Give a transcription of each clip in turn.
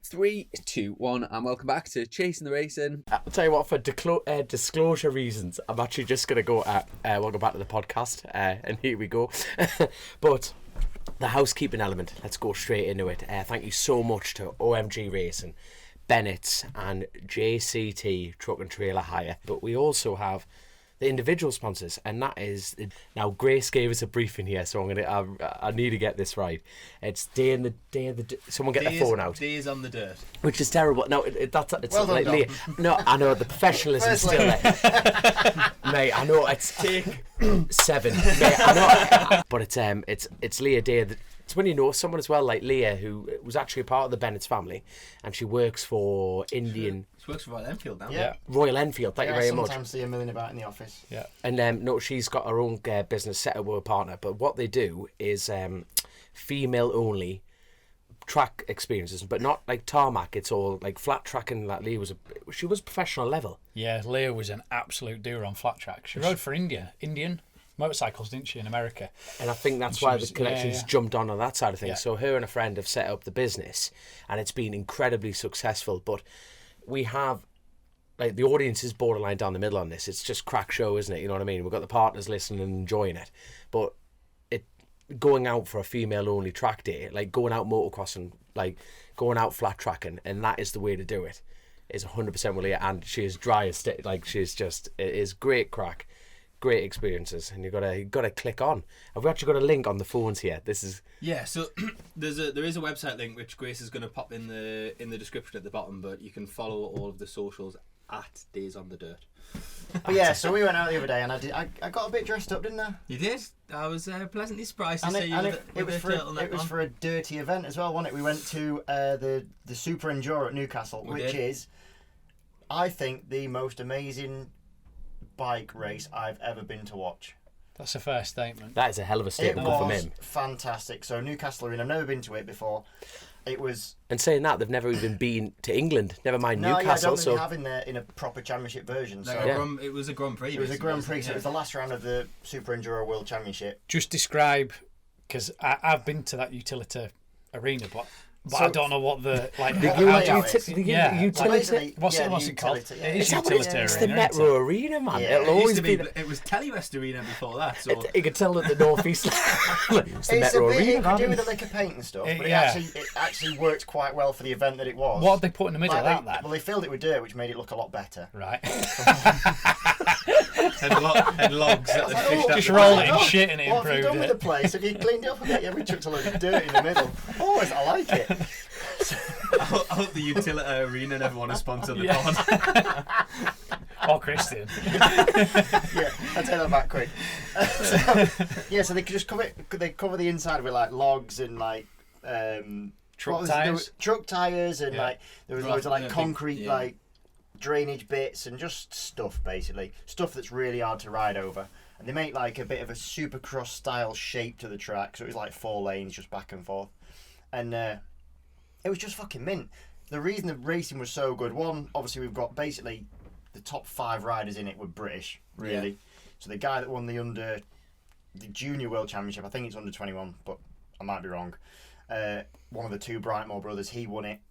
3, 2, 1, and welcome back to Chasin the Racin. I'll tell you what, for disclosure reasons, I'm actually just going to go welcome back to the podcast, and here we go. But the housekeeping element, let's go straight into it. Thank you so much to OMG Racing, Bennetts and JCT Truck and Trailer Hire. But we also have the individual sponsors, and that is now Grace gave us a briefing here, so I need to get this right. It's day in the someone get their phone out. Days on the dirt, which is terrible. No, it's well like done, no, I know the professionalism is still there, mate. I know it's take 7, mate. I know, but it's Leah Day. It's when you know someone as well, like Leah, who was actually a part of the Bennetts family, and she works for Indian. She works for Royal Enfield now. Yeah, Royal Enfield. Thank you very much. I sometimes see a million about in the office. Yeah, and no, she's got her own business set up with a partner. But what they do is female only track experiences, but not like tarmac. It's all like flat tracking. Like Leah she was professional level. Yeah, Leah was an absolute doer on flat track. She rode for Indian motorcycles, didn't she, in America? And I think that's why the connections jumped on that side of things. Yeah. So her and a friend have set up the business, and it's been incredibly successful. But we have, like, the audience is borderline down the middle on this. It's just crack show, isn't it? You know what I mean? We've got the partners listening and enjoying it. But going out for a female-only track day, like going out motocrossing, like going out flat tracking, and that is the way to do it, is 100% with Leah. And she is dry as stick. Like, it is great crack. Great experiences, and you've got to click on. Have we actually got a link on the phones here? This is so there is a website link which Grace is going to pop in the description at the bottom, but you can follow all of the socials at Days on the Dirt. But yeah, so we went out the other day, and I got a bit dressed up, didn't I? You did. I was pleasantly surprised to and see you it was for a dirty event as well, wasn't it? We went to the SuperEnduro at Newcastle, which is, I think, the most amazing bike race I've ever been to watch. That's a fair statement. That is a hell of a statement from him. Fantastic. So Newcastle Arena, I've never been to it before. It was. And saying that, they've never even been to England. Never mind Newcastle. Yeah, I don't think they have in a proper championship version. So it was a Grand Prix. It was a Grand Prix. So it was the last round of the SuperEnduro World Championship. Just describe, because I've been to that utility arena, but I don't know what the utility. What's it called? It is utility arena. It's the Metro Arena, man. Yeah, It'll always be. It was Telewest Arena before that. So you could tell that the northeast. It's the Metro Arena. It could do with a lick of paint and stuff, but it actually worked quite well for the event that it was. What did they put in the middle of that? Well, they filled it with dirt, which made it look a lot better. Right. and logs that they fished just roll it in shit and it improved. What have you done with the place? Have you cleaned it up a bit? We chucked a load of dirt in the middle. I like it. I hope the utility arena never want to sponsor the pod. Or Christian. Yeah, I'll take that back quick. So they could just cover the inside with like logs and like truck tires. Truck tires and like there was loads of like concrete like drainage bits and just stuff, basically stuff that's really hard to ride over. And they make like a bit of a supercross style shape to the track, so it was like 4 lanes just back and forth, and it was just fucking mint. The reason the racing was so good, one, obviously we've got basically the top 5 riders in it were British, really. Yeah. So the guy that won the junior world championship, I think it's under 21, but I might be wrong. One of the 2 Brightmore brothers, he won it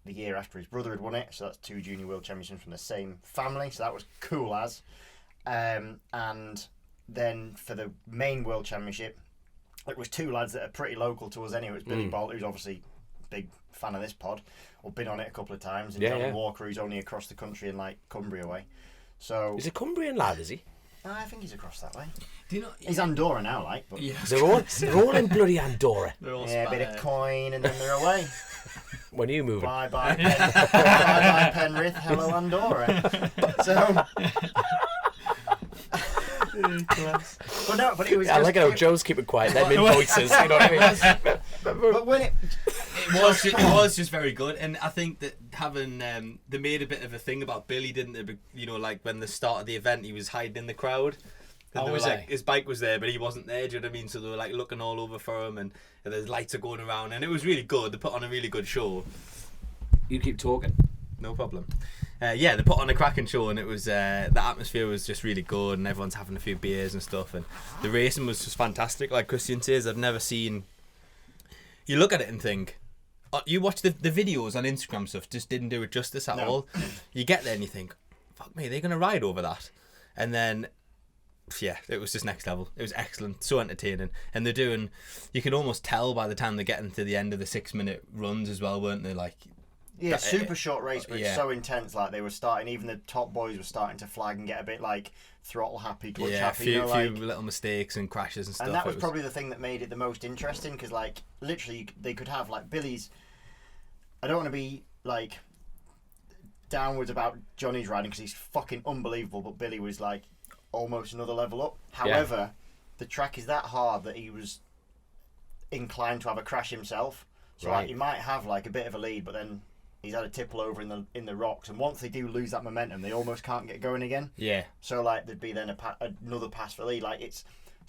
the year after his brother had won it. So that's 2 junior world championships from the same family. So that was cool as. And then for the main world championship, it was 2 lads that are pretty local to us anyway. It was Billy Bolt, who's obviously a big fan of this pod, or been on it a couple of times, and John Walker, who's only across the country in like Cumbria way. So he's a Cumbrian lad, is he? I think he's across that way. Do you know? He's Andorra now, like. But they're all in bloody Andorra. A bit of coin, and then they're away. When are you moving? Bye bye Penrith. Hello Andorra. So. But it was. I like how Joe's keeping quiet. Them in voices, you know what I mean? But when it was just very good, and I think that having they made a bit of a thing about Billy, didn't they? You know, like when the start of the event, he was hiding in the crowd. And his bike was there, but he wasn't there. Do you know what I mean? So they were like looking all over for him, and the lights are going around, and it was really good. They put on a really good show. You keep talking. No problem. They put on a cracking show, and it was the atmosphere was just really good, and everyone's having a few beers and stuff, and the racing was just fantastic. Like Christian says, I've never seen. You look at it and think, you watch the videos on Instagram stuff, just didn't do it justice at all. You get there and you think, fuck me, they're going to ride over that. And then, yeah, it was just next level. It was excellent, so entertaining. And they're doing, you can almost tell by the time they're getting to the end of the 6-minute runs as well, weren't they? Like, yeah, super short race, but it's so intense. Like, they were starting, even the top boys were starting to flag and get a bit like throttle happy, clutch happy. A few little mistakes and crashes and stuff. And that was probably the thing that made it the most interesting, because like literally they could have like Billy's. I don't want to be like downwards about Johnny's riding because he's fucking unbelievable, but Billy was like almost another level up. However, the track is that hard that he was inclined to have a crash himself. So like, he might have like a bit of a lead, but then he's had a tipple over in the rocks, and once they do lose that momentum, they almost can't get going again. Yeah. So like there'd be then another pass for lead. Like it's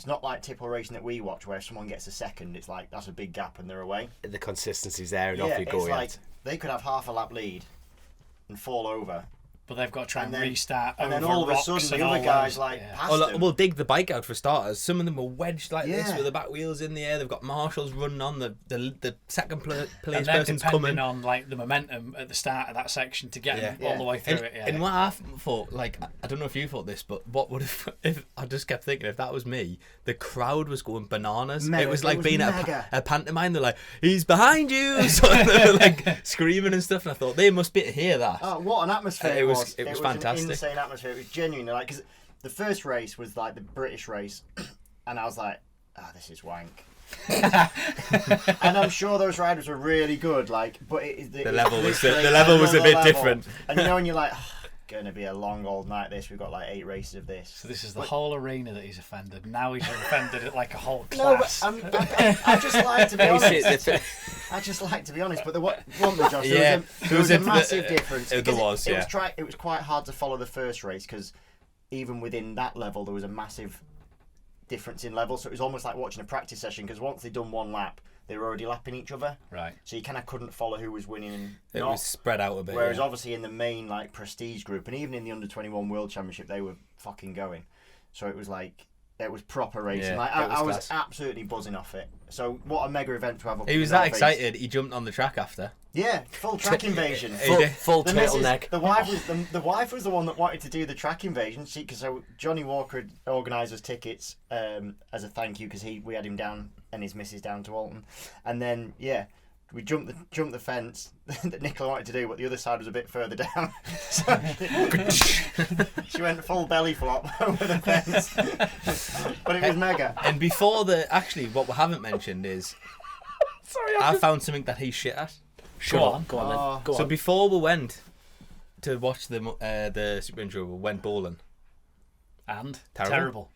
not like tipple racing that we watch where if someone gets a second, it's like that's a big gap and they're away. The consistency's there, and off you go. It's like they could have half a lap lead and fall over. But they've got to try and restart. And then all of a sudden, the other guys pass them. We'll dig the bike out for starters. Some of them are wedged like this with the back wheels in the air. They've got marshals running on. The second place person's coming on like the momentum at the start of that section to get them all the way through it. Yeah. And what I thought, like, I don't know if you thought this, but what would if I just kept thinking if that was me, the crowd was going bananas. It was like being a pantomime. They're like, he's behind you, so they were like screaming and stuff. And I thought they must be to hear that. Oh, what an atmosphere! It was fantastic. An insane atmosphere. It was genuinely like, because the first race was like the British race, and I was like, this is wank. And I'm sure those riders were really good, like, but the level was a bit different. And you know, when you're like, gonna be a long old night. This we've got like 8 races of this. So this is the whole arena that he's offended. Now he's offended at like a whole class. No, but I just like to be honest. I just like to be honest. But Josh, there was a massive difference. It was quite hard to follow the first race because even within that level there was a massive difference in level. So it was almost like watching a practice session because once they'd done one lap, they were already lapping each other. Right. So you kind of couldn't follow who was winning and it was spread out a bit. Whereas obviously in the main like prestige group and even in the under-21 World Championship they were fucking going. So it was like it was proper racing. Yeah, like I was absolutely buzzing off it. So what a mega event to have up. He was that excited. He jumped on the track after. Yeah, full track invasion. Full turtleneck. The wife was the one that wanted to do the track invasion. So Johnny Walker had organised us tickets as a thank you because we had him down and his missus down to Alton, and then we jumped the fence that Nicola wanted to do, but the other side was a bit further down. So she went full belly flop over the fence. But it was mega. And before what we haven't mentioned is, I found something that he's shit at. Go on then. So before we went to watch the SuperEnduro, we went bowling. And terrible.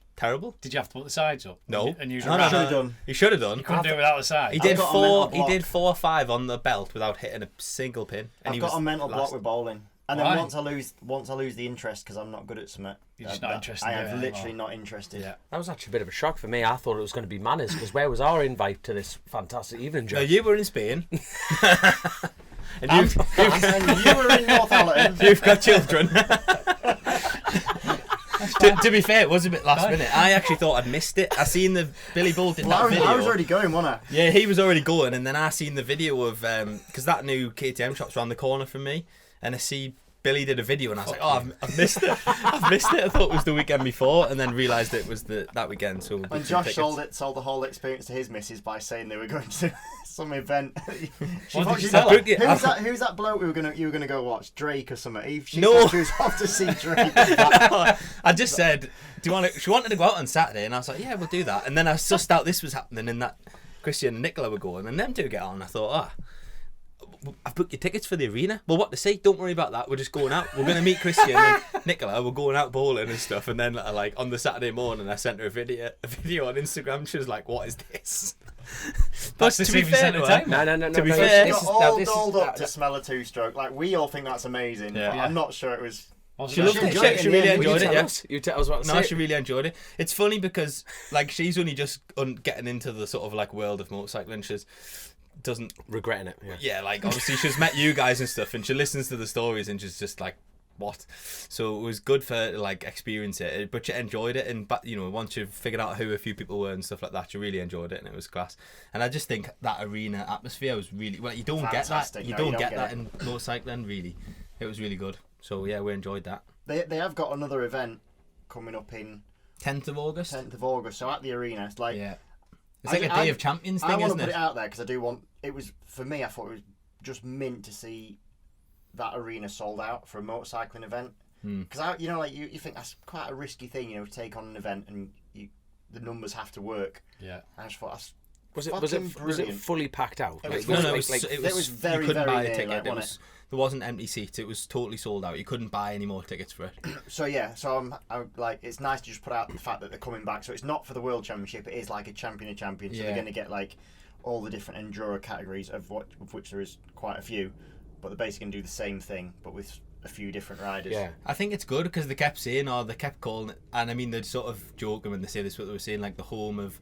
Did you have to put the sides up? No. And use Should have done. He should have done. You couldn't do it without the sides. He did 4 or 5 on the belt without hitting a single pin. And I've got a mental block with bowling. And then Why? once I lose the interest because I'm not good at something. You're just not interested. I am literally not interested. Yeah. That was actually a bit of a shock for me. I thought it was going to be manners because where was our invite to this fantastic evening, Joe? No, you were in Spain. And you were in Northallerton. You've got children. To be fair, it was a bit last minute. I actually thought I'd missed it. I seen the Billy Bull did that video. I was already going, wasn't I? Yeah, he was already going, and then I seen the video of because that new KTM shop's around the corner from me, and I see Billy did a video, and I was like, I've missed it. I've missed it. I thought it was the weekend before, and then realised it was that weekend. So and Josh sold the whole experience to his missus by saying they were going to some event. Who's that bloke you were gonna go watch? Drake or something? She was off to see Drake. I just said, do you want to? She wanted to go out on Saturday, and I was like, yeah, we'll do that. And then I sussed out this was happening, and that Christian and Nicola were going, and them two get on. I thought, I've booked your tickets for the arena. Well, what to say? Don't worry about that. We're just going out. We're going to meet Christian and Nicola. We're going out bowling and stuff. And then, like on the Saturday morning, I sent her a video on Instagram. She was like, "What is this?" But to be fair, No. To be fair, got all dolled up to smell a 2-stroke. Like we all think that's amazing. Yeah. But I'm not sure it was. She loved it. She really enjoyed it. Yeah. You tell us what. No, she really enjoyed it. It's funny because like she's only just getting into the sort of like world of motorcycling. She's doesn't regretting it. Yeah, like obviously she's met you guys and stuff, and she listens to the stories and she's just like, what? So it was good for like experience it, but you enjoyed it, and but once you figured out who a few people were and stuff like that, you really enjoyed it, and it was class. And I just think that arena atmosphere was really you don't Fantastic. get that, you don't get that in motorcycling really. It was really good. So yeah, we enjoyed that. They have got another event coming up in 10th of August. 10th of August. So at the arena, it's like it's like a Day of Champions thing, I want isn't to put it? it out there because I do want. It was for me. I thought it was just mint to see that arena sold out for a motorcycling event. Because you think that's quite a risky thing, to take on an event and the numbers have to work. Yeah. I just thought that's. Was it fully packed out? It was, it was very, you couldn't very buy near, a ticket. like, There wasn't empty seats. It was totally sold out. You couldn't buy any more tickets for it. So I'm like, it's nice to just put out the fact that they're coming back. So it's not for the World Championship. It is like a champion of champions. So they're going to get like all the different enduro categories of which there is quite a few, but they're basically going to do the same thing but with a few different riders. Yeah, I think it's good because they kept saying, or they kept calling it, and I mean they're sort of joking when they say this, but they were saying like the home of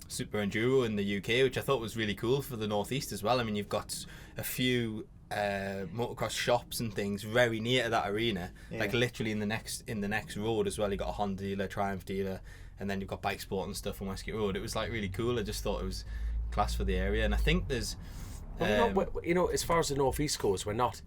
SuperEnduro in the UK, which I thought was really cool for the Northeast as well. I mean, you've got a few motocross shops and things very near to that arena, like literally in the next road as well. You got a Honda dealer, Triumph dealer, and then you've got Bike Sport and stuff on Westgate Road. It was like really cool. I just thought it was class for the area, and I think there's as far as the Northeast goes, we're not,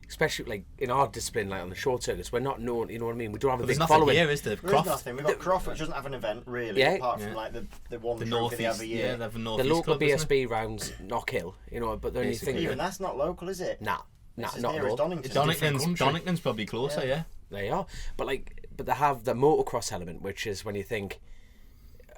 especially like in our discipline, like on the short circuits, we're not known. You know what I mean? We don't have a big following. Here, is there? There is nothing. We've got Croft, which doesn't have an event really, apart from like the one trophy they have a year. Yeah, they have a the Northeast local club, BSB rounds, Knockhill. But then you think Even that's not local, is it? Nah, It's as not near at as all. Donington's probably closer, yeah. They are, but they have the motocross element, which is when you think,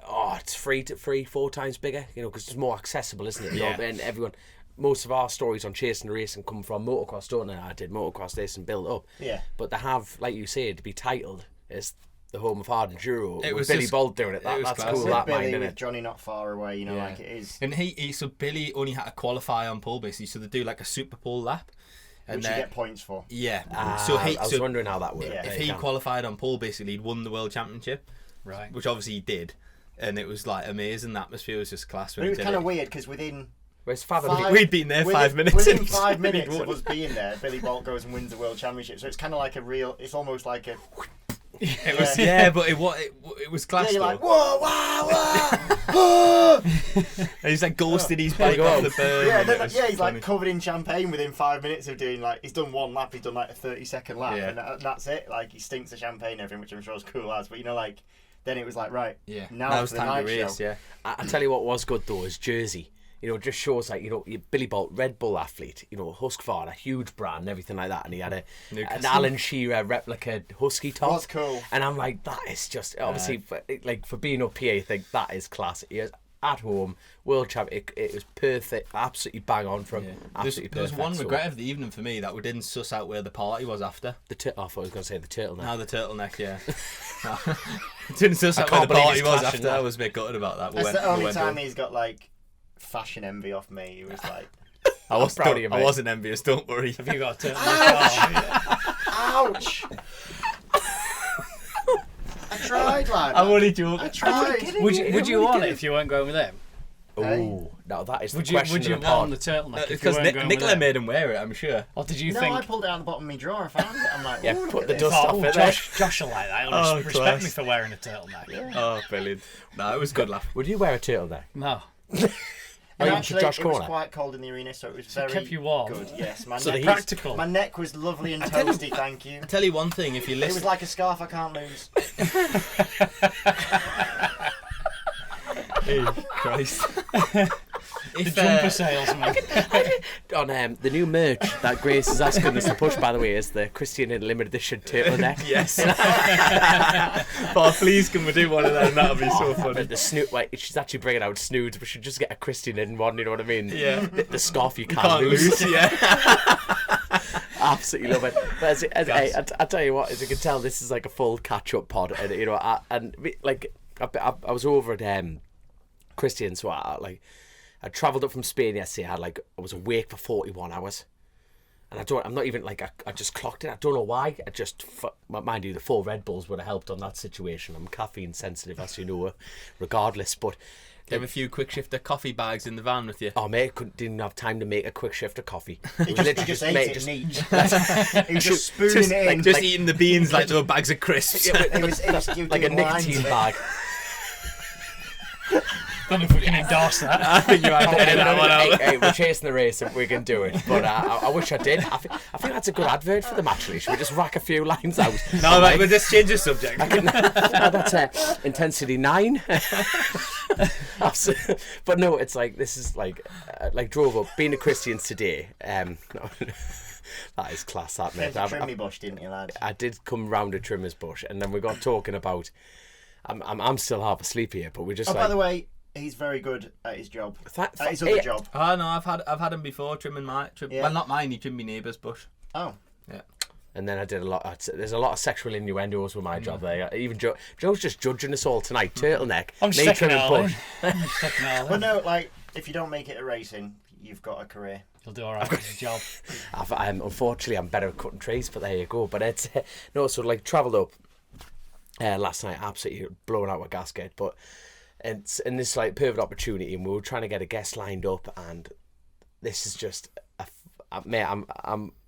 it's 3-4 times bigger, because it's more accessible, isn't it? Yeah. And everyone, most of our stories on Chasin the Racin come from motocross, don't they? I did motocross this and build up. Yeah. But they have, like you say, to be titled as the home of hard enduro. It was Billy just- Bolt doing it. it was That's class. cool. With That Billy, mind, with innit? Johnny not far away, like it is. And so Billy only had to qualify on pole basically, so they do like a super pole lap. And Which you get points for. Yeah. I was wondering how that worked. Yeah. If he qualified on pole, basically he'd won the world championship, Right. which obviously he did, and it was like amazing. The atmosphere was just class. But it was kind of weird because within Where's Fathom? We'd been there 5 minutes. Within in, 5 Billy minutes of won. us being there, Billy Bolt goes and wins the world championship. So it's kind of like it's almost like a. It was but it was class. Yeah, you're though. like whoa, wow, wow. And he's like ghosted his bike off the berm. Yeah, and it was he's funny. like covered in champagne within 5 minutes of doing he's done one lap, he's done like a 30-second lap, Yeah. and that's it. Like he stinks of champagne and everything, which I'm sure is cool as. But then it was like right, Yeah. now it's for the time night to race. show. Yeah. I tell you what was good though is Jersey. Just shows like your Billy Bolt, Red Bull athlete. Husqvarna, a huge brand, and everything like that. And he had an Newcastle. Alan Shearer replica husky top. That's cool. And I'm like, that is just obviously for being up here. I think that is class. He is at home, world champ. It was perfect, absolutely bang on from. Yeah. Absolutely There was perfect. one So, regret of the evening for me that we didn't suss out where the party was after. I thought I was going to say the turtleneck. Now the turtleneck, yeah. Didn't suss I out where can't the believe party he's was clashing after. that. I was a bit gutted about that. That's the only went time home. he's got fashion envy off me. He was like, I was proud of you, mate. I wasn't envious. Don't worry. Have you got a turtleneck? ouch. I tried, lad. I'm only joking. I tried. Would you want it if you weren't going with him? Oh, no, that is the Would you question of the want pod. the turtleneck if you Because weren't going with Nicola him? made him wear it, I'm sure. Or did you No, think? I pulled it out of the bottom of my drawer. I found it. I'm like, Yeah, ooh, put look the at this. dust off it there. Josh will like that. He'll Oh, respect class. me for wearing a turtleneck. Oh, brilliant. No, it was good laugh. Would you wear a turtleneck? No. And Oh, actually, Josh it was Corner? quite cold in the arena, so it was very kept you warm. good. Yes, my So neck, practical. my neck was lovely and tell you- toasty. Thank you. I tell you one thing, if you It listen, was like a scarf I can't lose. Hey, Christ. The If, jumper salesman. On the new merch that Grace is asking us to push, by the way, is the Christian in limited edition turtleneck. yes. Oh, please can we do one of them? That would be so funny. The snoot, like she's actually bringing out snoods. We should just get a Christian in one. You know what I mean? Yeah. The scarf you can't, Can't lose, yeah. Absolutely love it. But I tell you what, as you can tell, this is like a full catch-up pod, and I was over at Christian, so I travelled up from Spain yesterday. I was awake for 41 hours. And I'm not even like, I just clocked it. I don't know why. Mind you, the 4 Red Bulls would have helped on that situation. I'm caffeine sensitive, as you know, regardless. But you have a few quick shifter coffee bags in the van with you. Oh mate, didn't have time to make a quick shift of coffee. He just ate it neat. He was just spooning Just, it in. just eating the beans like they were bags of crisps. It was like a nicotine bag. Don't know if we can endorse that. I think you have to edit that one out. Hey, we're chasing the race and we can do it. But I wish I did. I think that's a good advert for them, actually. Should we just rack a few lines out? No, mate, we'll just change the subject. That's intensity 9. But no, it's like, this is like drove up, being a Christians today. No, that is class, that, mate. Trimmy bush, didn't you, lad? I did come round a trimmer's bush, and then we got talking about. I'm still half asleep here, but we just. By the way, he's very good at his job. At his other job. Oh no, I've had him before trimming well, not mine. He trimmed my neighbour's bush. Oh. Yeah. And then I did a lot. There's a lot of sexual innuendos with my job there. Even Joe's just judging us all tonight. Turtleneck. I'm just taking it all in. I'm just taking it all in. Well, no, like, if you don't make it a racing, you've got a career. You'll do all right with your job. Unfortunately, I'm better at cutting trees, but there you go. But it's no, so like travelled up last night, absolutely blowing out my gasket. But it's in this like perfect opportunity, and we were trying to get a guest lined up, and this is just mate.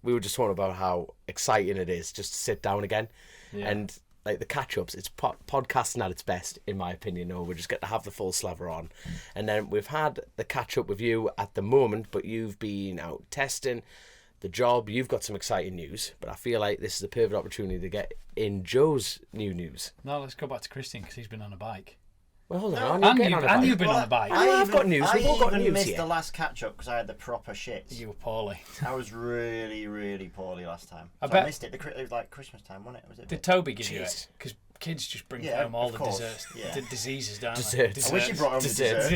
We were just talking about how exciting it is just to sit down again, and like the catch-ups. It's podcasting at its best, in my opinion. No, we just get to have the full slaver on, and then we've had the catch-up with you at the moment, but you've been out testing the job. You've got some exciting news, but I feel like this is a perfect opportunity to get in Joe's new news. No, let's go back to Christian because he's been on a bike. Well, hold No. on. And you've been on a bike. I've got news. We've all got I news even missed here. the last catch-up because I had the proper shits. You were poorly. I was really, really poorly last time. I So bet- I missed it. It was like Christmas time, wasn't it? Was it? Did Toby give you Jeez. it? Because kids just bring Yeah, home all of the course. desserts, Yeah. the diseases, don't Desserts. I wish you brought home the Desserts.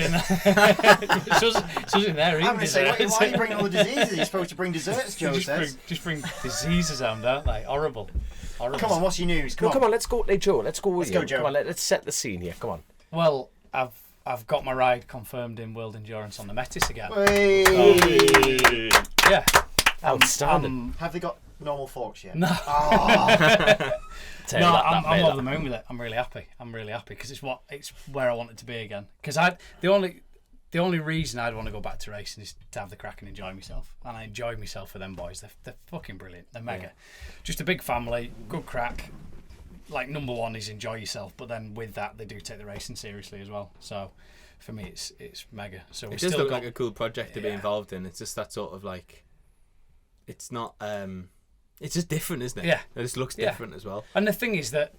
desserts. Susan there I'm eating going to say, desserts. why are you bringing all the diseases? You're supposed to bring desserts, Joe says. Just bring diseases home, don't they? Horrible. Come on, what's your news? Come on, let's go. Hey, Joe, let's go with Let's you. go, Joe. Come on, let's set the scene here. Come on. Well, I've got my ride confirmed in World Endurance on the Bennetts again. Hey. Yeah. Outstanding. Have they got normal forks yet? No. Oh. I'm over the moon with it. I'm really happy. Because it's where I want it to be again. Because the only reason I'd want to go back to racing is to have the crack and enjoy myself. And I enjoy myself with them boys. They're fucking brilliant. They're mega. Just a big family, good crack. Like, number one is enjoy yourself, but then with that they do take the racing seriously as well. So for me it's mega. So It does look like a cool project to be involved in. It's just that sort of like, it's not it's just different, isn't it? Yeah. It just looks different as well. And the thing is that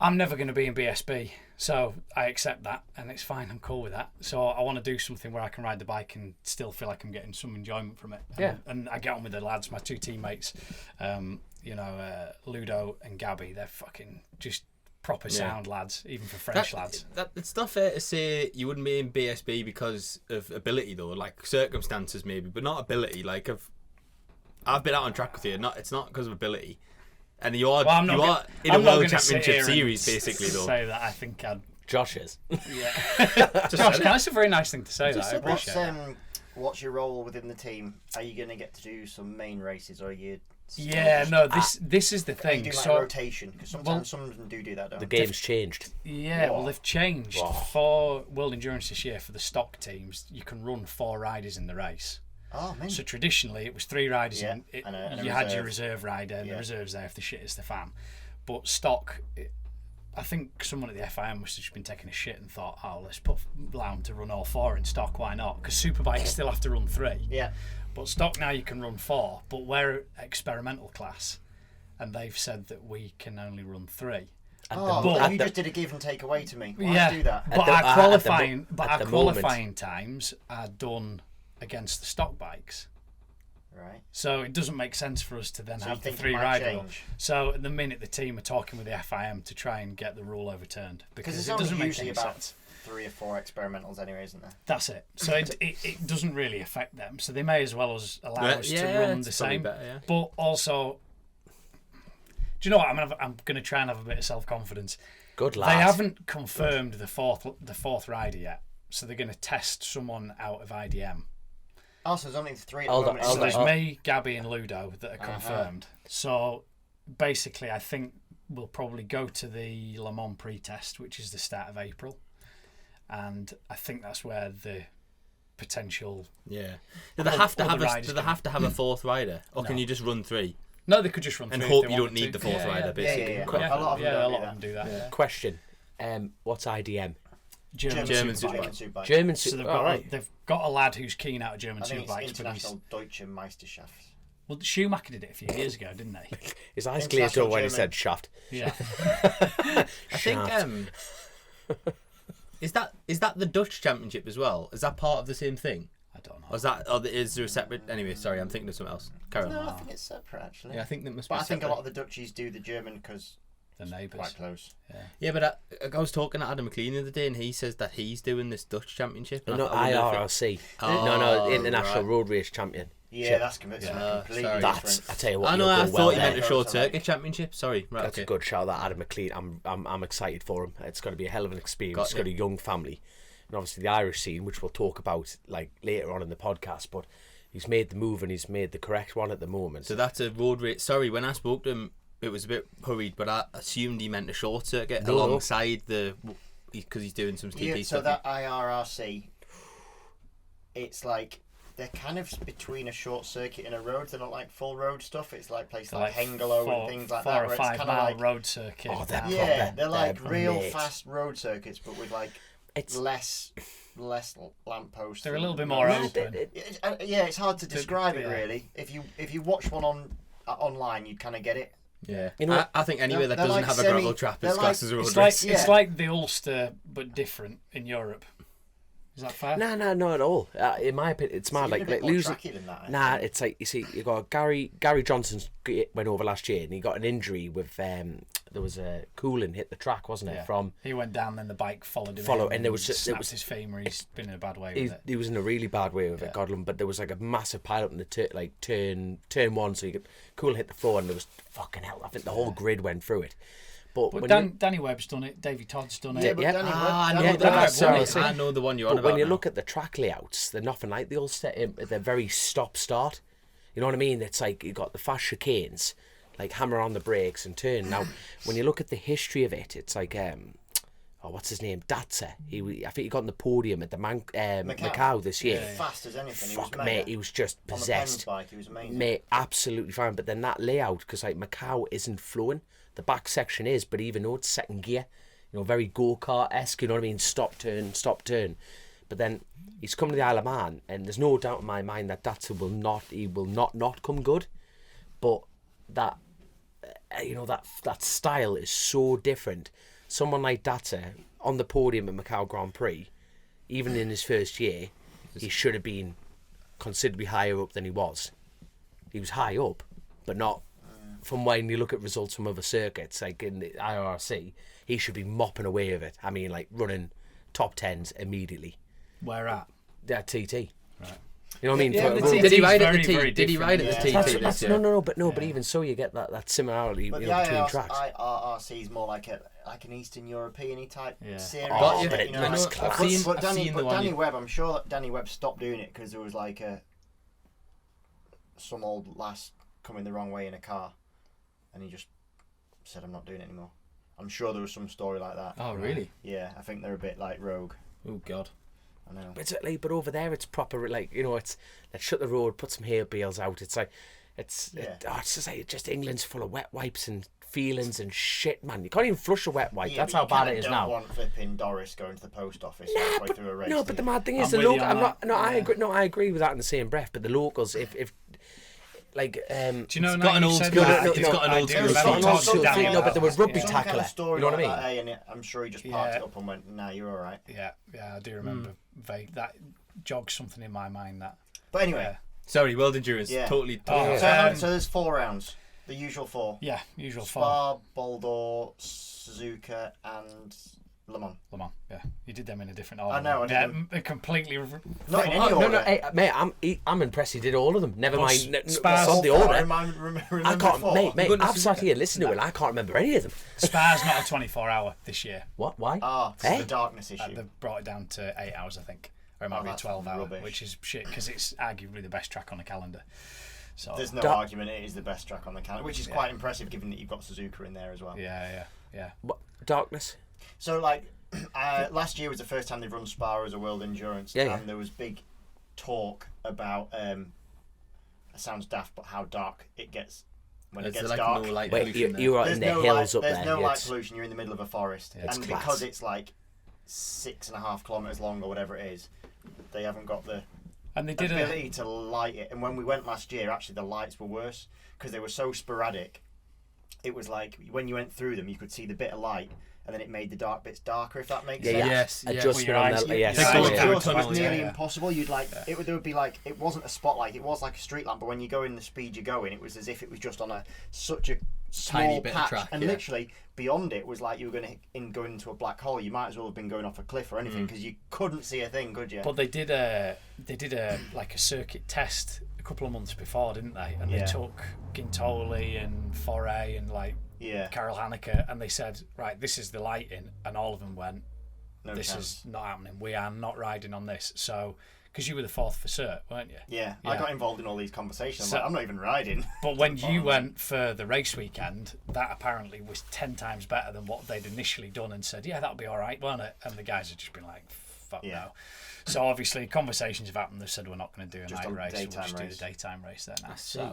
I'm never going to be in BSB, so I accept that, and it's fine. I'm cool with that. So I want to do something where I can ride the bike and still feel like I'm getting some enjoyment from it. And I get on with the lads, my 2 teammates, Ludo and Gabby. They're fucking just proper sound lads, even for French lads. It's not fair to say you wouldn't be in BSB because of ability, though. Like circumstances, maybe, but not ability. Like I've been out on track with you. It's not because of ability. And you are in a World Championship series, basically, though. Say that I think I'd. Josh is. Yeah. Josh, that's a very nice thing to say. That I appreciate. What's your role within the team? Are you going to get to do some main races, or are you? This is the thing. You do like rotation, because sometimes some of them do that. Don't The they? game's changed. Yeah, well, they've changed for World Endurance this year. For the stock teams, you can run 4 riders in the race. Oh man! So traditionally, it was 3 riders. Yeah, and you had your reserve rider, and the reserve's there if the shit is the fan. But stock, I think someone at the FIM must have just been taking a shit and thought, oh, let's put Lown to run all 4 in stock. Why not? Because Superbikes still have to run 3. Yeah. But stock now you can run 4. But we're experimental class, and they've said that we can only run 3. You just did a give and take away to me. Why do that? But our qualifying times are done against the stock bikes. Right. So it doesn't make sense for us to then have the think 3 it might rider. change? So at the minute the team are talking with the FIM to try and get the rule overturned because Because it it's doesn't only make usually any about sense. 3 or 4 experimentals anyway, isn't there? That's it. So it doesn't really affect them. So they may as well as allow us to run the same. Better, But also, do you know what? I'm going to try and have a bit of self-confidence. Good lad. They haven't confirmed the fourth rider yet, so they're going to test someone out of IDM. Also, there's only 3 at the Hold on, moment. hold So on. there's me, Gabby, and Ludo that are confirmed. So basically, I think we'll probably go to the Le Mans pre-test, which is the start of April, and I think that's where the potential. Yeah. Do they have to All have the a? riders Do they have to have a 4th rider, or can No. you just run 3 No, they could just run and through hope if they you don't wanted need to. the 4th rider, basically? Yeah. Yeah, A lot of them a don't lot do of them do that. that. Yeah. Question. What's IDM? German German Superbike. Superbike. German So Super. they've got a lad who's keen out of German I think it's Superbikes, but he's International Deutsche Meisterschaft. well. Schumacher did it a few years ago, didn't they? His eyes International glazed over when he German. said shaft. Yeah. I think is that the Dutch Championship as well? Is that part of the same thing? I don't know. Or is there a separate? Anyway, sorry, I'm thinking of something else. Carry No, on. I think it's separate actually. Yeah, I think that must But be I think a separate. lot of the Dutchies do the German because The neighbours. quite close. Yeah, but I was talking to Adam McLean the other day, and he says that he's doing this Dutch Championship. and No, I wonder if it- IRRC. Oh, no, International right. Road Race Champion. Yeah, that's completely sorry. different. I tell you what, I know. you'll I go thought well you there. meant a short Those are like- circuit championship. Sorry, right? That's okay. a good shout, that Adam McLean. I'm excited for him. It's going to be a hell of an experience. Got He's got a young family, and obviously the Irish scene, which we'll talk about like later on in the podcast. But he's made the move and he's made the correct one at the moment. So that's a road race. Sorry, when I spoke to him, it was a bit hurried, but I assumed he meant a short circuit No. alongside because he's doing some TT Yeah, so stuff. that IRRC, it's like they're kind of between a short circuit and a road. They're not like full road stuff. It's like places like Hengelo and things like 4 that. or Where 5 it's kind mile of like road circuit. Oh, they're yeah, proper. they're like They're real mate. fast road circuits, but with like It's less lampposts. They're a little bit and- more Yeah, open. Yeah, it's hard to describe it yeah. really. If you watch one online, you kind of get it. Yeah, You know, I think anywhere that they're doesn't like have a semi- gravel trap they're is classed as a road It's race. like it's Yeah. like the Ulster but different in Europe. Is that fair? no, not at all. In my opinion, it's mad. Even a Like bit more losing. tracky than that, I Nah, think. it's like you see, you got Gary Johnston went over last year and he got an injury with there was a cooling hit the track, wasn't it? Yeah. From He went down, then the bike followed him. Follow- in and there was just- snapped his femur. He's been in a bad way with it. he was in a really bad way with it, God love him, but there was like a massive pile up in the turn one, so you could cool hit the floor, and there was fucking hell. I think the whole grid went through it. But But when Danny Webb's done it. Davey Todd's done it. Yeah, but yeah. Danny Ah, I Webb- know Danny the Webb- that's what I was one. saying. I know the one you're on But about. when you now. look at the track layouts, they're nothing like the Ulster. They're very stop-start. You know what I mean? It's like you got the fast chicanes, like hammer on the brakes and turn. Now, when you look at the history of it, it's like what's his name? Datsa. I think he got on the podium at the Macau this year. Fast as anything. Fuck, he was mate, mega. he was just On the Penn's possessed. bike, he was amazing. Mate, absolutely fine. But then that layout, because like Macau isn't flowing, the back section is, but even though it's second gear, you know, very go-kart-esque, you know what I mean? Stop, turn. But then he's come to the Isle of Man, and there's no doubt in my mind that Datsun will not come good. But that, that style is so different. Someone like Datsun on the podium at Macau Grand Prix, even in his first year, he should have been considerably higher up than he was. He was high up, but not from when you look at results from other circuits, like in the IRC, he should be mopping away with it. I mean, like running top 10s immediately. Where at? Yeah, TT. Right. You know what I mean? Yeah, For- but TT did he ride very, at the T? very Did he ride at the different. TT Yeah. this that's, year? no, but even so, you get that similarity But the between tracks. IRRC is more like an Eastern European type Yeah. series. Got you. but it you know, looks like- class. I've seen But the one Danny you- Webb, I'm sure that Danny Webb stopped doing it because there was like some old lass coming the wrong way in a car, and he just said, "I'm not doing it anymore." I'm sure there was some story like that. Oh, really? Yeah, I think they're a bit like rogue. Oh, God. I know. But over there, it's proper, like, you know, it's let's shut the road, put some hair bales out. It's like, it's just like England's full of wet wipes and feelings and shit, man. You can't even flush a wet wipe. Yeah, That's but how you bad kinda it is don't now. want flipping Doris going to the post office halfway through a race. No, do but the you? mad thing is, I'm the with you local. on I'm not. that. No, I agree. No, I agree with that in the same breath. But the locals, if like, Do you know It's now got an you old said school- that, it's got an I old do school remember feel. you It's got an old talking school to Danny feel. No, but there was about rugby this, Some kind tackler. of story You know what I like mean? that, and I'm sure he just parked Yeah. it up and went, "Nah, you're all right." Yeah, I do remember vague. That jogs something in my mind. That. But anyway, Yeah. Sorry, World Endurance. Yeah. Totally. Oh, so there's 4 rounds, the usual 4. Yeah, usual four. Spa, Boldor, Suzuka, and Le Mans. Le Mans. Yeah, you did them in a different order. I know, I Yeah, didn't- completely. Not in any oh, order. no, hey, mate, I'm impressed. He did all of them. Never Well, mind. Spas- Not the Four, order. remember I can't, 4. mate. Goodness, I've sat here listening to it. And I can't remember any of them. Spa's not a 24-hour this year. What? Why? Ah, it's Eh? the darkness issue. They've brought it down to 8 hours, I think. or it might be a that's 12-hour, rubbish. which is shit because it's arguably the best track on the calendar. So There's no argument it is the best track on the calendar, which is quite impressive given that you've got Suzuka in there as well. Yeah. What, darkness? So, like, last year was the first time they've run Spa as a World Endurance, and there was big talk about, it sounds daft, but how dark it gets when it gets dark. No light Wait, pollution you're out in the hills up there. There's no light pollution, you're in the middle of a forest. It's and class. because it's like 6.5 kilometres long or whatever it is, they haven't got the and they did ability to light it. And when we went last year, actually the lights were worse because they were so sporadic. It was like when you went through them, you could see the bit of light, and then it made the dark bits darker. If that makes sense. Yes. Adjustment Your on eyes- the yes. They So go it through was tunnels, nearly yeah. impossible. You'd like there would be like it wasn't a spotlight. It was like a street lamp, but when you go in the speed you're going, it was as if it was just on such a small Tiny bit of patch, track, and yeah. literally beyond it was like you were going into a black hole. You might as well have been going off a cliff or anything because you couldn't see a thing, could you? But they did a like a circuit test a couple of months before, didn't they? And they took Gintoli and Foray and like Karel Hanneke, and they said, right, this is the lighting, and all of them went, No this chance. is not happening. We are not riding on this. So, because you were the fourth for cert, weren't you? Yeah, I got involved in all these conversations. So- I'm not even riding. But when you went for the race weekend, that apparently was 10 times better than what they'd initially done and said, yeah, that'll be all right, won't it? And the guys had just been like, fuck no. So obviously conversations have happened. They said we're not going to do a Just night a race. We'll daytime just do race. the daytime race there now. I see.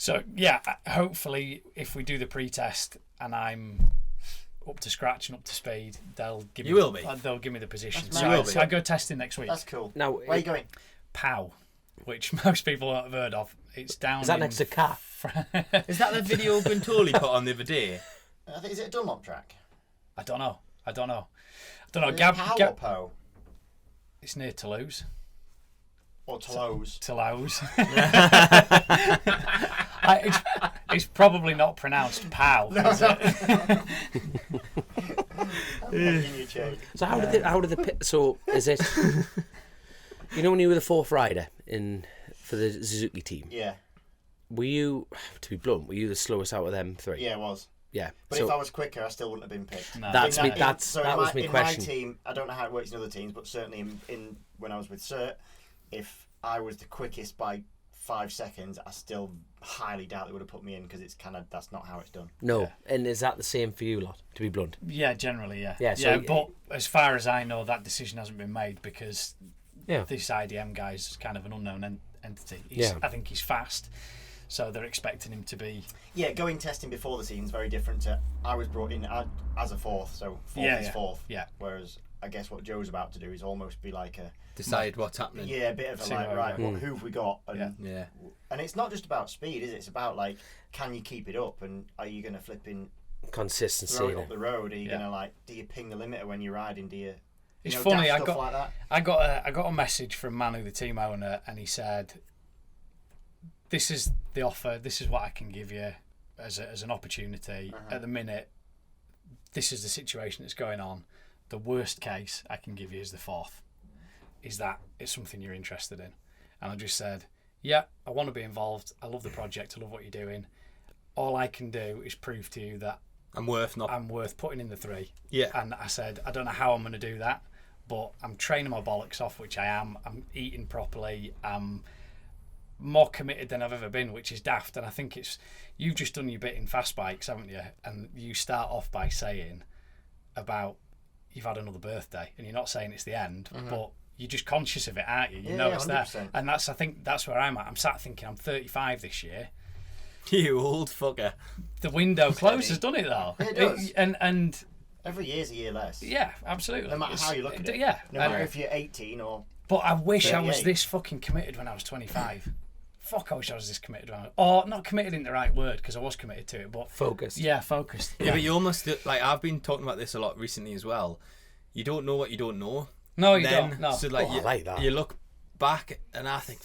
So yeah, hopefully if we do the pre-test and I'm up to scratch and up to speed, they'll give me. You will be. They'll give me the position. That's So, nice. I go testing next week. That's cool. Now, Where are you going? POW, which most people won't have heard of. It's down. is that in next to Cat? Is that the video Guntoli put on the other day? Is it a Dunlop track? I don't know. Is it Gab, Pow or Gab, Poe? it's near Toulouse. Or Toulouse? Toulouse. It's probably not pronounced POW. Is it? I'm making you change. So how did the pit? So is it? You know when you were the fourth rider for the Suzuki team, Yeah, were you, to be blunt, were you the slowest out of them three? yeah, it was. Yeah. But so if I was quicker, I still wouldn't have been picked. No. that In was my in question. my team, I don't know how it works in other teams, but certainly in when I was with Cert, if I was the quickest by 5 seconds, I still highly doubt they would have put me in because that's not how it's done. No, Yeah. and is that the same for you lot? To be blunt. Yeah, generally, yeah. Yeah, so- but as far as I know, that decision hasn't been made because Yeah. this IDM guy's kind of an unknown entity. I think he's fast, so they're expecting him to be. Yeah, going testing before the season's very different to I was brought in as a fourth, so fourth is fourth. Yeah. Whereas I guess what Joe's about to do is almost be like a Decide what's happening. a bit of a See like, where right, we well, who have we got? And, Yeah. and it's not just about speed, is it? It's about like, can you keep it up? And are you going to flip in, Consistency. throw it up the road? Are you Yeah. going to like, do you ping the limiter when you're riding? Do you? It's you know, funny. daft stuff like that. I got a message from Manu, the team owner, and he said, "This is the offer. This is what I can give you as an opportunity at the minute. This is the situation that's going on. The worst case I can give you is the fourth. Is that it's something you're interested in?" And I just said, "Yeah, I want to be involved. I love the project. I love what you're doing. All I can do is prove to you that I'm worth putting in the 3. Yeah. And I said, I don't know how I'm going to do that, but I'm training my bollocks off, which I am. I'm eating properly. I'm more committed than I've ever been, which is daft. And I think you've just done your bit in fast bikes, haven't you? And you start off by saying about you've had another birthday, and you're not saying it's the end, but you're just conscious of it, aren't you? You know it's there. 100%. And I think that's where I'm at. I'm sat thinking I'm 35 this year. You old fucker. The window closes, doesn't it, though? It does. And Every year's a year less. yeah, absolutely. No matter how you look at it. Yeah. No matter if you're 18 or. But I wish I was 38. this fucking committed when I was 25. Fuck, I wish I was this committed when or not committed isn't the right word because I was committed to it, but Focused. yeah, focused. Yeah, but you almost like I've been talking about this a lot recently as well. You don't know what you don't know. No, you Then, don't. No. So like, I like that. You look back and I think,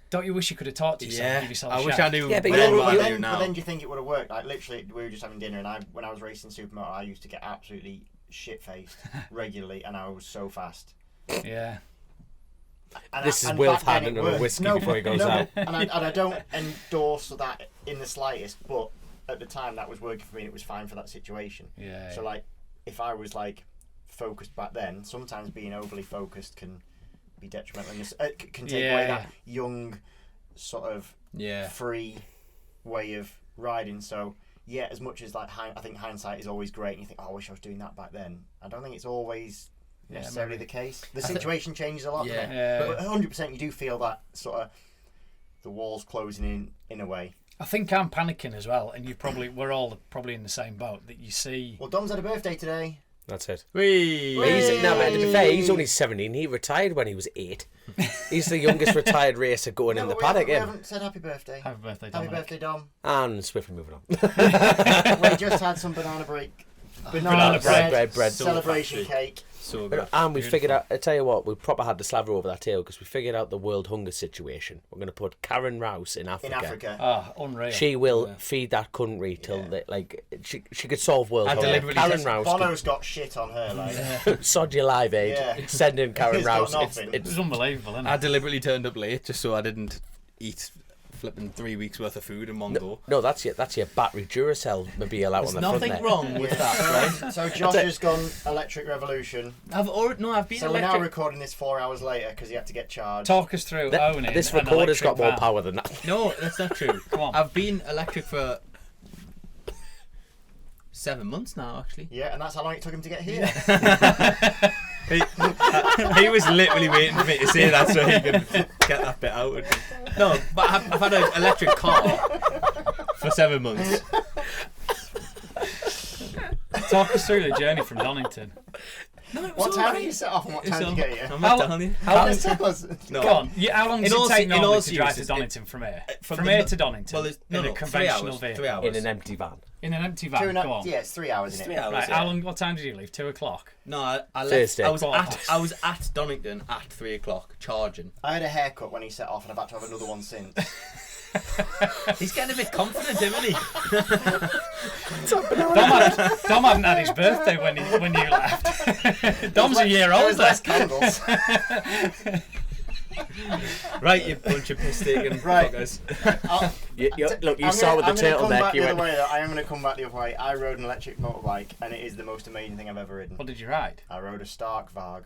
Don't you wish you could have talked to yourself? yeah, Give yourself a I wish shout? I knew. Yeah, but what you're- I you're- do But now. then do you think it would have worked? Like literally, we were just having dinner, and when I was racing Supermoto, I used to get absolutely shit-faced regularly, and I was so fast. Yeah. And This is and Will back then handing it him a worked. whiskey before he goes out. And I don't endorse that in the slightest, but at the time that was working for me, and it was fine for that situation. Yeah. So like, if I was like focused back then, sometimes being overly focused can be detrimental. And can take away that young, sort of free way of riding. So yeah, as much as like I think hindsight is always great, and you think, oh, I wish I was doing that back then. I don't think it's always necessarily the case. The situation changes a lot. But 100% you do feel that sort of the walls closing in a way. I think I'm panicking as well, and we're all probably in the same boat. That you see. Well, Dom's had a birthday today. That's it. Whee! To be fair, he's only 17. He retired when he was 8. He's the youngest retired racer going in the paddock. We haven't said happy birthday. Happy birthday, Dom. Happy birthday, Dom. And swiftly moving on. We just had some banana break. Banana bread. Celebration cake. So good. And we figured out, I tell you what, we proper had the slaver over that tail because we figured out the world hunger situation. We're going to put Karen Rouse in Africa. Unreal. She will feed that country till she could solve world hunger. Karen Rouse. Bono's got shit on her, like. Sod your live age. Send in Karen Rouse. It was unbelievable, isn't it? I deliberately turned up late just so I didn't eat flipping 3 weeks worth of food in one go. No, that's your battery Duracell mobile out on the front there. There's nothing wrong with that, right? So Josh has gone electric revolution. I've been So electric. we're now recording this 4 hours later because he had to get charged. Talk us through owning This an recorder's electric got more van. power than that. No, that's not true. Come on. I've been electric for 7 months now, actually. Yeah, and that's how long it took him to get here. He was literally waiting for me to say that so he could get that bit out. No, but I've had an electric car for 7 months. Talk us through the journey from Donington. No, it was What time alright. did you set off and what time did you get here? I'm not telling you. How long? Just tell us. No. Go on. How long does it take normally to drive to seriousness, Donington from here? from From the- here to Donington Well, it's, in a conventional 3 vehicle. hours. In an empty van. In an empty van. Go on. Yeah, it's 3 hours, It's isn't 3 it? hours. Right. yeah. How long? What time did you leave? 2 o'clock. No, I left. Thursday. I was Quarter at past. Donington at 3 o'clock charging. I had a haircut when he set off and I've had to have another one since. He's getting a bit confident, isn't he? Dom hadn't had his birthday when you left. Dom's a year There was older. less candles. Right, you bunch of piss-taking Right. fuckers. Look, you saw with the turtleneck. You went. I am going to come back the other way. I rode an electric motorbike and it is the most amazing thing I've ever ridden. What did you ride? I rode a Stark Varg.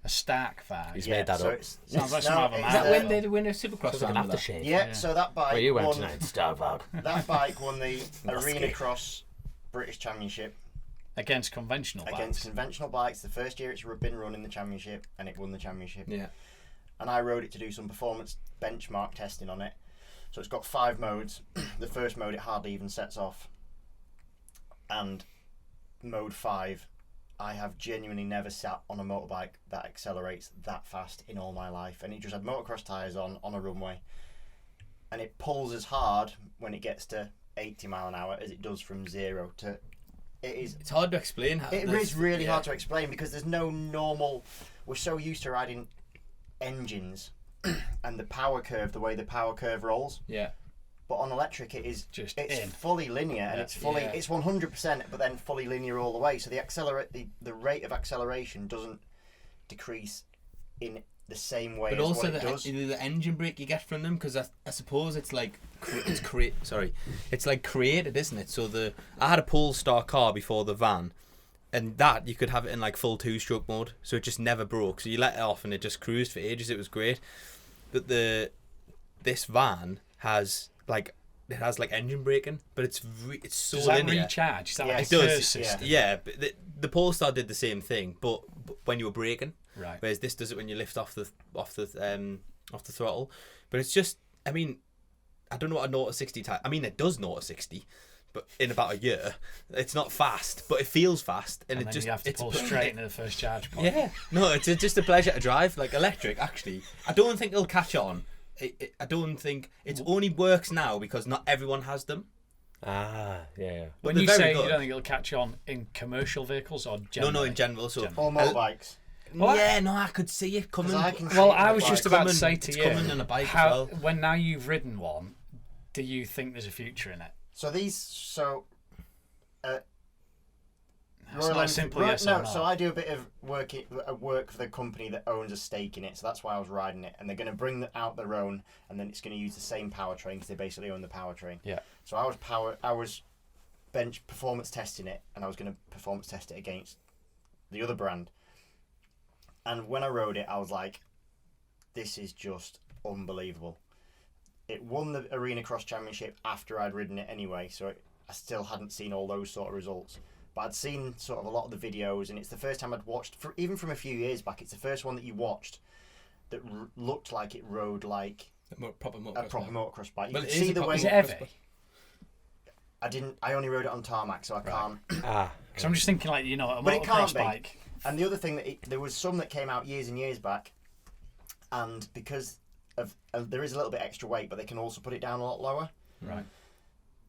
A Stark van. He's made that so up. it's- Sounds like it's- some no, other it's, man. Is that when uh, they win a Supercross? It's like an round with aftershave. Yeah, so that bike Where you went won, tonight, Starvag. that bike won the That's Arena scary. Cross British Championship Against conventional against bikes. conventional bikes. The first year it's been run in the championship and it won the championship. Yeah. And I rode it to do some performance benchmark testing on it. So it's got 5 modes. The first mode it hardly even sets off. And mode 5, I have genuinely never sat on a motorbike that accelerates that fast in all my life. And it just had motocross tyres on a runway. And it pulls as hard when it gets to 80 mile an hour as it does from 0 to... It's hard to explain. It is really hard to explain because there's no normal... We're so used to riding engines and the power curve, the way the power curve rolls. Yeah. But on electric, it's in. fully linear and it's fully it's 100%, but then fully linear all the way. So the rate of acceleration doesn't decrease in the same way. But as also what it does. the engine brake you get from them, because I suppose it's like it's like created, isn't it? So I had a Polestar car before the van, and that you could have it in like full 2-stroke mode, so it just never broke. So you let it off and it just cruised for ages. It was great. But this van has like engine braking, but it's so Does that linear. recharge? Is that Yeah, like It a does. curse system? Yeah, but the Polestar did the same thing, but when you were braking. Right. Whereas this does it when you lift off the throttle. But it's just, I mean, I don't know what a 0 to 60 time. I mean, it does 0 to 60, but in about a year, it's not fast, but it feels fast, and And it then just you have to it's pull straight into the first charge point. Yeah, no, it's just a pleasure to drive. Like electric, actually, I don't think it'll catch on. I don't think it only works now because not everyone has them. Ah, yeah. When they're you very say good. you don't think it'll catch on in commercial vehicles or generally? No, in general. So Generally. Or motorbikes. Well, yeah, no, I could see it coming. 'Cause I can Well, see I the was just bike. about to coming- say to it's you, coming on a bike as how, well. when now you've ridden one, do you think there's a future in it? So That's Royal not Enfield- simple yes no, or no. so I do a bit of work for the company that owns a stake in it, so that's why I was riding it. And they're going to bring out their own, and then it's going to use the same powertrain because they basically own the powertrain. Yeah. So I was bench performance testing it, and I was going to performance test it against the other brand. And when I rode it, I was like, this is just unbelievable. It won the Arena Cross Championship after I'd ridden it anyway, so I still hadn't seen all those sort of results. But I'd seen sort of a lot of the videos, and it's the first time I'd watched, even from a few years back, it's the first one that you watched that looked like it rode like a proper motocross bike. You Well, could see the way. Is it heavy? I only rode it on tarmac, so I can't. Because I'm just thinking, like, a But it can't motocross be. bike. And the other thing there was some that came out years and years back, and because of there is a little bit extra weight, but they can also put it down a lot lower. Right.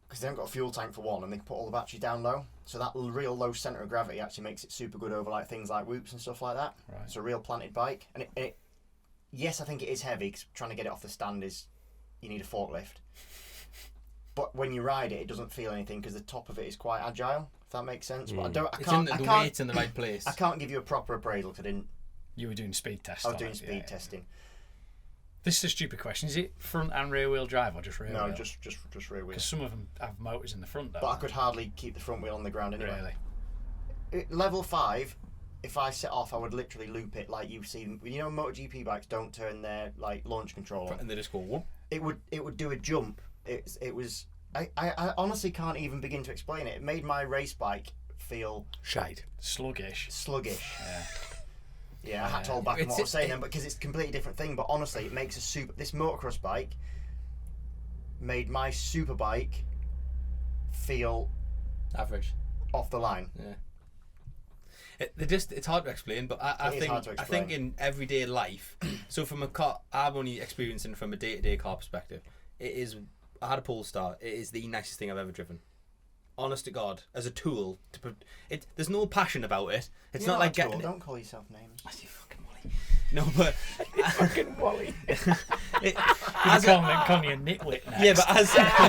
Because they haven't got a fuel tank for one, and they can put all the batteries down low. So that real low centre of gravity actually makes it super good over like things like whoops and stuff like that. Right. It's a real planted bike, and it yes, I think it is heavy because trying to get it off the stand you need a forklift. But when you ride it, it doesn't feel anything because the top of it is quite agile. If that makes sense. But the weight's in the right place. I can't give you a proper appraisal because I didn't. You were doing speed tests. I was doing speed testing. This is a stupid question. Is it front and rear wheel drive or just rear wheel? No, just rear wheel. Because some of them have motors in the front, But I could hardly keep the front wheel on the ground anyway. Really? Level 5, if I set off, I would literally loop it like you see. MotoGP bikes don't turn their like launch control on. And they just go whoop. It would do a jump. It was. I honestly can't even begin to explain it. It made my race bike feel shite, sluggish. Yeah, I had to hold back on what I was saying then, because it's a completely different thing. But honestly, it makes this motocross bike made my Superbike feel average, off the line. Yeah. It's hard to explain, but I think in everyday life, so from a car, I'm only experiencing from a day-to-day car perspective. I had a Polestar. It is the nicest thing I've ever driven. Honest to God, as a tool to put it, there's no passion about it. It's not like getting. Don't call yourself names. You fucking Wally. No, but fucking Wally. Calling you a nitwit next. Yeah,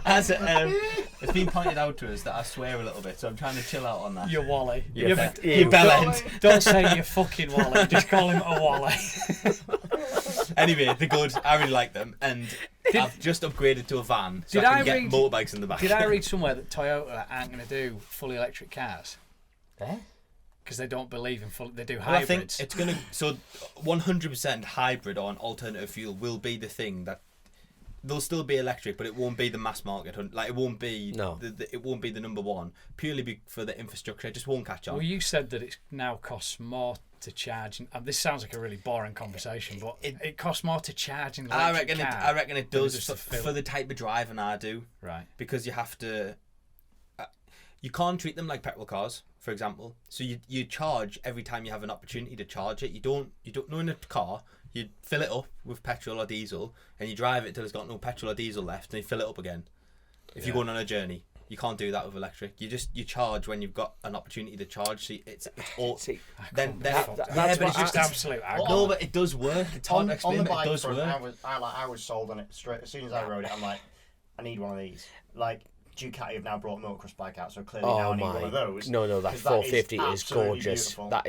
but it's been pointed out to us that I swear a little bit, so I'm trying to chill out on that. You're Wally. You bellend. Don't say you're fucking Wally. Just call him a Wally. Anyway, they're good. I really like them, and I've just upgraded to a van, so I can get motorbikes in the back. Did I read somewhere that Toyota aren't going to do fully electric cars? Because they don't believe in they do hybrids. Well, I think it's going to. So 100% hybrid on alternative fuel will be the thing that. They'll still be electric, but it won't be the mass market. Like it won't be. No. It won't be the number one purely for the infrastructure. It just won't catch on. Well, you said that it now costs more to charge. And this sounds like a really boring conversation, but it costs more to charge in I electric car. I reckon it does for the type of driving I do. Right. Because you have to. You can't treat them like petrol cars, for example. So you charge every time you have an opportunity to charge it. You don't know in a car. You fill it up with petrol or diesel, and you drive it till it's got no petrol or diesel left, and you fill it up again. If you're going on a journey, you can't do that with electric. You charge when you've got an opportunity to charge. So it's all. That's just absolute. No, but it does work. It's hard to explain, but it does work. I was sold on it straight as soon as I rode it. I'm like, I need one of these. Like Ducati have now brought a motocross bike out, so clearly now I need one of those. No, that 450 is gorgeous. Beautiful.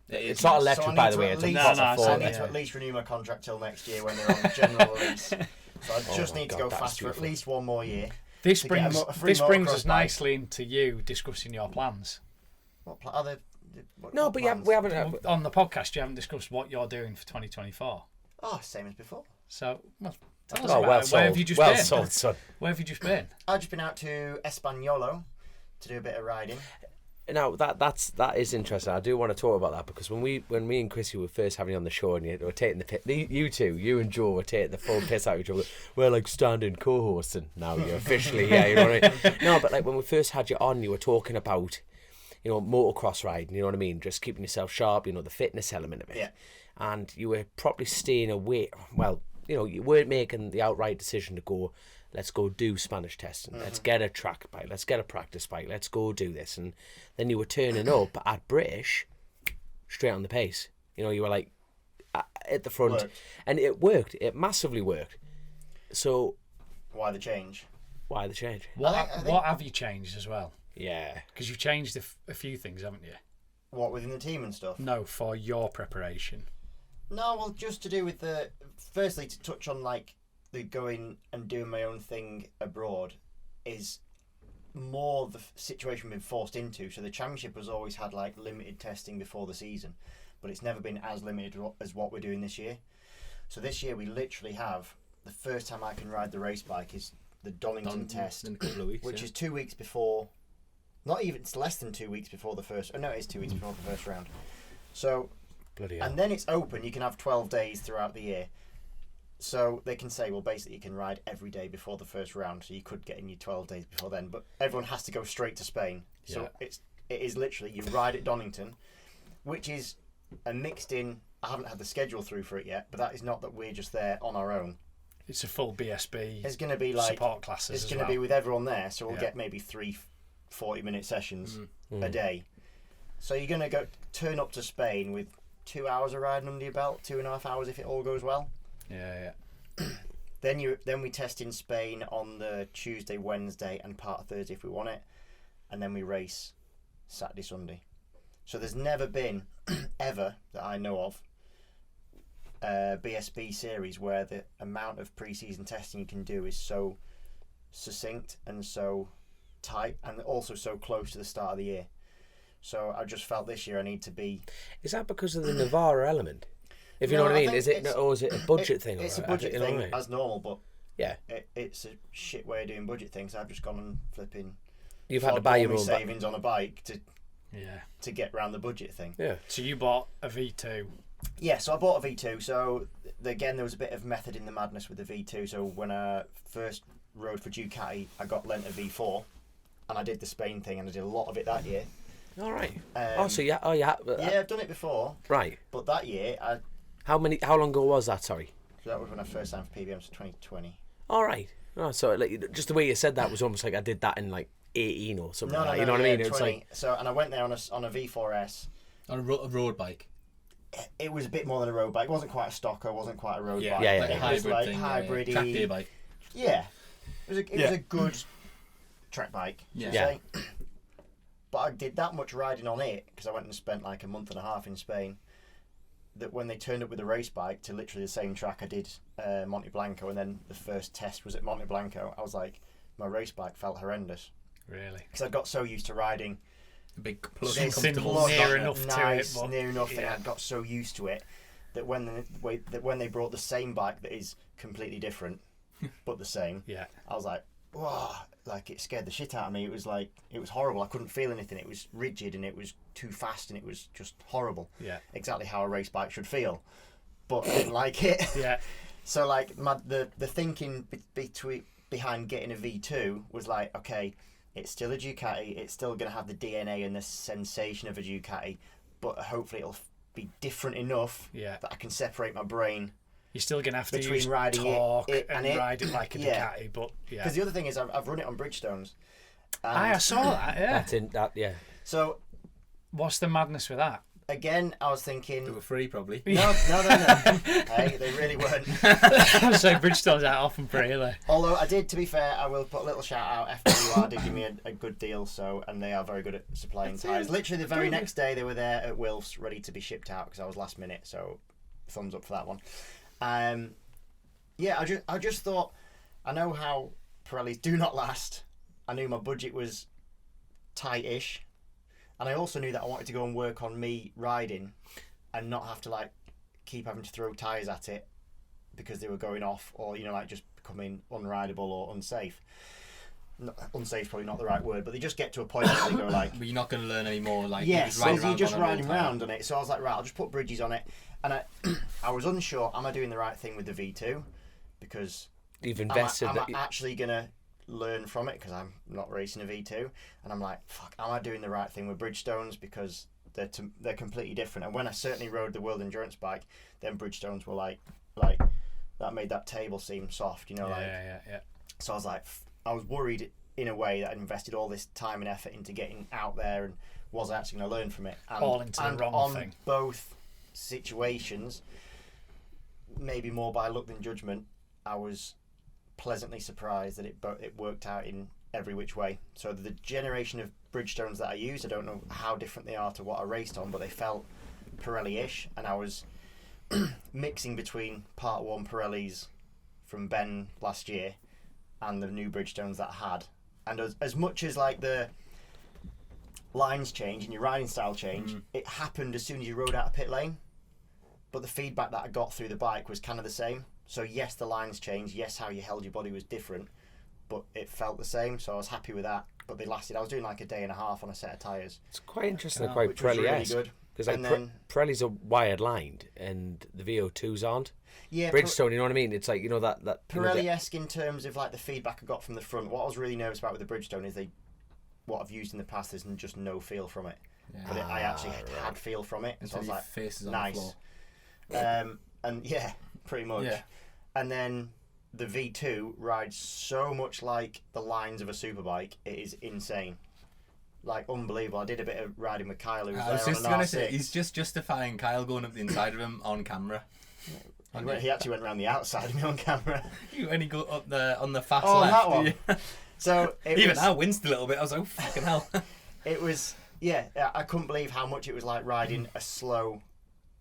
It's not electric, by the way. It's a proper I need to at least renew my contract till next year when they're on general release. So I just need to go fast for at least one more year. This brings us nicely into you discussing your plans. What are they? No, but we haven't. On the podcast, you haven't discussed what you're doing for 2024. Oh, same as before. So, tell us well about it. Where have you just been? Sold, son. Where have you just been? I've just been out to Españolo to do a bit of riding. Now that is interesting. I do want to talk about that because when me and Chrissy were first having you on the show and you were taking the piss, you and Joe were taking the full piss out of each other. We're like standing co-hosts, and now you're officially you know what I mean? No, but like when we first had you on, you were talking about motocross riding. You know what I mean? Just keeping yourself sharp. The fitness element of it. Yeah. And you were probably staying away. Well, you weren't making the outright decision to go, let's go do Spanish testing. Mm-hmm. Let's get a track bike. Let's get a practice bike. Let's go do this. And then you were turning up at British straight on the pace. You were like at the front. Worked. And it worked. It massively worked. So why the change? What have you changed as well? Yeah. Because you've changed a few things, haven't you? What, within the team and stuff? No, for your preparation. No, well, just to do with firstly, to touch on like the going and doing my own thing abroad is more the situation we've been forced into. So the championship has always had like limited testing before the season, but it's never been as limited as what we're doing this year. So this year we literally have the first time I can ride the race bike is the Donington test, in a couple of weeks, which is 2 weeks before. Not even, it's less than 2 weeks before the first. Oh no, it is 2 weeks before the first round. So, Bloody hell. and then it's open. You can have 12 days throughout the year. So they can say, well, basically you can ride every day before the first round. So you could get in your 12 days before then, but everyone has to go straight to Spain. So it is literally you ride at Donington, which is a mixed in. I haven't had the schedule through for it yet, but that is not that we're just there on our own. It's a full BSB. It's going to be like support classes. It's going to be with everyone there, so we'll get maybe 3 40-minute sessions a day. So you're going to turn up to Spain with 2 hours of riding under your belt, 2.5 hours if it all goes well. Yeah. Then we test in Spain on the Tuesday, Wednesday, and part of Thursday if we want it, and then we race Saturday, Sunday. So there's never been ever that I know of a BSB series where the amount of pre-season testing you can do is so succinct and so tight, and also so close to the start of the year. So I just felt this year I need to be. Is that because of the Navarra element? If you know what I mean, is it a budget thing? It's a budget thing as normal, but it's a shit way of doing budget things. I've just gone and flipping. You've had to buy your own savings on a bike to get around the budget thing. Yeah. So you bought a V2. Yeah, so I bought a V2. So again, there was a bit of method in the madness with the V2. So when I first rode for Ducati, I got lent a V4, and I did the Spain thing, and I did a lot of it that year. All right. Yeah, I've done it before. Right. But that year, How long ago was that? Sorry. So that was when I first signed for PBM, so 2020. All right. Oh, so like, just the way you said that was almost like I did that in like 18 or something. No, you know what I mean? It's 20. like and I went there on a V4S. On a road bike. It was a bit more than a road bike. It wasn't quite a stocker. It wasn't quite a road bike. Yeah. Like a hybrid thing. Hybrid-y. Track day bike. Yeah. It was a good track bike. Yeah. But I did that much riding on it because I went and spent like a month and a half in Spain, that when they turned up with a race bike to literally the same track I did Monte Blanco, and then the first test was at Monte Blanco, I was like, my race bike felt horrendous. Really? Because I got so used to riding A big plug. Near enough nice, to it. But near enough that I got so used to it that when they brought the same bike that is completely different but the same, I was like, whoa, like it scared the shit out of me. It was horrible. I couldn't feel anything. It was rigid and it was too fast and it was just horrible. Yeah. Exactly how a race bike should feel. But I didn't like it. Yeah. So like the thinking behind getting a V2 was like, okay, it's still a Ducati. It's still going to have the DNA and the sensation of a Ducati, but hopefully it'll be different enough that I can separate my brain. You're still going to have to between use riding torque it and ride it like a Ducati, but Because the other thing is I've run it on Bridgestones. I saw that, That's in that, So, what's the madness with that? Again, I was thinking. They were free, probably. No. Hey, they really weren't. So Bridgestones aren't often free, are they? Although I did, to be fair, I will put a little shout out. FWR did give me a good deal, and they are very good at supplying tyres. Literally the very next day, they were there at Wilf's, ready to be shipped out because I was last minute. So, thumbs up for that one. I just thought, I know how Pirellis do not last. I knew my budget was tight-ish. And I also knew that I wanted to go and work on me riding and not have to like keep having to throw tyres at it because they were going off or, just becoming unrideable or unsafe. Unsafe probably not the right word, but they just get to a point where they go like... But you're not going to learn anymore. Like, you're just riding around on it. So I was like, right, I'll just put bridges on it. And I was unsure, am I doing the right thing with the V2? Because you've invested. Am I actually going to learn from it because I'm not racing a V2, and I'm like, fuck, am I doing the right thing with Bridgestones because they're completely different? And when I certainly rode the World Endurance bike, then Bridgestones were like that made that table seem soft, Yeah. So I was like, I was worried in a way that I'd invested all this time and effort into getting out there, and was I actually going to learn from it? And, all into the wrong thing. Both situations, maybe more by luck than judgment, I was pleasantly surprised that it worked out in every which way. So the generation of Bridgestones that I used, I don't know how different they are to what I raced on, but they felt Pirelli-ish, and I was mixing between Part 1 Pirellis from Ben last year and the new Bridgestones that I had, And as much as like the lines change and your riding style change, it happened as soon as you rode out of pit lane. But the feedback that I got through the bike was kind of the same. So yes, the lines changed. Yes, how you held your body was different, but it felt the same. So I was happy with that. But they lasted. I was doing like a day and a half on a set of tyres. It's quite interesting. They're quite Pirelli-esque. Really good. Because like Pirellis are wired lined and the VO2s aren't. Yeah, Bridgestone, you know what I mean? It's like, that Pirelli-esque in terms of like the feedback I got from the front. What I was really nervous about with the Bridgestone is what I've used in the past, there's just no feel from it. Yeah. But I actually had feel from it. And so I was like, faces on nice. the floor. And yeah, pretty much. Yeah. And then the V2 rides so much like the lines of a Superbike. It is insane. Like, unbelievable. I did a bit of riding with Kyle, who was there on an R6. Say, he's just justifying Kyle going up the inside of him on camera. He actually went around the outside of me on camera. When he got up on the fast left. That one. So I winced a little bit. I was like, oh, fucking hell. It was, I couldn't believe how much it was like riding a slow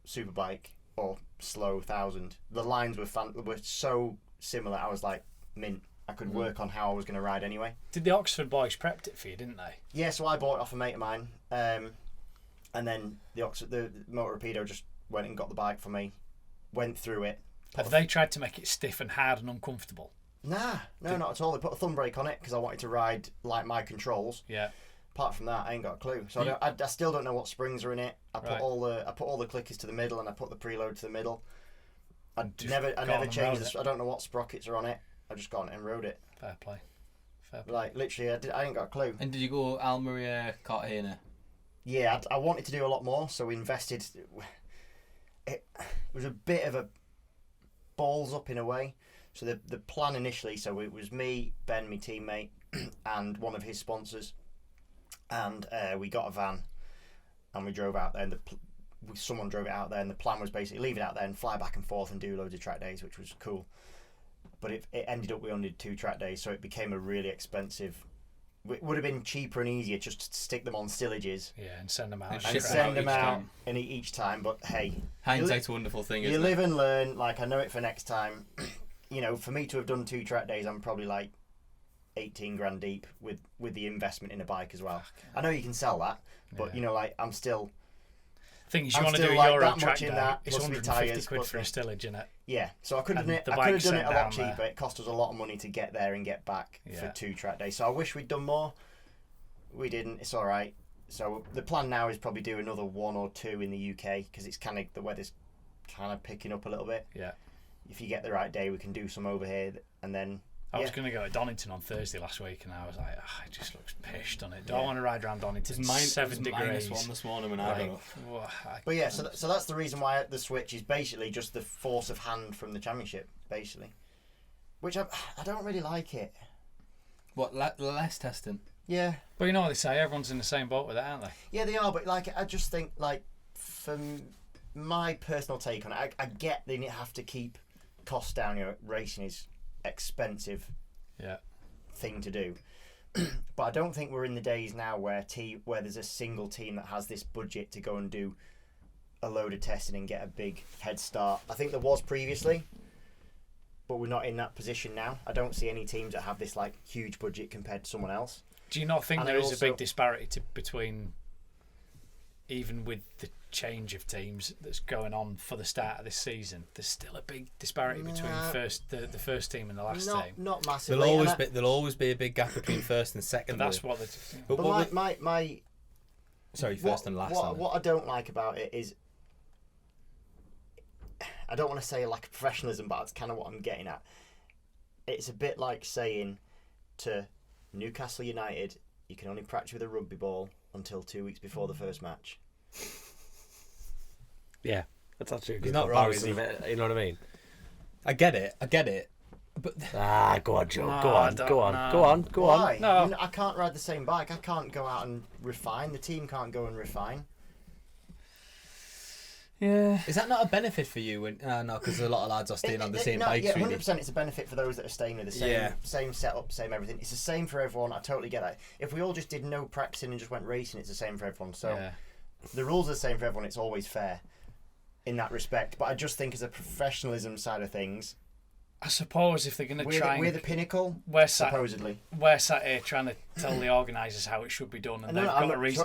Superbike or slow 1000. The lines were so similar. I was like, mint. I could work on how I was going to ride anyway. Did the Oxford boys prepped it for you, didn't they? Yeah, so I bought it off a mate of mine. And then the Motor Rapido just went and got the bike for me. Went through it. Have they tried to make it stiff and hard and uncomfortable? Nah, not at all. They put a thumb brake on it because I wanted to ride like my controls. Yeah. Apart from that, I ain't got a clue. So I still don't know what springs are in it. I put all the clickers to the middle and I put the preload to the middle. I never changed this. I don't know what sprockets are on it. I just got on it and rode it. Fair play. Like literally, I ain't got a clue. And did you go Almeria Cartagena? Yeah, I wanted to do a lot more, so we invested. It was a bit of a balls up in a way. So the plan initially, so it was me, Ben, my teammate, and one of his sponsors, and we got a van, and we drove out there. And someone drove it out there, and the plan was basically leave it out there and fly back and forth and do loads of track days, which was cool. But it ended up we only did 2 track days, so it became a really expensive. It would have been cheaper and easier just to stick them on stillages. Yeah, and send them out. And send them out each time. But hey, hindsight's a wonderful thing. You live and learn. Like, I know it for next time. For me to have done 2 track days, I'm probably like 18 grand deep with the investment in a bike as well. I know you can sell that, but I'm still. Thing is, you want to do a Euro track day. It's 150 quid for a stillage, isn't it? Yeah, so I could have done it a lot cheaper. It cost us a lot of money to get there and get back for 2 track days. So I wish we'd done more. We didn't. It's all right. So the plan now is probably do another 1 or 2 in the UK because it's kind of the weather's kind of picking up a little bit. Yeah. If you get the right day, we can do some over here, and then. I was going to go to Donington on Thursday last week, and I was like, it just looks pished on it. Don't want to ride around Donington. It's 7 degrees. -1 this morning when I got up. But yeah, so that's the reason why the switch is basically just the force of hand from the championship, basically. Which I don't really like it. What, less testing? Yeah. But you know what they say, everyone's in the same boat with it, aren't they? Yeah, they are, but like I just think, like, from my personal take on it, I get they have to keep costs down. Racing is expensive thing to do, but I don't think we're in the days now where there's a single team that has this budget to go and do a load of testing and get a big head start. I think there was previously, but we're not in that position now. I don't see any teams that have this like huge budget compared to someone else. Do you not think there is a big disparity between, even with the change of teams that's going on for the start of this season, there's still a big disparity between the first team and the last team? Not massively. There'll always be a big gap between first and second. But that's what. First and last. What I don't like about it is, I don't want to say lack of professionalism, but that's kind of what I'm getting at. It's a bit like saying to Newcastle United, you can only practice with a rugby ball until 2 weeks before the first match. Yeah, that's actually a good He's not wrong, comparison. You know what I mean? I get it. But go on, Joe. Go on. Why? No. I can't ride the same bike. I can't go out and refine. The team can't go and refine. Yeah. Is that not a benefit for you? No, because a lot of lads are staying on the same bikes. Yeah, 100%. It's a benefit for those that are staying with the same setup, same everything. It's the same for everyone. I totally get that. If we all just did no practicing and just went racing, it's the same for everyone. So the rules are the same for everyone. It's always fair in that respect. But I just think as a professionalism side of things, I suppose if they're going to try, we're the pinnacle. Supposedly, we're sat here trying to tell the organisers how it should be done, and they've got a reason.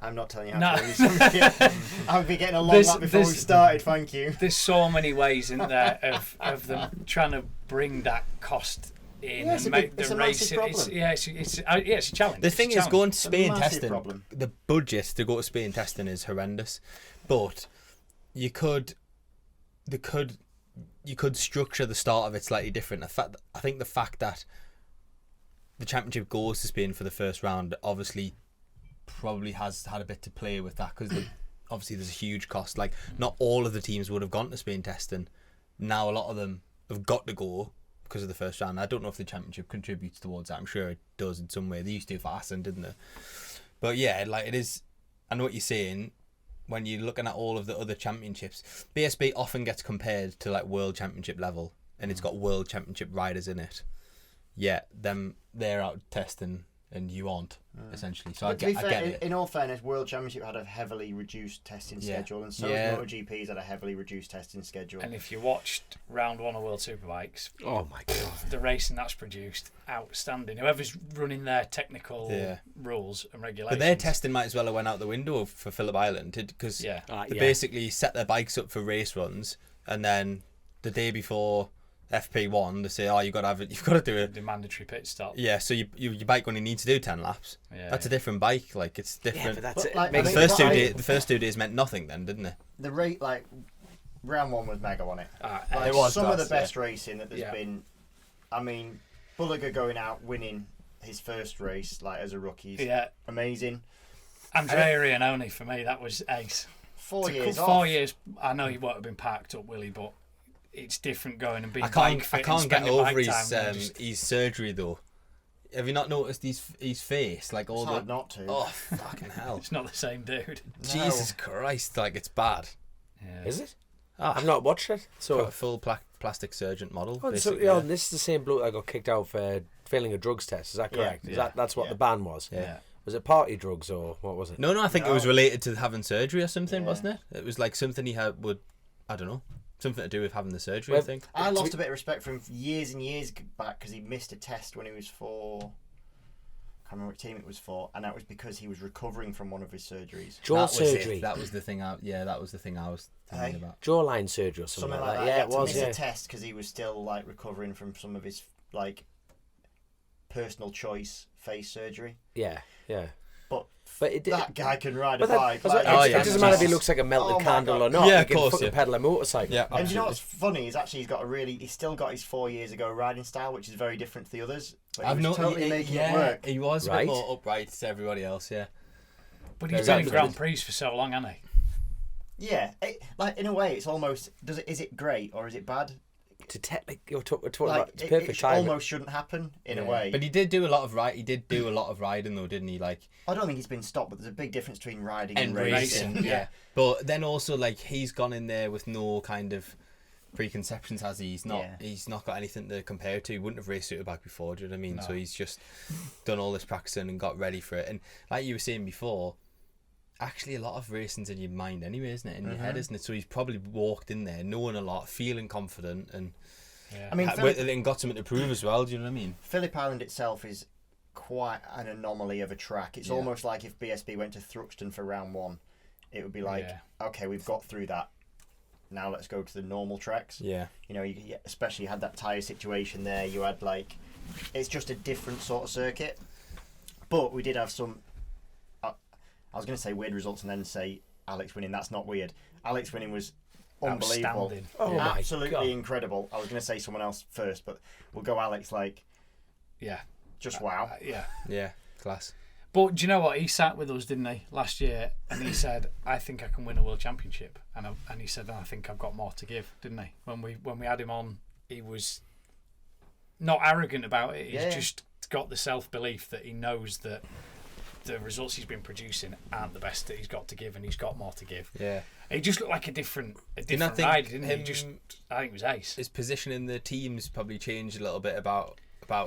I'm not telling you how to do something. I'll be getting a long lap before we started. Thank you. There's so many ways in there of them trying to bring that cost in and make the racing. It's a challenge. The thing is, going to Spain testing, problem. the budget to go to Spain testing is horrendous, but you could structure the start of it slightly different. I think the fact that the championship goes to Spain for the first round obviously probably has had a bit to play with that, because obviously there's a huge cost. Like, not all of the teams would have gone to Spain testing. Now a lot of them have got to go because of the first round. I don't know if the championship contributes towards that. I'm sure it does in some way. They used to for Assen, didn't they? But yeah, like, it is. I know what you're saying. When you're looking at all of the other championships, BSB often gets compared to like world championship level, and it's got world championship riders in it. Yeah, they're out testing and you aren't, essentially. So I get it. In all fairness, World Championship had a heavily reduced testing schedule, and so has MotoGP's had a heavily reduced testing schedule. And if you watched round 1 of World Superbikes, oh my god, the racing that's produced, outstanding. Whoever's running their technical rules and regulations. But their testing might as well have went out the window for Phillip Island, because they basically set their bikes up for race runs, and then the day before FP1 they say, you've got to do it, the mandatory pit stop. Yeah, so your bike only needs to do 10 laps. That's a different bike, like, it's different. Yeah, but that's it. Like, the first 2 days meant nothing then, didn't it? The rate, like, round 1 was mega, wasn't it? It was some of the best racing that there's been. I mean, Bulliger going out winning his first race, like, as a rookie, amazing. Andrea Rianoni, for me, that was ace. 4 years 4 years. I know he won't have been packed up, Willie, but it's different going and being I fit. can't get over his surgery though. Have you not noticed his face? Like, all hard not to. Oh, fucking hell! It's not the same dude. Jesus Christ! Like, it's bad. Yeah. Is it? I've not watched it. So full plastic surgeon model. This is the same bloke that got kicked out for failing a drugs test. Is that correct? That's what the ban was. Yeah. Was it party drugs or what was it? No, I think it was related to having surgery or something, wasn't it? It was like something he had I don't know. Something to do with having the surgery, I think. I lost a bit of respect for him years and years back because he missed a test when he was 4. I can't remember what team it was for, and that was because he was recovering from one of his surgeries. Jaw surgery. That was the thing. That was the thing I was thinking about. Jawline surgery or something like that. Yeah, it was. He had to miss a test because he was still like recovering from some of his like personal choice face surgery. Yeah. But that guy can ride a bike. It doesn't matter if he looks like a melted candle or not. Yeah, he can fucking pedal a motorcycle. Yeah, and you know what's funny is actually he's still got his 4 years ago riding style, which is very different to the others. But he was totally making it work. He was a bit more upright to everybody else, But he's been in Grand Prix for so long, hasn't he? Yeah, like, in a way, it's almost. Is it great or is it bad? You're talking about it's perfect it timing. almost shouldn't happen in a way. But he did do a lot of riding though, didn't he? Like, I don't think he's been stopped, but there's a big difference between riding and racing. Yeah. But then also, like, he's gone in there with no kind of preconceptions, has he? He's not got anything to compare to. He wouldn't have raced Superbike before, do you know what I mean? No. So he's just done all this practicing and got ready for it. And like you were saying before, actually a lot of racing's in your mind anyway, isn't it? In your head, isn't it? So he's probably walked in there knowing a lot, feeling confident, and I mean, and got something to prove as well. Do you know what I mean? Phillip Island itself is quite an anomaly of a track. It's almost like if BSB went to Thruxton for round 1, it would be like, okay, we've got through that. Now let's go to the normal tracks. Yeah. You know, you especially had that tyre situation there. You had like, it's just a different sort of circuit. But we did have some. I was going to say weird results and then say Alex winning. That's not weird. Alex winning was unbelievable. Oh my absolutely God. incredible. I was going to say someone else first, but we'll go Alex. Like, just wow. Yeah, class. But do you know what? He sat with us, didn't he, last year, and he said, "I think I can win a world championship," and he said, "I think I've got more to give," didn't he? When we had him on, he was not arrogant about it. He's just got the self belief that he knows that the results he's been producing aren't the best that he's got to give, and he's got more to give. Yeah. He just looked like a different ride, didn't he? I think it was ace. His position in the teams probably changed a little bit about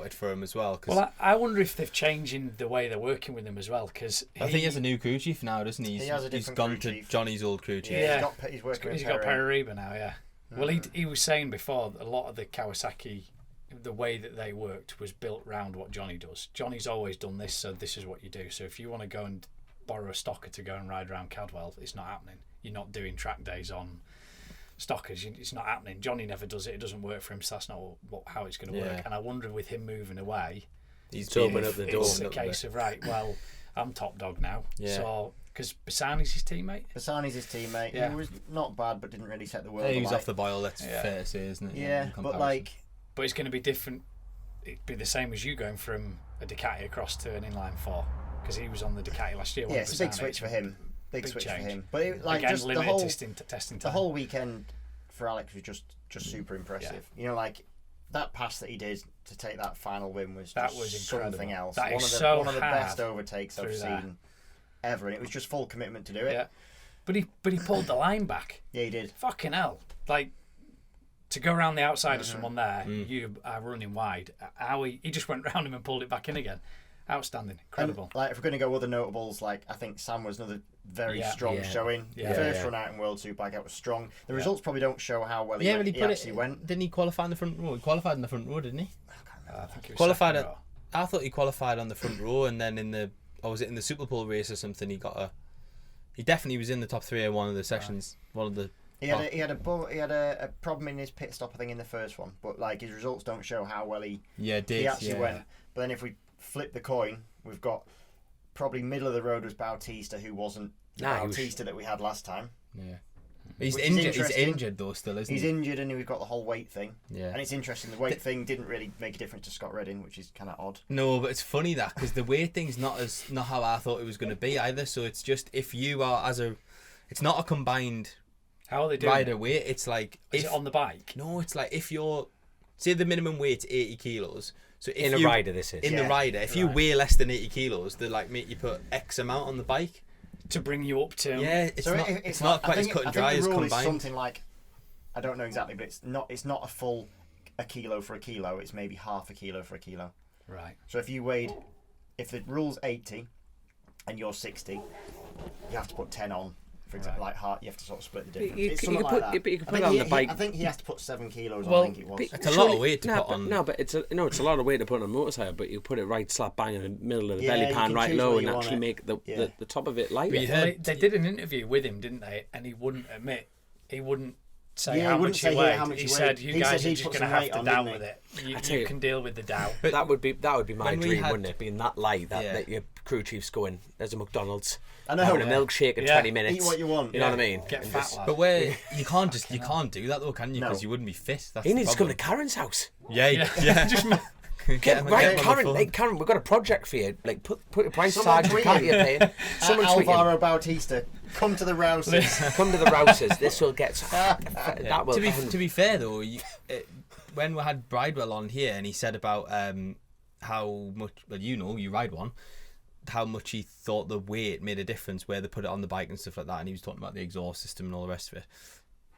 it for him as well. Well, I wonder if they've changed in the way they're working with him as well, because I think he has a new crew chief now, doesn't he? He has a different gone crew to chief. Johnny's old crew chief. Yeah, he's working. He's got Perariba now, Well, he was saying before that a lot of the Kawasaki, the way that they worked was built around what Johnny does. Johnny's always done this, so this is what you do. So if you want to go and borrow a stocker to go and ride around Cadwell, it's not happening. You're not doing track days on stockers. It's not happening. Johnny never does it. It doesn't work for him, so that's not how it's going to work. And I wonder with him moving away, he's opening up the door. It's a case of, right, well, I'm top dog now. Yeah. So, because Bassani's his teammate. Bassani's his teammate. Yeah. He was not bad, but didn't really set the world He was alight. off the boil, that's fair to say, isn't it? Yeah, in but comparison. like... But it's going to be different. It'd be the same as you going from a Ducati across to an inline 4, because he was on the Ducati last year. Yeah, it's a big switch for him. Big switch change. for him. But it, like again, just the limited whole testing time. the whole weekend for Alex was just super impressive. You know, like that pass that he did to take that final win was incredible. Something else. That one is of the so one of the hard best overtakes I've through seen that. ever, and it was just full commitment to do it. Yeah, but he pulled the line back. Yeah, he did. Fucking hell! Like to go around the outside of someone there, you are running wide. How he just went round him and pulled it back in again. Outstanding, incredible. And, like if we're going to go other notables, like I think Sam was another very strong showing. Yeah. The first run out in World Superbike out was strong. The results probably don't show how well he, yeah, went. but he actually went. Didn't he qualify in the front row? He qualified in the front row, didn't he? I think he was Qualified second at. row. I thought he qualified on the front row, and then in the, or was it in the Super Bowl race or something? He got a. He definitely was in the top 3 in one of the sessions. One of the. He had a problem in his pit stop, I think, in the first one, but like his results don't show how well he actually went. But then if we flip the coin, we've got probably middle of the road was Bautista, who wasn't the Bautista that we had last time. Yeah. He's Which is injured. He's interesting. injured though, still, isn't He's he? injured, and we've got the whole weight thing. Yeah. And it's interesting. The weight thing didn't really make a difference to Scott Redding, which is kind of odd. No, but it's funny that because the weight thing's not how I thought it was going to be either. So it's just if you are it's not a combined How are they doing rider it? weight. It's like Is it on the bike? No, it's like if you're say the minimum weight's 80 kilos. So if In a rider, this is. in the rider, if you weigh less than 80 kilos, they like make you put X amount on the bike. To bring you up to... Yeah, it's not quite as cut and dry as the rule combined. is something like, I don't know exactly, but it's not a full a kilo for a kilo. It's maybe half a kilo for a kilo. Right. So if the rule's 80 and you're 60, you have to put 10 on. For example, like heart, you have to sort of split the difference. It's something like that. But you can put it on the bike. I think he has to put 7 kilos Well, on, I think it was. It's a lot of weight to put on. No, but it's a lot of weight to put on a motorcycle. But you put it right slap bang in the middle of the Yeah, belly you pan, can right choose low, where and you want actually it. make Yeah. the top of it lighter. But you Well, heard- they did an interview with him, didn't they? And he wouldn't admit. He wouldn't say Yeah, he how wouldn't much say he here weighed. how much He he said, weighed. you He guys said are he'd just put going to some have weight to on, down didn't with he? it. tell You you- can deal with the down. That would be my when we dream, had- wouldn't it? Being that light that, Yeah. that your crew chief's going, there's a McDonald's, I know. having a milkshake in Yeah. 20 minutes. Eat what you want. You know what I mean? Get And fat, just- lad. But where you can't do that though, can you? No. Because you wouldn't be fit. That's He the needs to come problem. to Karen's house. Yeah, yeah. Just Get him- Right, get him on the Karen, phone. like, Karen, we've got a project for you. Like, put a price Someone tag, tweet can't him. you pay? Someone tweet him. Alvaro Bautista, come to the Rouses. Come to the Rousers. This will get. That will. To be fair though, when we had Bridewell on here and he said about how much, well, you ride one, how much he thought the weight made a difference where they put it on the bike and stuff like that, and he was talking about the exhaust system and all the rest of it.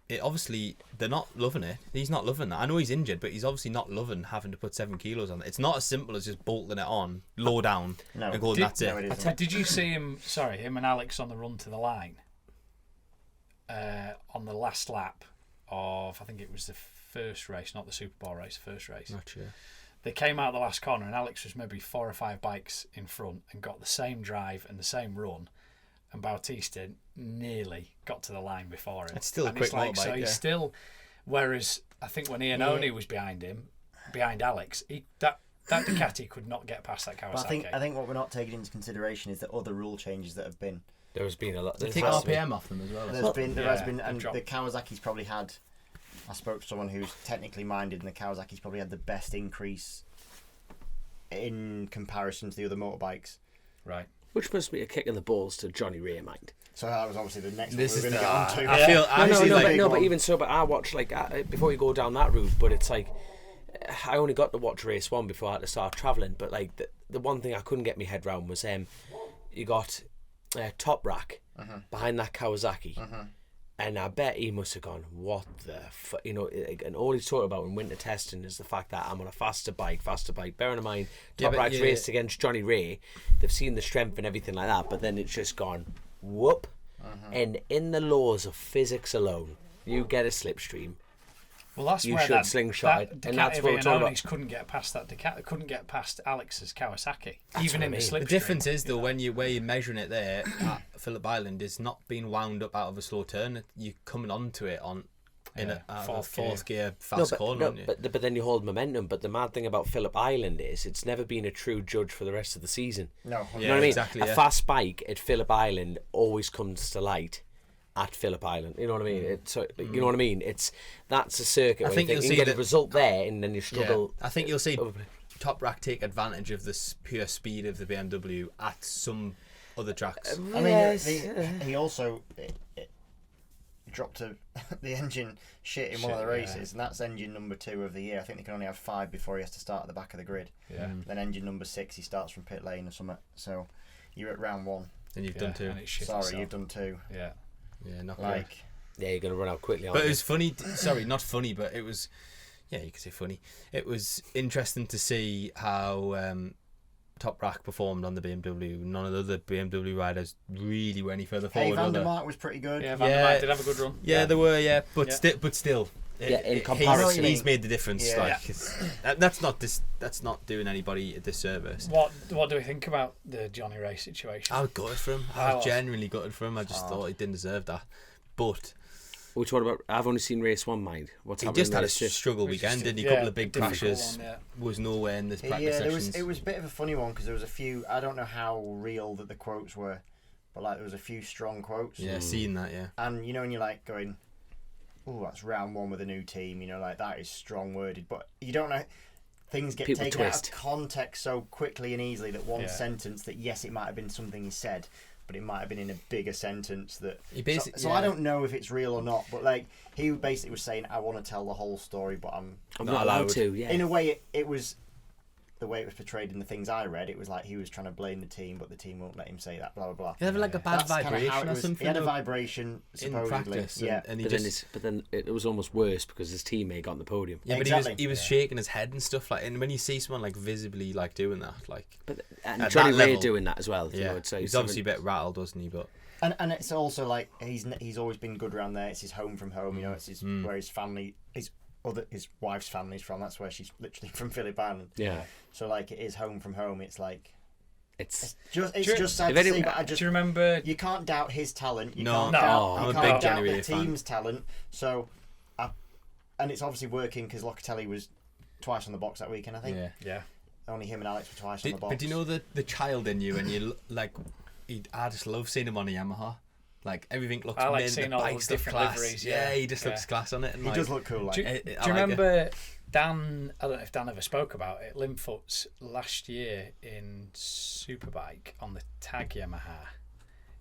It obviously they're not loving it. He's not loving that. I know he's injured, but he's obviously not loving having to put 7 kilos on it. It's not as simple as just bolting it on, low down, No. and going, that's No, it. it isn't. Did you see him? Sorry, him and Alex on the run to the line. On the last lap of, I think it was the first race, not the Super Bowl race, first race. Not sure. They came out the last corner, and Alex was maybe 4 or 5 bikes in front and got the same drive and the same run. And Bautista nearly got to the line before him. It's still a And quick it's like, motorbike, so he's yeah. still. Whereas I think when Iannone was behind him, behind Alex, that Ducati could not get past that Kawasaki. But I think what we're not taking into consideration is the other rule changes that have been. There's been a lot. They There's take has to be. RPM off them as well. There has been, and dropped. the Kawasaki's probably had. I spoke to someone who's technically minded, and the Kawasaki's probably had the best increase in comparison to the other motorbikes. Right. Which must be a kick in the balls to Johnny Ray, mind. So that was obviously the next This one we is were going to the- get onto. I feel honestly like But even so, but I watch like before you go down that route. But it's like I only got to watch race 1 before I had to start travelling. But like the one thing I couldn't get my head round was you got Top Rack behind that Kawasaki, and I bet he must have gone, what the fuck, you know? And all he's talking about in winter testing is the fact that I'm on a faster bike. Bearing in mind, Top Rack's raced against Johnny Ray. They've seen the strength and everything like that, but then it's just gone whoop. And in the laws of physics alone, you get a slipstream, Well, that's you where should that slingshot it, and that's what we're talking about. couldn't get past that. Couldn't get past Alex's Kawasaki, That's even what in I the mean. slipstream. The difference is though where you're measuring it there at Phillip Island is not being wound up out of a slow turn. You're coming onto it in a fourth gear fast corner. Aren't you? But then you hold momentum. But the mad thing about Phillip Island is it's never been a true judge for the rest of the season. No. You know what I mean? Exactly, A fast bike at Phillip Island always comes to light at Phillip Island. You know what I mean? You know what I mean? That's a circuit where you can get a result there and then you struggle. I think you'll see Top Rack take advantage of the pure speed of the BMW at some other tracks. I mean, he also dropped the engine shit in one of the races, and that's engine number 2 of the year. I think they can only have 5 before he has to start at the back of the grid. Yeah. Then engine number 6, he starts from pit lane or something. So you're at round 1. And you've done 2. Sorry, you've done 2. Yeah. Yeah, not Like. great. Yeah, you're going to run out quickly. But it was funny. Sorry, not funny, but it was. Yeah, you could say funny. It was interesting to see how Top Rack performed on the BMW. None of the other BMW riders really were any further forward. Van der Mark was pretty good. Yeah, Van der Mark did have a good run. Yeah, they were. Yeah, but still. In comparison, he's made the difference. Yeah. Like that's not doing anybody a disservice. What do we think about the Johnny Ray situation? I was gutted for him. I was genuinely gutted for him. I just thought he didn't deserve that. But which one about? I've only seen race 1, mind. What's he just had a struggle weekend, didn't he? A couple of big crashes. Was nowhere in this practice sessions. It was a bit of a funny one because there was a few. I don't know how real that the quotes were, but like there was a few strong quotes. Yeah, seeing that. Yeah. And you know, when you're like going, "Oh, that's round 1 with a new team," you know, like that is strong worded, but you don't know. Things get taken out of context so quickly and easily that one sentence that yes, it might have been something he said, but it might have been in a bigger sentence that. So I don't know if it's real or not, but like he basically was saying, "I want to tell the whole story, but I'm not allowed to." Yeah. In a way, it was the way it was portrayed in the things I read. It was like he was trying to blame the team, but the team won't let him say that. Blah blah blah. He had like a bad vibration or something. He had a vibration supposedly. In practice, and but then it was almost worse because his teammate got on the podium. Yeah, exactly. But he was shaking his head and stuff like. And when you see someone like visibly like doing that, like. And Johnny Ray doing that as well. Yeah, he's obviously a bit rattled, wasn't he? But. And it's also like he's always been good around there. It's his home from home, you know. It's his where his family, his wife's family's from. That's where she's literally from, Phillip Island. Yeah. So like it is home from home. It's like it's just sad to see. But do you remember? You can't doubt his talent. You can't doubt the team's talent. So, and it's obviously working because Locatelli was twice on the box that weekend. I think. Yeah. Only him and Alex were twice on the box. But do you know the child in you, and you like. I just love seeing him on a Yamaha. Like everything looks. I like seeing all the those different liveries. Yeah, he just looks class on it. And he does look cool. Like. Do you remember Dan? I don't know if Dan ever spoke about it. Linfoot's last year in Superbike on the tag Yamaha.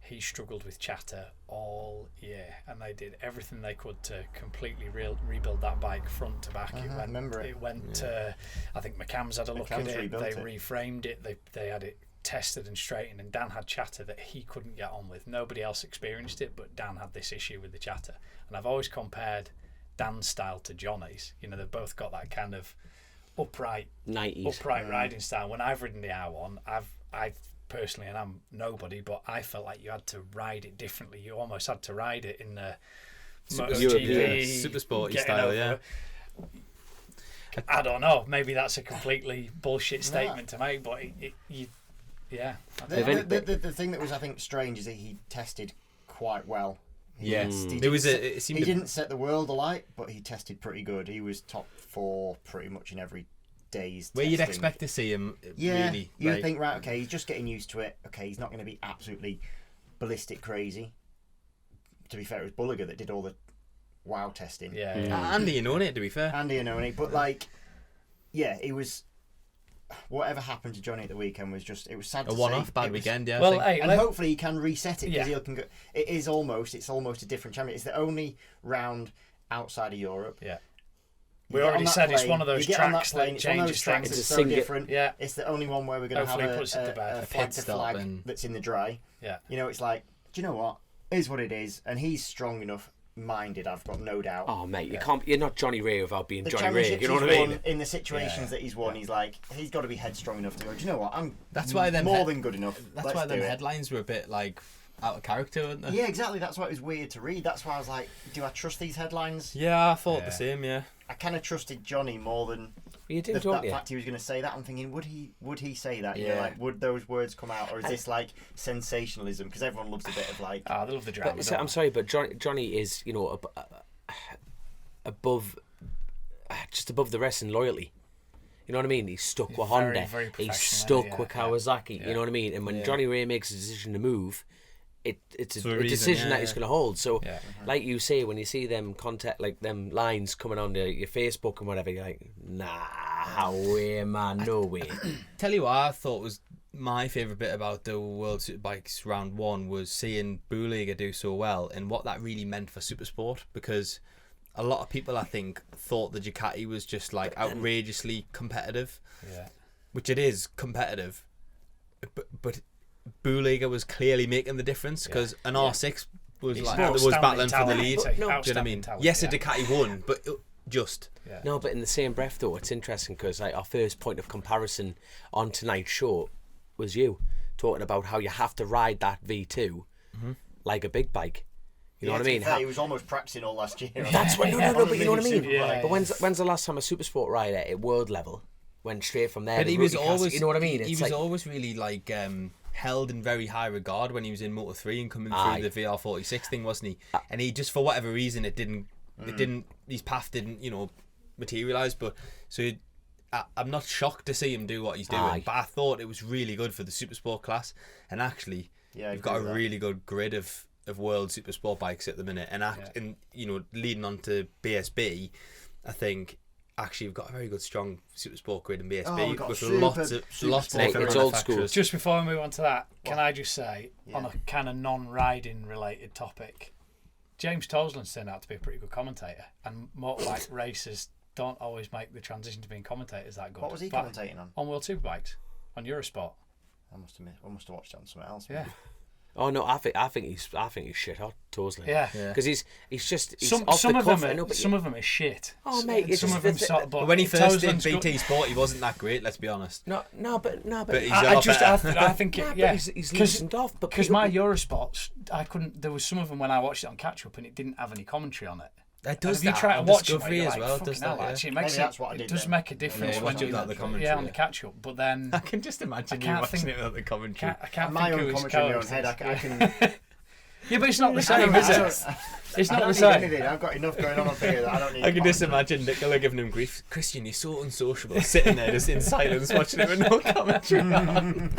He struggled with chatter all year, and they did everything they could to completely rebuild that bike front to back. I remember it. It went. I think McCams had a look at it. They reframed it. They had it tested and straightened, and Dan had chatter that he couldn't get on with. Nobody else experienced it, but Dan had this issue with the chatter. And I've always compared Dan's style to Johnny's. You know, they've both got that kind of upright 90s riding style. When I've ridden the R1, I've personally, and I'm nobody, but I felt like you had to ride it differently. You almost had to ride it in the MotoGP super sporty style. Yeah. I don't know. Maybe that's a completely bullshit statement to make, but The thing that was, I think, strange is that he tested quite well. He didn't set the world alight, but he tested pretty good. He was top 4 pretty much in every day's where testing. you'd expect to see him. Really, you'd think, right, okay, he's just getting used to it. Okay, he's not going to be absolutely ballistic crazy. To be fair, it was Bulliger that did all the wow testing. Andy Iannone, to be fair. Andy Iannone, but like, he was. Whatever happened to Johnny at the weekend was just, it was sad to see. A one-off bad weekend, yeah. Well, and hopefully he can reset it because he can go. It's almost a different champion. It's the only round outside of Europe. Yeah. We already said it's one of those tracks that changes things. It's so different. Yeah. It's the only one where we're going to have a flag to flag that's in the dry. Yeah. You know, it's like, do you know what? It is what it is, and he's strong enough. Minded, I've got no doubt. Oh mate, you're not Johnny Ray without being Johnny Ray. You know what I mean? In the situations that he's won, he's got to be headstrong enough to go. Do you know what? That's why them more than good enough. That's why them headlines were a bit like out of character, weren't they? Yeah, exactly. That's why it was weird to read. That's why I was like, do I trust these headlines? Yeah, I thought the same. Yeah. I kind of trusted Johnny more than You did, the don't you? fact he was going to say that. I'm thinking, would he say that? You Yeah. know, like, would those words come out, or is this like sensationalism? Because everyone loves a bit of like. They love the drama. But, don't I'm they? sorry, but Johnny is, above, just above the rest in loyalty. You know what I mean? He's stuck with Honda. very He's professional, stuck with Kawasaki. You know what I mean? And when Johnny Ray makes a decision to move, it's a decision that he's going to hold. So, like you say, when you see them them lines coming on your Facebook and whatever, you're like, nah, way, man, no way. Tell you what I thought was my favourite bit about the World Superbikes round 1 was seeing Booliga do so well and what that really meant for Supersport, because a lot of people, I think, thought the Ducati was just like outrageously competitive, which it is competitive, but Booliga was clearly making the difference, because an R6 was battling for the lead. Do you know what I mean? Yes, a Ducati won, but just. Yeah. No, but in the same breath, though, it's interesting because our first point of comparison on tonight's show was you talking about how you have to ride that V2 like a big bike. You know what I mean? He was almost practicing all last year. That's what. No, but you know what I mean. Yeah. But when's the last time a Supersport rider at world level went straight from there? But to he was rookie always, class? You know what I mean? He was always really like held in very high regard when he was in Moto3 and coming through the VR46 thing, wasn't he? And he just, for whatever reason, his path didn't, materialise. But so I'm not shocked to see him do what he's doing. But I thought it was really good for the Supersport class, and actually, you've got a really good grid of world Supersport bikes at the minute, and leading on to BSB, I think. Actually, we've got a very good, strong Supersport grid in BSB with lots of different it's old school. manufacturers. Just before we move on to that, can I just say, on a kind of non-riding related topic, James Toslin's turned out to be a pretty good commentator, and motorbike racers don't always make the transition to being commentators that good. What was he commentating on? On World Superbikes, on Eurosport. I must have watched it on something else. Yeah. Oh no, I think he's shit hot, Tosley. Yeah. Because he's some off the of cuff. them some of them are shit. Oh mate, some of them but when he first did Toslin's BT Sport, he wasn't that great. Let's be honest. No, but he's I think he's loosened off. Because my Eurosports, I couldn't. There was some of them when I watched it on catch up, and it didn't have any commentary on it. It does. If you that try to on watch Discovery it, as well. Does that? Actually, Maybe that's what I did it does then. make a difference Yeah, when watch it you without the commentary, on the catch up. But then I can just imagine you watching it without the commentary. I can't My think own who his commentary in my own co-host head. is. I can. Yeah, but it's not the same, is it? It's not the I don't same. need anything. I've got enough going on up here that I don't need. I can just commentary. imagine Nicola giving him grief. Christian, you're so unsociable, sitting there just in silence watching it with no commentary on.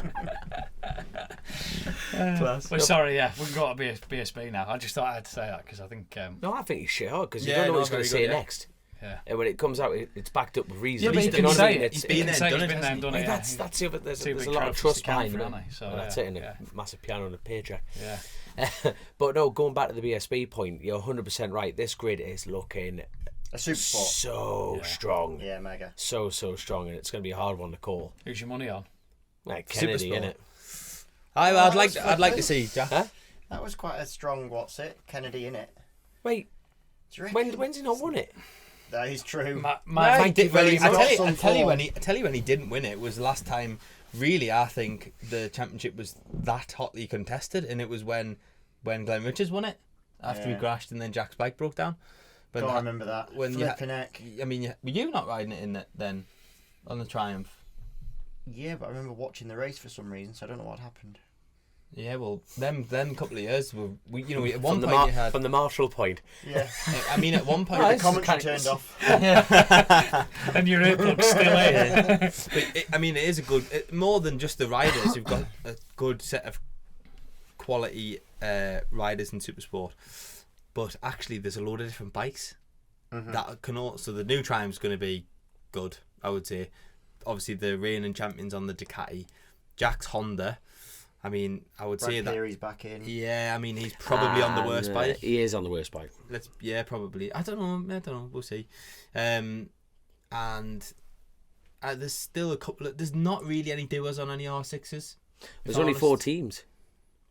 Class. Well, sorry, we can go to BSB now. I just thought I had to say that because I think. No, I think he's shit hot because you Yeah, don't know no, what he's going to very say good, next. Yeah. And when it comes out, it's backed up with reason. Yeah, but You he know can what I say mean? it. He's He been can there say and done he's it, been there and hasn't done he? it. That's the other. There's Two a big lot of trophies trust to count behind for, it. haven't they? So, That's it, and a massive piano and a paycheck. Yeah. But no, going back to the BSB point, you're 100% right. This grid is looking A Supersport. so strong. Yeah, mega. So strong, and it's going to be a hard one to call. Who's your money on? Like Kennedy, Supersport. innit? I'd like to see Jack. Huh? That was quite a strong. Kennedy in it. Wait, when's he not won it? That is true. My I tell you when he didn't win it was the last time. Really, I think the championship was that hotly contested, and it was when Glenn Richards won it after he crashed and then Jack's bike broke down. But I remember that. when Flipping heck. I mean, were you not riding it in it then on the Triumph? Yeah, but I remember watching the race for some reason, so I don't know what happened. Yeah, well, them couple of years we at one From point you had. from the Marshall point. Yeah. I mean, at one point The commentary turned off. And your earplug's still in. But it is a good more than just the riders. You've got a good set of quality riders in Supersport, but actually there's a load of different bikes that can also. The new Triumph's going to be good, I would say. Obviously, the reigning champions on the Ducati, Jack's Honda. I mean, I would say that. Perry's back in. Yeah, I mean, he's probably on the worst bike. He is on the worst bike. Probably. I don't know. We'll see. And there's still a couple of. There's not really any doers on any R6s. There's only 4 teams.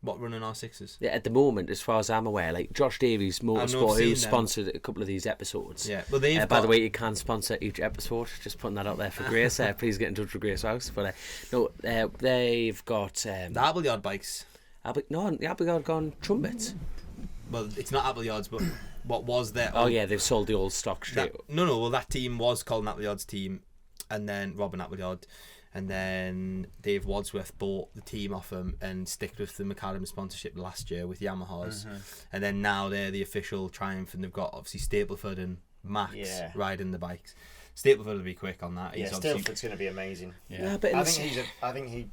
What running R6s? Yeah, at the moment, as far as I'm aware, like Josh Davies Motorsport, who sponsored a couple of these episodes. Yeah, but they've by the way, you can sponsor each episode. Just putting that out there for Grace. Please get in touch with Grace House. But they've got the Appleyard bikes. the Appleyard gone trumpets. Well, it's not Appleyards, but what was their Oh yeah, they've sold the old stock straight. Well, that team was Colin Appleyard's team, and then Robin Appleyard, and then Dave Wadsworth bought the team off him and sticked with the McLaren sponsorship last year with Yamahas, and then now they're the official Triumph, and they've got obviously Stapleford and Max riding the bikes. Stapleford will be quick on that. Stapleford's going to be amazing. Yeah, but I think he.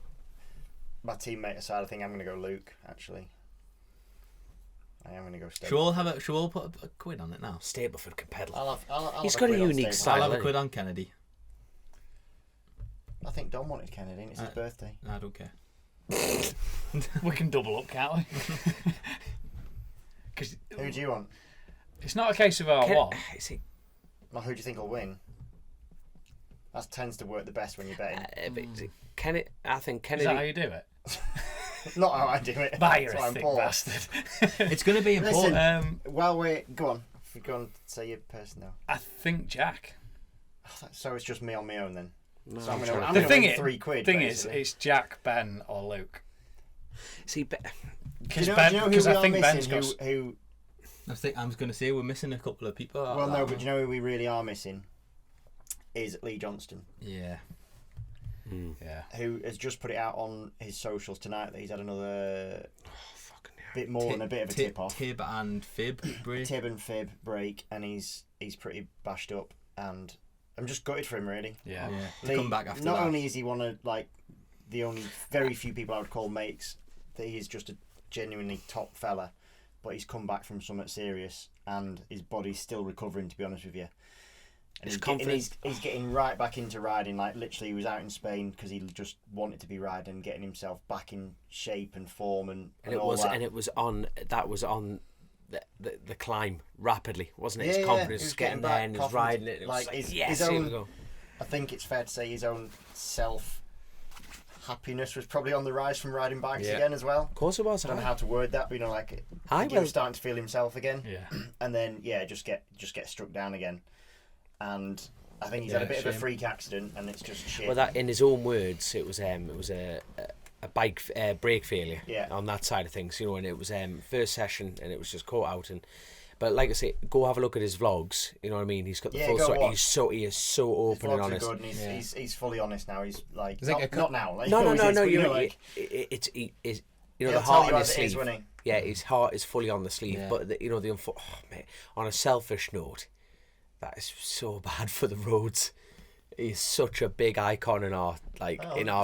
My teammate aside, I think I'm going to go Luke. Actually, I am going to go Stapleford. Should we all put a quid on it now? Stapleford can pedal. I'll He's have got a quid on unique Stapleford. style. I'll have a quid on Kennedy. I think Dom wanted Kennedy, and it's his birthday. I don't care. We can double up, can't we? Because Who do you want? it's not a case of I want. Well, who do you think will win? That tends to work the best when you're betting. I think Is Kennedy. that how you do it? Not how I do it. Bah, you're That's a why I'm thick poor. bastard. It's going to be important. Listen, well, go on. If you go on, say your person now. I think Jack. So it's just me on my own then. No, So I'm I'm going trying to The thing win is, £3. thing is, basically. it's Jack, Ben, or Luke. See, Do Because you know who we I are think Ben's missing? got. Who? I was going to say we're missing a couple of people. Well, no, but do you know who we really are missing? Is Lee Johnston, Yeah. Yeah. who has just put it out on his socials tonight that he's had another bit more than a bit of a tip off. Tib and fib break. Tib and fib break, and he's pretty bashed up, and I'm just gutted for him really. Yeah. To Lee, come back after not that. only is he one of the only very few people I would call mates, that he is just a genuinely top fella, but he's come back from something serious, and his body's still recovering, to be honest with you. And he's getting right back into riding. Like literally, he was out in Spain because he just wanted to be riding, getting himself back in shape and form, and it all was that. and it was on the climb rapidly, wasn't it? Yeah, His confidence he was was getting getting there back and he was confident. riding it. It was Like, like, his yes, own- here we go. I think it's fair to say his own self happiness was probably on the rise from riding bikes again as well. Of course it was. I don't know how to word that, but he was starting to feel himself again. Yeah. And then just get struck down again, and I think he's had a bit of a freak accident, and it's just shit. Well, that in his own words, it was a bike brake failure on that side of things, and it was first session, and it was just caught out. But like I say, go have a look at his vlogs. You know what I mean? He's got the full story. He is so open and honest. Good, and he's fully honest now. He's like, like not now. Like, No. It's the heart on his it is, sleeve. won't he? Yeah, his heart is fully on the sleeve. Yeah. But mate, on a selfish note, that is so bad for the roads. He's such a big icon in our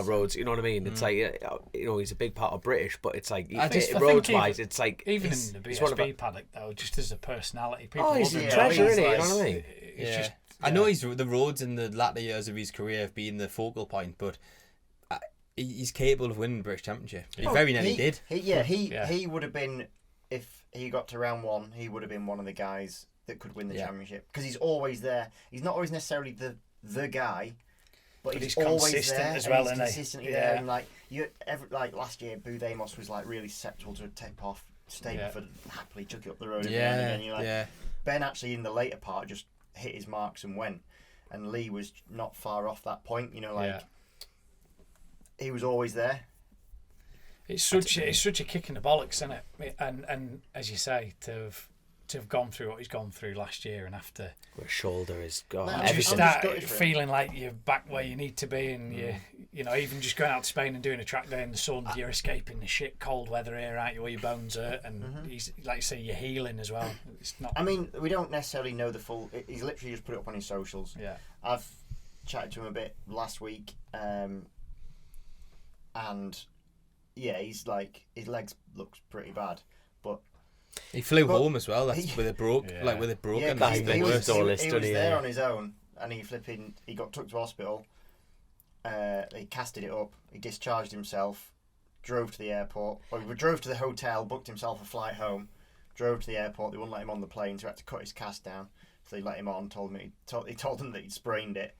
roads. You know what I mean? It's like he's a big part of British, but it's like roads wise, it's like Even in the BSB paddock though, just as a personality, people. He's love a him. treasure, isn't he? You Like, know what I mean? It's just. I know the roads in the latter years of his career have been the focal point, but he's capable of winning the British Championship. He very nearly did. He would have been, if he got to round one, he would have been one of the guys that could win the championship, because he's always there. He's not always necessarily the guy, but he's always consistent there, as well, and he's isn't he? consistently there. And like last year, Booth Amos was like really susceptible to a tip off. Stapleford happily took it up the road again. You're like, Ben actually in the later part just hit his marks and went, and Lee was not far off that point. He was always there. It's such a kick in the bollocks, isn't it? And as you say, to have gone through what he's gone through last year, and after His shoulder is gone. Man, you Everything. start feeling like you're back where you need to be, and you know, even just going out to Spain and doing a track day in the sun, you're escaping the shit cold weather here, aren't you? All your bones hurt, and he's like you say, you're healing as well. It's not. I mean, we don't necessarily know the full. He's literally just put it up on his socials. Yeah. I've chatted to him a bit last week, and he's like, his legs looks pretty bad, but He flew home as well. That's with it broken. Yeah. With it broken. yeah, That's he the was worst. there on his own, and he got took to hospital. He casted it up. He discharged himself, drove to the airport. Well, he drove to the hotel, booked himself a flight home, drove to the airport. They wouldn't let him on the plane, so he had to cut his cast down. So they let him on. He told them that he'd sprained it.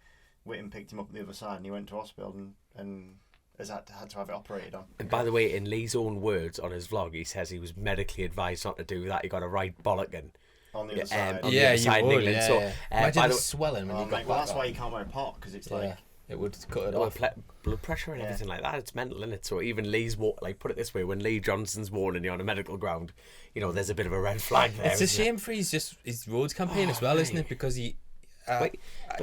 Whittam picked him up on the other side, and he went to hospital and has had to have it operated on. And by the way, in Lee's own words on his vlog, he says he was medically advised not to do that. He got a right bollocking. On the other side. On the other side in England. So, Imagine by the the swelling when Oh, you got mate, well, that's why you can't wear a pot, because it's like It would cut it Or off. blood pressure and Yeah. everything like that. It's mental, isn't it? So even Lee's like, put it this way: when Lee Johnston's warning you on a medical ground, you know, there's a bit of a red flag there. It's a isn't it? shame for his roads campaign as well, isn't it? Because he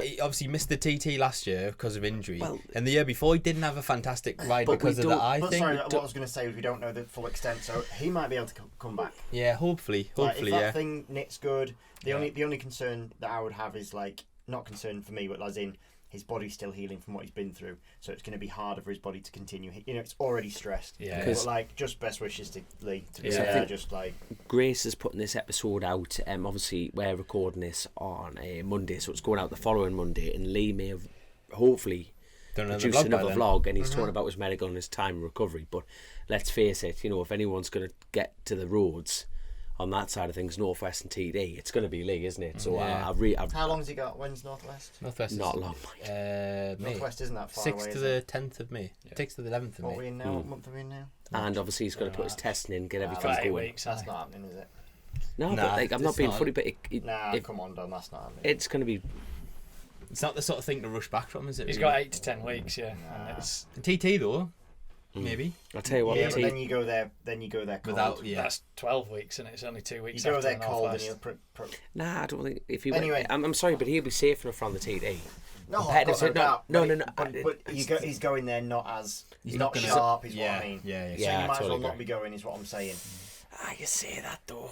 he obviously missed the TT last year because of injury, and the year before he didn't have a fantastic ride but because we of the don't- eye But thing. sorry, what I was going to say was we don't know the full extent, so he might be able to come back. Yeah, hopefully, Like, if that yeah. thing knits good, the only concern that I would have is like not concern for me, but as in his body's still healing from what he's been through, so it's going to be harder for his body to continue. You know, it's already stressed. Yeah. But like, just best wishes to Lee. To be Yeah. fair, just like Grace is putting this episode out. Obviously, we're recording this on a Monday, so it's going out the following Monday. And Lee may have hopefully Done produced another by then. vlog, and he's talking about his medical and his time of recovery. But let's face it, you know, if anyone's going to get to the roads on that side of things, Northwest and TD, it's going to be Lee, isn't it? So Yeah. I've how long's he got? When's Northwest? Northwest not is, long. May. Northwest isn't that far 6th away. to is the it? 10th of May. 6th to the 11th of What are we May. in now? What month are we in now? And obviously he's got to put his testing in, get everything About 8 going. weeks. That's aye. not happening, is it? No, Nah, but like, I'm not it's being not. funny, but Nah, it- come on, Don. That's not happening. it's going to be. It's not the sort of thing to rush back from, is it? He's really? got 8 to 10 weeks, yeah. And it's TT though, maybe. I'll tell you what, yeah, the but then you go there. Then you go there cold. Without, yeah. that's 12 weeks, and it's only 2 you weeks. go after there the cold, and Northwest. you'll. Nah, I don't think if he. Anyway. I'm sorry, but he'll be safe enough on the TD. No, Compared I've to- got no doubt. no, but no, it- no, But he's going there not as he's not gonna- sharp. Is yeah, what I mean. yeah, yeah. So Yeah, you I might as totally well not agree. be going. Is what I'm saying. You say that though.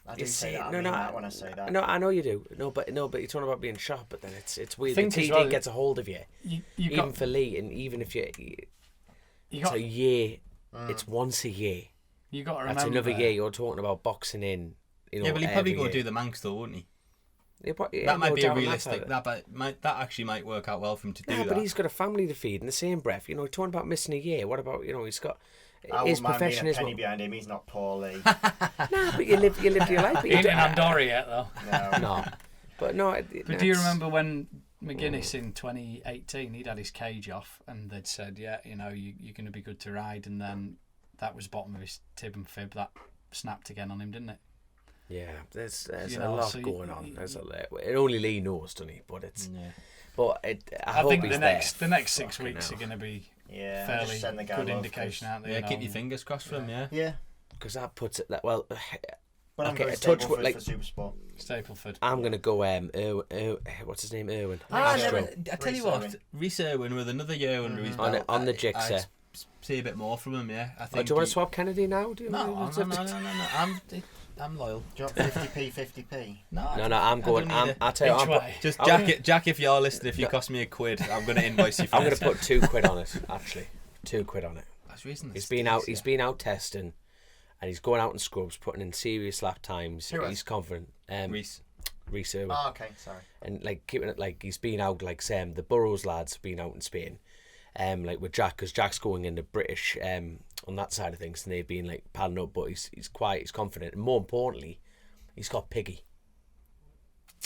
I do You say say that. I no, mean no, that when I say that. No, I know you do. No, but you're talking about being sharp, but then it's weird. The think as TD well- gets a hold of you, You even got, for Lee, and even if you it's got, a year, it's once a year. you got to remember. That's another year. You're talking about boxing in. You know, Yeah, but he'd probably every go year. do the Manx though, wouldn't he? Yeah, That might no be doubt a on that realistic. side of it. That actually might work out well for him to do Yeah, that. but he's got a family to feed in the same breath. You know, talking about missing a year. What about, you know, he's got I his wouldn't mind profession being a is penny what. behind him. He's not poorly. Nah, but you live your life. But He you ain't in don't- Andorra yet, though. No. No, but no. But do you remember when McGuinness in 2018, he'd had his cage off, and they'd said, yeah, you know, you're going to be good to ride, and then that was bottom of his tib and fib that snapped again on him, didn't it? Yeah, there's You a know, lot so you- going on. There's a lot. And only Lee knows, doesn't he? But it's. Yeah. But I hope think he's the there. next 6 Fucking weeks hell. are going to be Yeah. fairly Just send the guy good love, indication 'cause- out there. Yeah, you keep know. your fingers crossed for him. Yeah. Yeah. Because that puts it that well. But I'm Okay, going a touch Stapleford wood, like- for Supersport. Stapleford. I'm gonna go. What's his name? Irwin. Ah, Astro. I tell you Reece what, Irwin. Reece Irwin with another year under his belt. On the jigsaw. I'd see a bit more from him. Yeah, I Oh, think. do you want he- to swap Kennedy now? Do you No, want no, no, no, no. I'm loyal. Do you want 50p, 50p? No, I No, don't- no, I'm I going. don't need it. I'll tell you. Each I'm, way. Just I'm Jack, if you're listening, if you cost me £1, I'm going to invoice you for I'm going it. to put £2 on it. Actually, £2 on it. That's reason He's been out. He's been out testing, and he's going out in scrubs, putting in serious lap times. Who He's confident. Reece. Reece Irwin. Oh, okay, sorry. And like keeping it like he's been out like the Burrows lads have been out in Spain, like with Jack, because Jack's going in the British on that side of things, and they've been like padding up, but he's quiet, he's confident, and more importantly, he's got Piggy.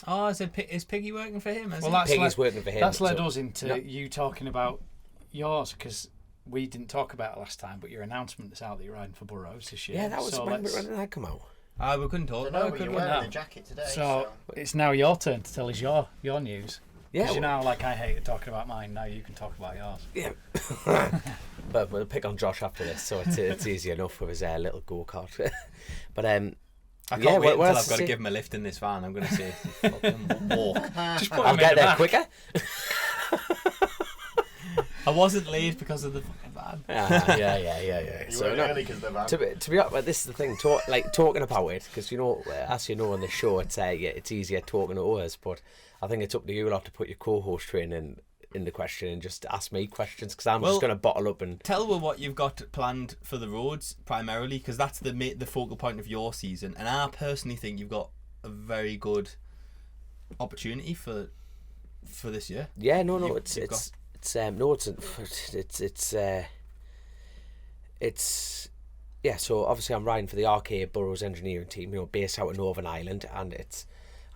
Oh, is Piggy working for him? Well, that's Piggy's led, working for him. that's led so- us into No. you talking about yours, because we didn't talk about it last time, but your announcement is out that you're riding for Burrows this year. Yeah, that was so when let's- did that come out? We couldn't talk I about know, it, but could you're we? wearing No. the jacket today, So it's now your turn to tell us your news. Yeah, Because you know, like I hate talking about mine. Now you can talk about yours. yeah. But we'll pick on Josh after this, so it's easy enough with his little go kart. But I can't yeah, wait what until else I've to got to say? give him a lift in this van. I'm going to say, fucking walk. Just put I'll him in get the there back. quicker. I wasn't late because of the fucking van. Yeah. You So weren't no, early because the van. to be honest, well, this is the thing. Talking about it, because you know, as you know on the show, it's easier talking to us. But I think it's up to you lot to put your co-host training in the question and just ask me questions, because I'm just going to bottle up and. Tell me what you've got planned for the roads primarily, because that's the focal point of your season. And I personally think you've got a very good opportunity for this year. Yeah, no, You've it's yeah. So obviously I'm riding for the RK Burrows engineering team, you know, based out of Northern Ireland, and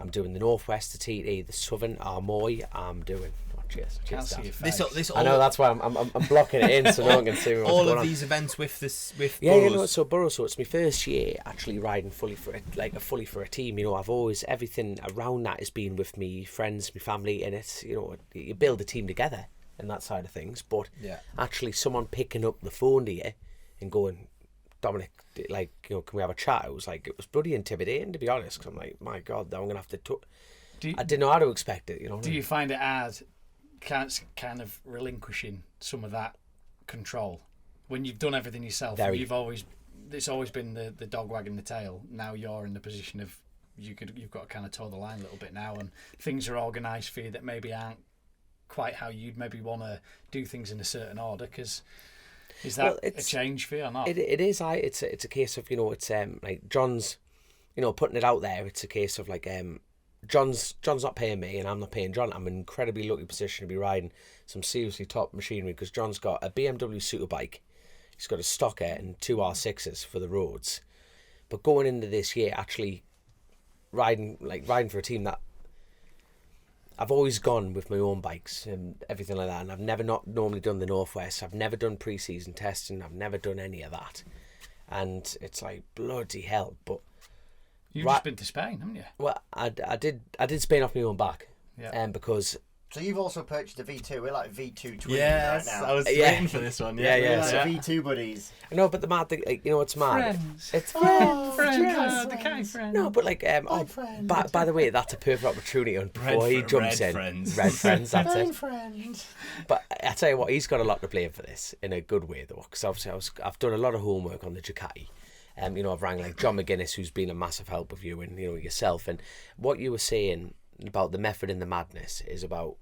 I'm doing the Northwest, the TT, the Southern Armoy. I'm doing. Oh, cheers, Can't cheers, see Dad. your This, face. this I know, that's why I'm blocking it in so no one can see what's all going of on. these events with Yeah, you know, Burrows. so Burrows, so it's my first year actually riding fully for a team. You know, I've always, everything around that has been with me friends, my family, and it's, you know, you build a team together. and that side of things. But Yeah. actually someone picking up the phone to you and going, Dominic, like, you know, can we have a chat? It was bloody intimidating, to be honest, because I'm like, my God, now I'm going to have to... I didn't know how to expect it, you know. Do you find it hard kind of relinquishing some of that control when you've done everything yourself? Very. It's always been the dog wagging the tail. Now you're in the position of you've got to kind of toe the line a little bit now, and things are organised for you that maybe aren't quite how you'd maybe want to do things in a certain order. Because is that a change for you or not? It is. It's a case of, you know, it's like John's, you know, putting it out there. It's a case of like John's not paying me and I'm not paying John. I'm in an incredibly lucky position to be riding some seriously top machinery, because John's got a BMW Superbike. He's got a stocker and 2 R6s for the roads. But going into this year, actually riding for a team that I've always gone with my own bikes and everything like that, and I've never not normally done the Northwest. I've never done pre-season testing. I've never done any of that, and it's like bloody hell. But you've just been to Spain, haven't you? Well, I did Spain off my own back, because. So you've also purchased a V2. We're like V2 twins Yes, right now. I was waiting for this one. Yeah. We're So, like V2 buddies. no, but the mad thing, like, you know what's mad? Friends. It's The kind friends. no, but like by the way, that's a perfect opportunity on before he jumps in. Red friends, that's it. Friend. But I tell you what, he's got a lot to blame for this in a good way though, because obviously I've done a lot of homework on the Ducati. You know, I've rang like John McGuinness, who's been a massive help with you, and you know yourself. And what you were saying about the method in the madness is about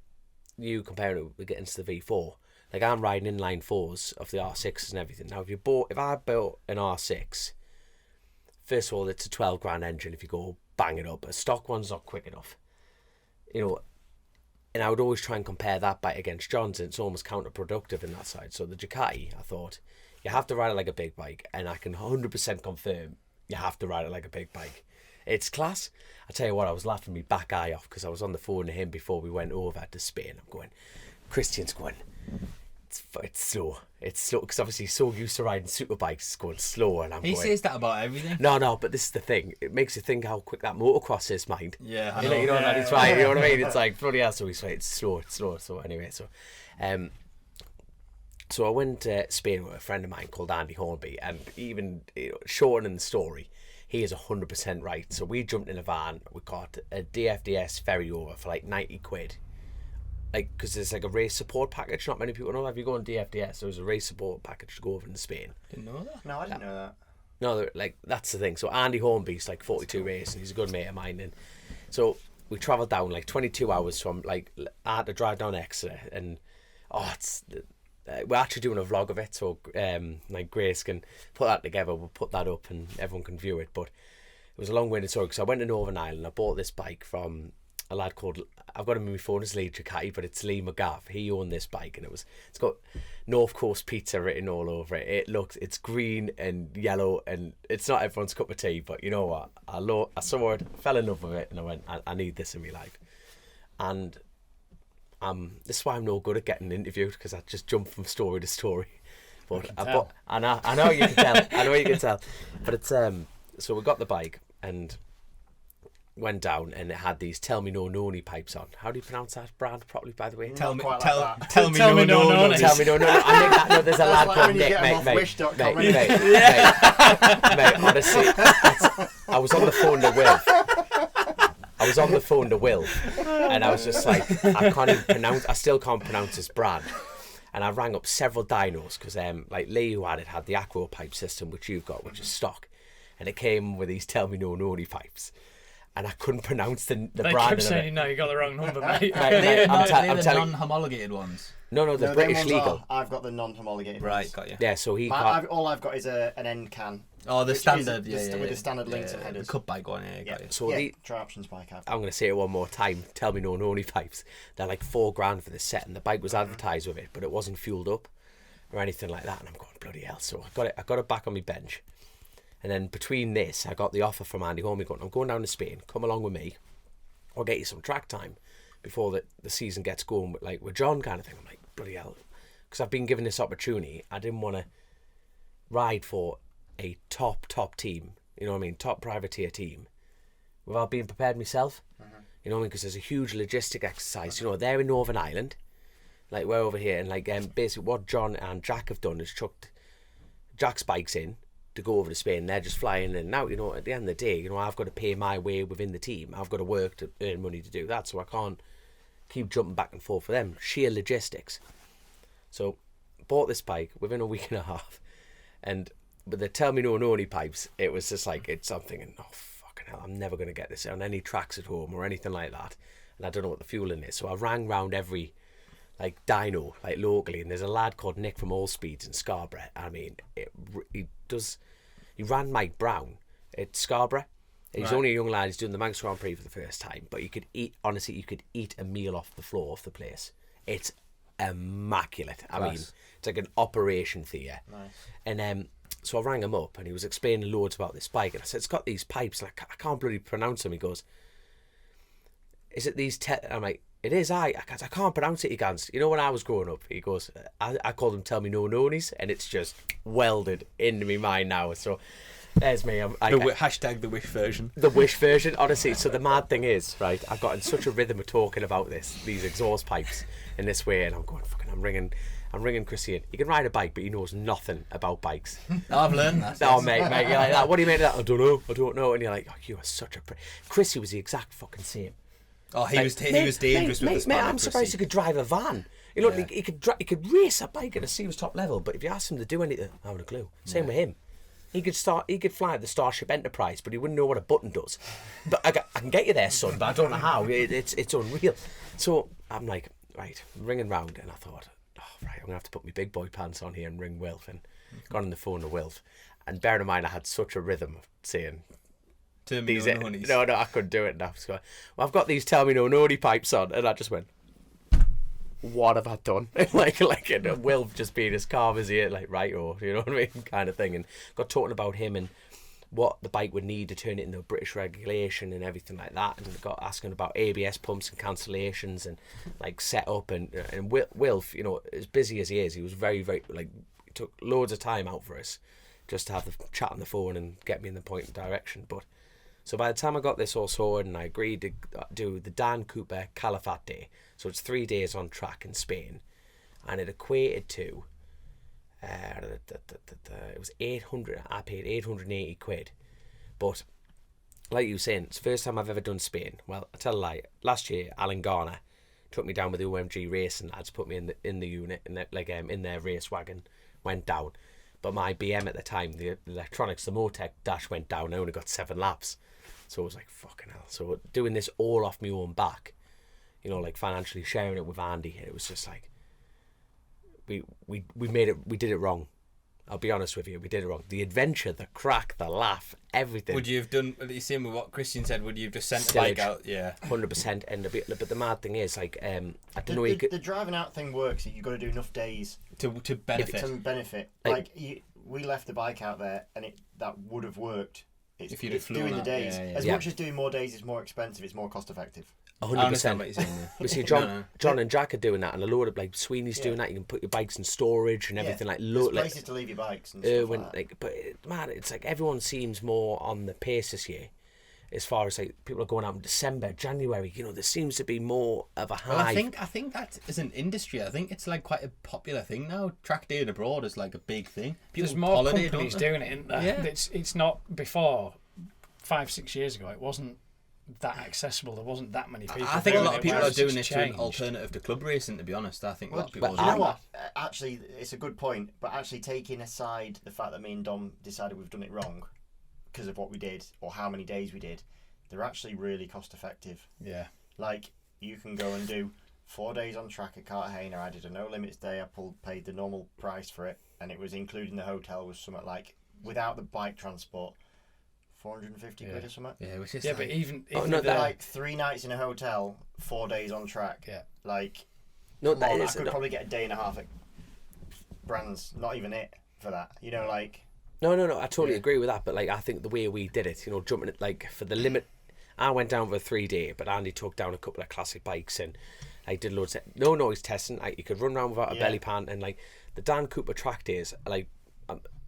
you comparing it with getting to the V4. Like, I'm riding inline 4s of the R6s and everything. Now, if I built an R6, first of all, it's a 12 grand engine if you go bang it up. A stock one's not quick enough, you know. And I would always try and compare that bike against John's, and it's almost counterproductive in that side. So the Ducati, I thought, you have to ride it like a big bike, and I can 100% confirm you have to ride it like a big bike. It's class. I tell you what, I was laughing my back eye off because I was on the phone to him before we went over to Spain. I'm going, Christian's going, it's slow. It's slow, because obviously he's so used to riding superbikes, it's going slow, and He says that about everything. No, but this is the thing. It makes you think how quick that motocross is, mind. Yeah, I You know. know that he's right. You know what I mean? It's like bloody hell. So he's like, it's slow. So anyway, so I went to Spain with a friend of mine called Andy Hornby, and even, you know, shortening the story, he is 100% right. So we jumped in a van. We got a DFDS ferry over for like 90 quid. Like, because there's like a race support package. Not many people know that. If you go on DFDS, there was a race support package to go over into Spain. Didn't know that. No, I didn't know that. No, like, that's the thing. So Andy Hornby's like 42 Racing. He's a good mate of mine, and so we travelled down like 22 hours from, like, I had to drive down Exeter, and we're actually doing a vlog of it, so like Grace can put that together. We'll put that up and everyone can view it. But it was a long-winded story, because I went to Northern Ireland. I bought this bike from a lad called, I've got him in my phone as Lee Ducati, but it's Lee McGav. He owned this bike, and it's got North Coast Pizza written all over it. It's green and yellow, and it's not everyone's cup of tea, but you know what? I saw it, fell in love with it, and I went, I need this in my life. And this is why I'm no good at getting interviewed, because I just jump from story to story. But I know you can tell. I know you can tell. But it's so we got the bike and went down, and it had these Tell Me No Noni pipes on. How do you pronounce that brand properly, by the way? Tell me quite no. like that. Tell me no. Tell me no. I think that, no, there's a lad like called when you Nick, get 'em off mate. wish.com, Mate, honestly, I was on the phone to Will. And I was just like, I still can't pronounce this brand. And I rang up several dynos, because like Lee, who had the Akroyd pipe system, which you've got, which is stock, and it came with these Tell Me No Noni pipes, and I couldn't pronounce the They brand. kept saying, no, you got the wrong number, mate. They're I'm the telling. non-homologated ones. No, the British legal. I've got the non-homologated Right, ones. got you. Yeah, so he. All I've got is an end can. Oh, the Which standard, is yeah, with the standard links and headers. The cut bike one, yeah, got you. So tri-options bike I've got. I'm going to say it one more time. Tell Me No Noni pipes. They're like $4,000 for this set, and the bike was advertised with it, but it wasn't fueled up or anything like that. And I'm going, bloody hell. So I got it back on my bench. And then between this, I got the offer from Andy Homey going, I'm going down to Spain. Come along with me. I'll get you some track time before the season gets going with John, kind of thing. I'm like, bloody hell. Because I've been given this opportunity. I didn't want to ride for a top team, you know what I mean, top privateer team, without being prepared myself. You know what I mean? Because there's a huge logistic exercise. You know, they're in Northern Ireland. Like we're over here, and like basically what John and Jack have done is chucked Jack's bikes in to go over to Spain. They're just flying in and out. You know, at the end of the day, you know, I've got to pay my way within the team. I've got to work to earn money to do that, so I can't keep jumping back and forth for them. Sheer logistics. So bought this bike within a week and a half, and with the tell me no noni pipes, it was just like I'm thinking, oh fucking hell, I'm never going to get this on any tracks at home or anything like that, and I don't know what the fueling is. So I rang round every like dyno, like locally, and there's a lad called Nick from All Speeds in Scarborough. I mean, he ran Mike Brown at Scarborough. He's only a young lad. He's doing the Manx Grand Prix for the first time, but you could eat a meal off the floor of the place. It's immaculate. I mean, it's like an operation theatre. Nice. And so I rang him up, and he was explaining loads about this bike, and I said, it's got these pipes, and I can't bloody pronounce them. He goes, is it these I'm like, it is. I can't pronounce it, he goes. You know, when I was growing up, he goes, I called them tell me no nonies, and it's just welded into my mind now. So there's me. Hashtag the wish version. The wish version, honestly. So the mad thing is, right, I've got in such a rhythm of talking about these exhaust pipes in this way, and I'm going, fucking, I'm ringing Chrissy in. He can ride a bike, but he knows nothing about bikes. I've learned that. Oh, mate, you're like that. What do you make of that? I don't know. And you're like, oh, you are such a... Chrissy was the exact fucking same. Oh, he was dangerous with this. Mate, I'm surprised he could drive a van. You know, he could race a bike at a serious top level, but if you asked him to do anything, I haven't a clue. Same with him. He could fly the Starship Enterprise, but he wouldn't know what a button does. But I can get you there, son, but I don't know how. It's unreal. So I'm like, right, I'm ringing round, and I thought, oh, right, I'm going to have to put my big boy pants on here and ring Wilf, and got on the phone to Wilf. And bearing in mind, I had such a rhythm of saying... No, I couldn't do it now. So, well, I've got these tell me no noni pipes on, and I just went, what have I done? like and Will just being as calm as he is, like, right, or you know what I mean, kind of thing. And got talking about him and what the bike would need to turn it into a British regulation and everything like that, and got asking about ABS pumps and cancellations and like setup and Wilf, you know, as busy as he is, he was very, very, like, he took loads of time out for us just to have the chat on the phone and get me in the point of direction. But so by the time I got this all sorted and I agreed to do the Dan Cooper Calafat Day, so it's 3 days on track in Spain, and it equated to, it was 800, I paid 880 quid. But like you were saying, it's the first time I've ever done Spain. Well, I tell a lie, last year Alan Garner took me down with the OMG Racing lads, put me in the unit, in their race wagon, went down. But my BM at the time, the electronics, the Motec dash went down, I only got 7 laps. So it was like, fucking hell. So doing this all off my own back, you know, like financially sharing it with Andy, it was just like, we did it wrong. I'll be honest with you, we did it wrong. The adventure, the crack, the laugh, everything. Would you have done the same with what Christian said? Would you have just sent the bike out? Yeah, 100%. And but the mad thing is, like, I don't know. The driving out thing works. You've got to do enough days to benefit. To benefit. Like we left the bike out there, and that would have worked. If you'd have flown doing out, the days, as much as doing more days is more expensive, it's more cost effective. 100%. We see John and Jack are doing that, and a load of like Sweeney's doing that. You can put your bikes in storage and everything like. There's places to leave your bikes and stuff like that. But man, it's like everyone seems more on the pace this year. As far as like people are going out in December, January, you know, there seems to be more of a hive. Well, I think that is an industry. I think it's like quite a popular thing now. Track day abroad is like a big thing. There's more companies doing it, isn't there? Yeah. It's not before 5-6 years ago. It wasn't that accessible. There wasn't that many people. I think a lot of people are doing this to an alternative to club racing. To be honest, I think a lot of people. You know what? Actually, it's a good point. But actually, taking aside the fact that me and Dom decided we've done it wrong because of what we did or how many days we did, they're actually really cost effective. Yeah. Like, you can go and do 4 days on track at Cartagena. I did a no limits day. I paid the normal price for it, and it was including the hotel was something like, without the bike transport, 450 quid or something. Yeah, which is but even like 3 nights in a hotel, 4 days on track. Yeah. Like, I could probably get a day and a half at Brands. Not even it for that. You know, like. No, I totally agree with that. But like, I think the way we did it, you know, jumping it like for the limit, I went down for a 3 day, but Andy took down a couple of classic bikes and I did loads of no noise testing. You could run around without a belly pan, and like the Dan Cooper track days, like,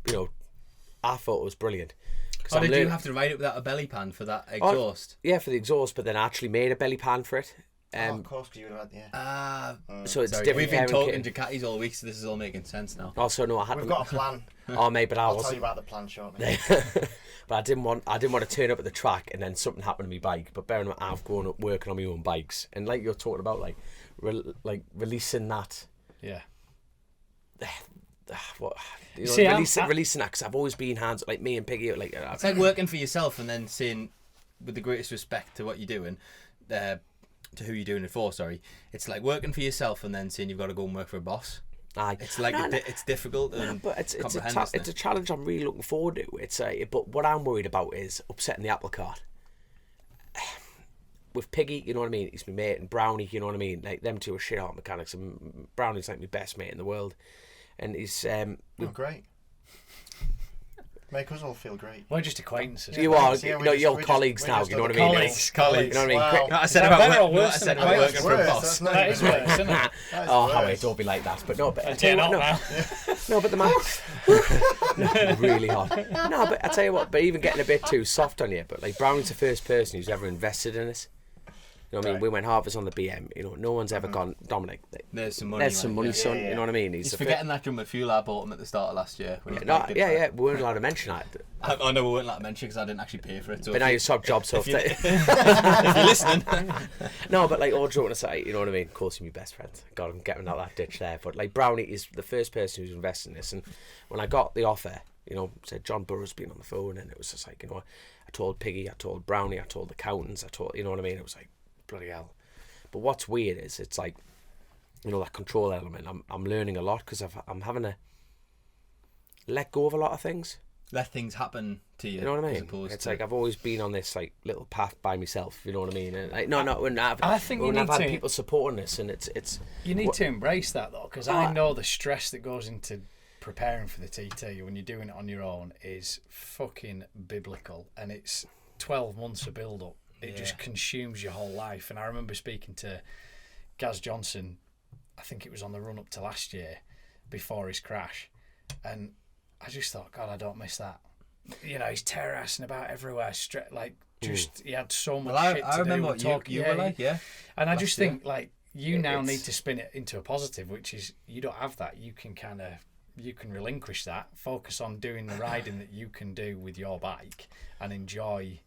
you know, I thought it was brilliant. Oh, did you have to ride it without a belly pan for that exhaust? Yeah, for the exhaust, but then I actually made a belly pan for it. of course, because you would have had, So it's Sorry, different. we've been parenting. talking Ducatis all week, so this is all making sense now. Also, no, I had. We've got a plan. Oh, mate, but I'll tell you about the plan shortly. But I didn't want to turn up at the track and then something happened to my bike. But bearing in mind, I've grown up working on my own bikes, and like you're talking about, like releasing that. Yeah. What you know, See, releasing that, because I've always been hands like me and Piggy. Like It's like working for yourself and then saying, with the greatest respect to what you're doing, to who you're doing it for. Sorry, it's like working for yourself and then saying you've got to go and work for a boss. Aye. It's like it's difficult. And but it's a challenge I'm really looking forward to. But what I'm worried about is upsetting the apple cart. With Piggy, you know what I mean? He's my mate, and Brownie, you know what I mean? Like, them two are shit hot mechanics, and Brownie's like my best mate in the world. And he's great. Make us all feel great. We're just acquaintances. You are, you're colleagues now. You know what I mean? Colleagues. You know what I mean? Wow. I said about working for a boss. That is worse, isn't it? Oh, Howie, don't be like that. But no, but I tell you what, no, but the man, really hot. No, but I tell you what, but even getting a bit too soft on you. But like, Brownie's the first person who's ever invested in us. You know what I mean? Right. We went halvers on the BM. You know, no one's ever gone, Dominic. There's some money. Son. Yeah. You know what I mean? He's forgetting that jumbo fuel I bought him at the start of last year. When We weren't allowed to mention that. I know we weren't allowed to mention because I didn't actually pay for it. So But now you swap jobs off. if you're listening, No, but like, all joking aside, you know what I mean? Of course, you're my best friend. God, I'm getting out that ditch there. But like, Brownie is the first person who's invested in this. And when I got the offer, you know, said John Burroughs been on the phone, and it was just like, you know, I told Piggy, I told Brownie, I told the accountants, I told, you know what I mean? It was like, bloody hell. But what's weird is it's like, you know, that control element. I'm learning a lot because I'm having to let go of a lot of things. let things happen to you. You know what I mean? It's like I've always been on this like little path by myself. You know what I mean? And like, I think you need I've had to, people supporting this, and it's. You need to embrace that though, because I know the stress that goes into preparing for the TT when you're doing it on your own is fucking biblical, and it's 12 months of build up. It just consumes your whole life. And I remember speaking to Gaz Johnston, I think it was on the run up to last year before his crash, and I just thought, God, I don't miss that. You know, he's terracing about everywhere, he had so much shit to do. I remember what you were like, And I just think, like, you now need to spin it into a positive, which is you don't have that. You can you can relinquish that, focus on doing the riding that you can do with your bike, and enjoy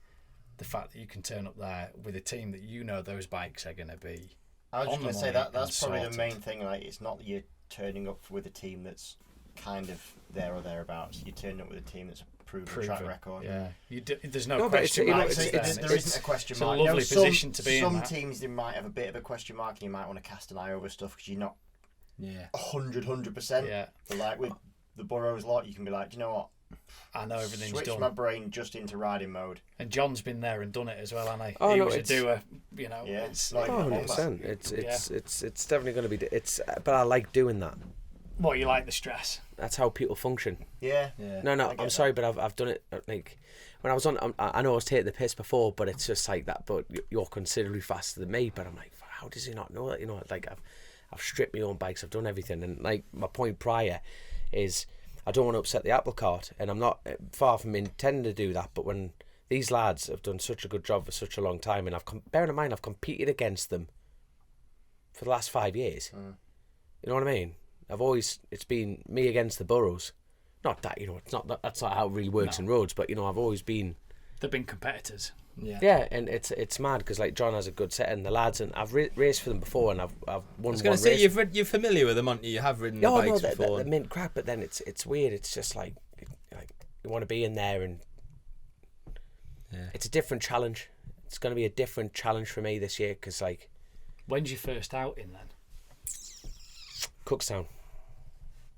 the fact that you can turn up there with a team that you know those bikes are going to be. I was just going to say that's probably the main thing. Like, it's not that you're turning up with a team that's kind of there or thereabouts. You're turning up with a team that's a proven track record. Yeah, there's no question mark. mark. There isn't a question it's mark. It's a lovely position to be in. Some teams they might have a bit of a question mark, and you might want to cast an eye over stuff because you're not 100%. Yeah. But like with the Burroughs lot, you can be like, do you know what? I know everything's Switch done. my brain just into riding mode. And John's been there and done it as well, hasn't he? Oh, he no, was a doer, you know. Yeah, It's 100%. It's definitely going to be. But I like doing that. What, you like the stress? That's how people function. Yeah. No, I'm sorry, but I've done it. Like when I was on, I know I was taking the piss before, but it's just like that. But you're considerably faster than me. But I'm like, how does he not know that? You know, like I've stripped my own bikes. I've done everything. And like my point prior is, I don't want to upset the apple cart, and I'm not far from intending to do that. But when these lads have done such a good job for such a long time, and bearing in mind I've competed against them for the last 5 years. You know what I mean? It's been me against the Burrows. Not that, you know, that's not how it really works in roads, but you know, I've always been. They've been competitors. Yeah, and it's mad because like John has a good set, and the lads, and I've raced for them before, and I've won. I was going to say you're familiar with them, aren't you? You have ridden the bikes before. They're mint crap, but then it's weird. It's just like you want to be in there, and it's a different challenge. It's going to be a different challenge for me this year because like. When's your first outing then? Cookstown.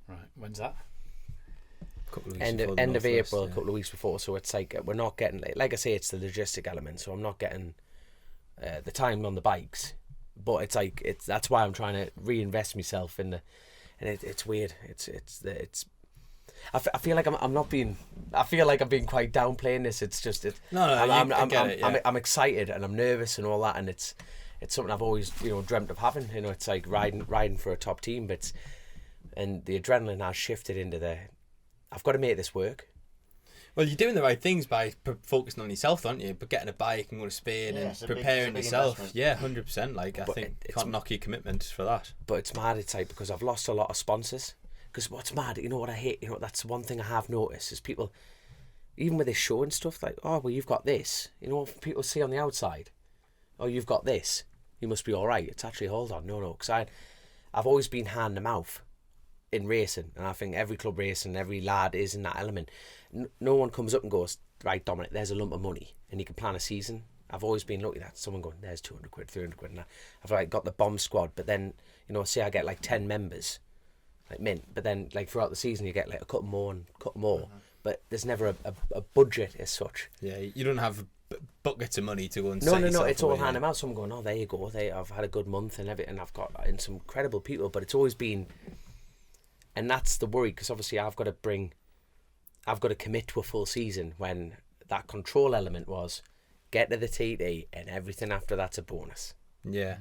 Right, when's that? End of April, a couple of weeks before. So it's like we're not getting, like I say, it's the logistic element. So I'm not getting the time on the bikes, but it's like that's why I'm trying to reinvest myself in it's weird. I feel like I'm not being. I feel like I'm being quite downplaying this. It's just I'm excited and I'm nervous and all that, and it's something I've always dreamt of having. You know, it's like riding for a top team, and the adrenaline has shifted into I've got to make this work. Well, you're doing the right things by focusing on yourself, aren't you? But getting a bike and going to Spain and preparing yourself. Yeah, 100%. Like, I think you can't knock your commitment for that. But it's mad, it's like, because I've lost a lot of sponsors. Because what's mad, you know what I hate? You know, that's one thing I have noticed is people, even with this show and stuff, like, oh, well, you've got this. You know what people see on the outside? Oh, you've got this. You must be all right. It's actually, hold on, no. Because I've always been hand to mouth in racing. And I think every club racing, every lad is in that element. No one comes up and goes, right, Dominic, there's a lump of money and you can plan a season. I've always been lucky that someone going, there's 200 quid, 300 quid. And I've like got the bomb squad, but then, you know, say I get like 10 members, like mint, but then like throughout the season you get like a couple more and a couple more. But there's never a budget as such. Yeah, you don't have buckets of money to go and No, yourself it's all away, hand them out. Someone going, oh, there you go. I've had a good month and everything. I've got in some credible people, but it's always been, and that's the worry, because obviously I've got to commit to a full season when that control element was get to the TT and everything after that's a bonus. Yeah.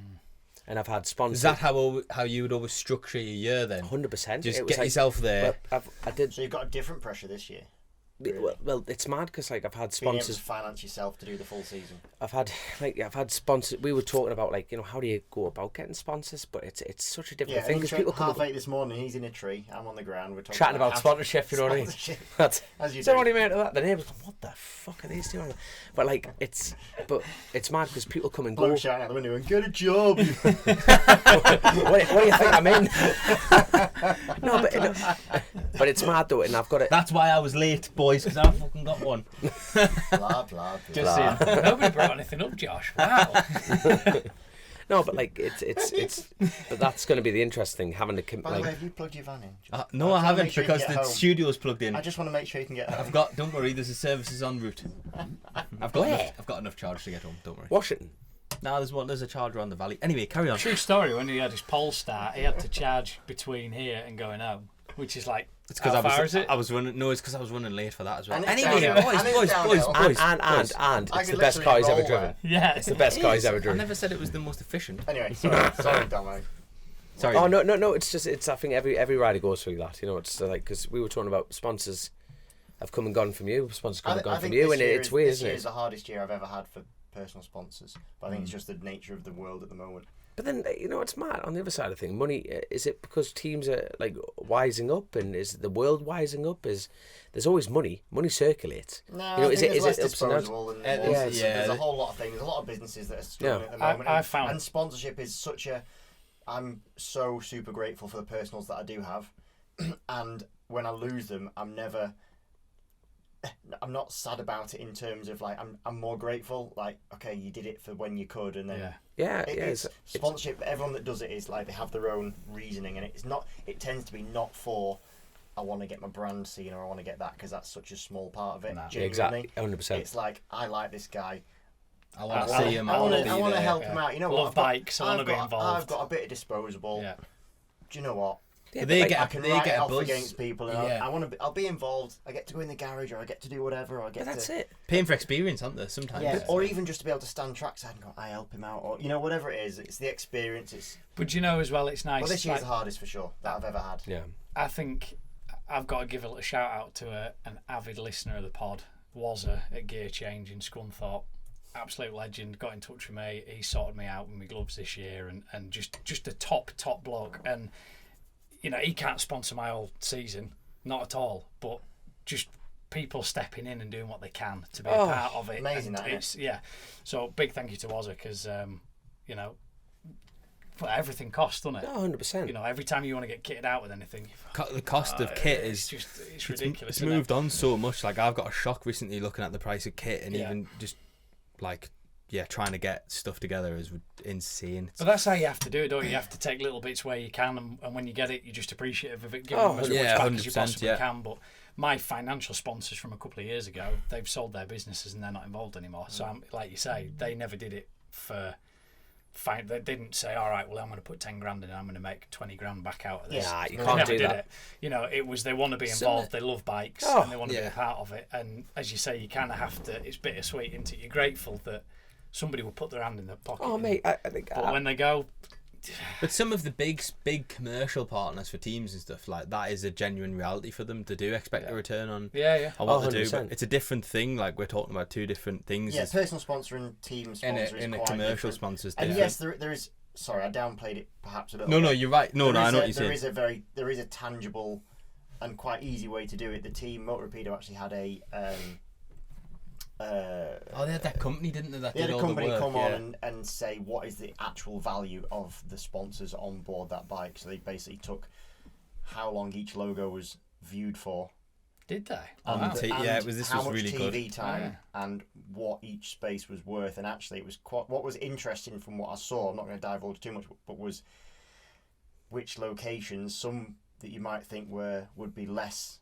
And I've had sponsors. Is that how you would always structure your year then? 100%. Just get yourself there. I did. So you've got a different pressure this year. Really? Well, it's mad because like I've had Being able sponsors. to finance yourself to do the full season. I've had sponsors. We were talking about like, you know, how do you go about getting sponsors? But it's such a different thing because people come up 8:30 this morning. He's in a tree. I'm on the ground. We're talking chatting about sponsorship. You know what I mean? That's As you so do. what do you mean to that? The neighbours go, what the fuck are these doing? But like it's mad because people come and go. Bloke shouting out the window and get a job. what do you think I'm in? No, but it's mad though, and I've got it. That's why I was late, boys, because I fucking got one. Blah blah. Just saying. Nobody brought anything up, Josh. Wow. No, but like it's but that's going to be the interesting thing, having to By the way, have you plugged your van in? No, I haven't, make sure you can because get the home. studio's plugged in. I just want to make sure you can get home. Don't worry, there's a services en route. I've got enough charge to get home, don't worry. Washington. No, there's a charger on the valley. Anyway, carry on. True story, when he had his Polestar, he had to charge between here and going home, which is like, It's because how far is it? I was running. No, it's because I was running late for that as well. And it's Anyway, downhill. boys, And it's downhill. And I it's could the best literally car he's ever roll driven. Yeah. It's the best car he's ever I driven. never said it was the most efficient. Anyway, sorry, Damo. Sorry. Oh no! It's I think every rider goes through that. You know, it's like because we were talking about sponsors have come and gone from you. Sponsors come and gone from you, and it's weird, isn't This year's it? the hardest year I've ever had for personal sponsors, but I think it's just the nature of the world at the moment. But then you know it's mad. On the other side of things, money is it because teams are like wising up, and is the world wising up? There's always money? Money circulates. No, you know, I think is less it ups and downs? disposable than Yeah, there was. yeah. There's a whole lot of things. There's a lot of businesses that are struggling at the moment. I found- and sponsorship is such a. I'm so super grateful for the personals that I do have, and when I lose them, I'm not sad about it in terms of like I'm more grateful. Like, okay, you did it for when you could, and then It's sponsorship. Everyone that does it is like they have their own reasoning, and it's not. It tends to be not for. I want to get my brand seen, or I want to get that because that's such a small part of it. Nah. Genuinely. Exactly, 100%. It's like I like this guy. I want to I- see him. I want wanna to be there. help him out. You know what? Love I've got- bikes, I wanna I've be got- involved. I've got a bit of disposable. Yeah. Do you know what? Yeah, They but get I a- can they write get it a off buzz. against people, and Yeah. I'll be involved. I get to go in the garage, or I get to do whatever, or I get but that's to. it. Paying for experience, aren't there? Sometimes. Yeah, or even just to be able to stand trackside and go, I help him out, or you know, whatever it is. It's the experience. It's But you know as well, it's nice. well, this year's like, the hardest for sure that I've ever had. Yeah. I think I've got to give a little shout out to an avid listener of the pod, Wazza at Gear Change in Scunthorpe. Absolute legend. Got in touch with me. He sorted me out with my gloves this year, and just a top bloke. And you know, he can't sponsor my whole season, not at all. But just people stepping in and doing what they can to be a part of it. amazing, And isn't it? it's yeah. So big thank you to Wazza because you know, well, everything costs, doesn't it? No, 100%. You know, every time you want to get kitted out with anything, The cost of kit it's is just it's ridiculous. It's isn't it? moved on so much. Like I've got a shock recently looking at the price of kit, and Yeah. even just like trying to get stuff together is insane. But that's how you have to do it, don't you? You have to take little bits where you can, and when you get it, you're just appreciative of it, give them as much yeah, back as you 100%, possibly yeah. can. But my financial sponsors from a couple of years ago, they've sold their businesses and they're not involved anymore. So, like you say, they never did it for. They didn't say, all right, well, I'm going to put 10 grand in and I'm going to make 20 grand back out of this. Nah, you They can't never do did that. it. You know, it was they want to be involved, they love bikes, Oh, and they want to be a part of it. And as you say, you kind of have to, it's bittersweet, isn't it? You're grateful that somebody will put their hand in their pocket. Oh, mate, I think. But when they go, But some of the big commercial partners for teams and stuff like that is a genuine reality for them to do expect a return on. On what they do, but it's a different thing. Like we're talking about two different things. Yeah, personal sponsor and team sponsor in is a quite commercial different. sponsor is And different. yes, there is. Sorry, I downplayed it perhaps a little. No, bit. you're right. No, I know what you're saying. There is a tangible and quite easy way to do it. The team Motorbike actually had a. They had that company, didn't they? That they had did a all company the work, come on and say what is the actual value of the sponsors on board that bike. So they basically took how long each logo was viewed for. Did they? This was really good. TV time and what each space was worth. And actually, it was quite. What was interesting from what I saw. I'm not going to divulge too much, but was which locations, some that you might think would be less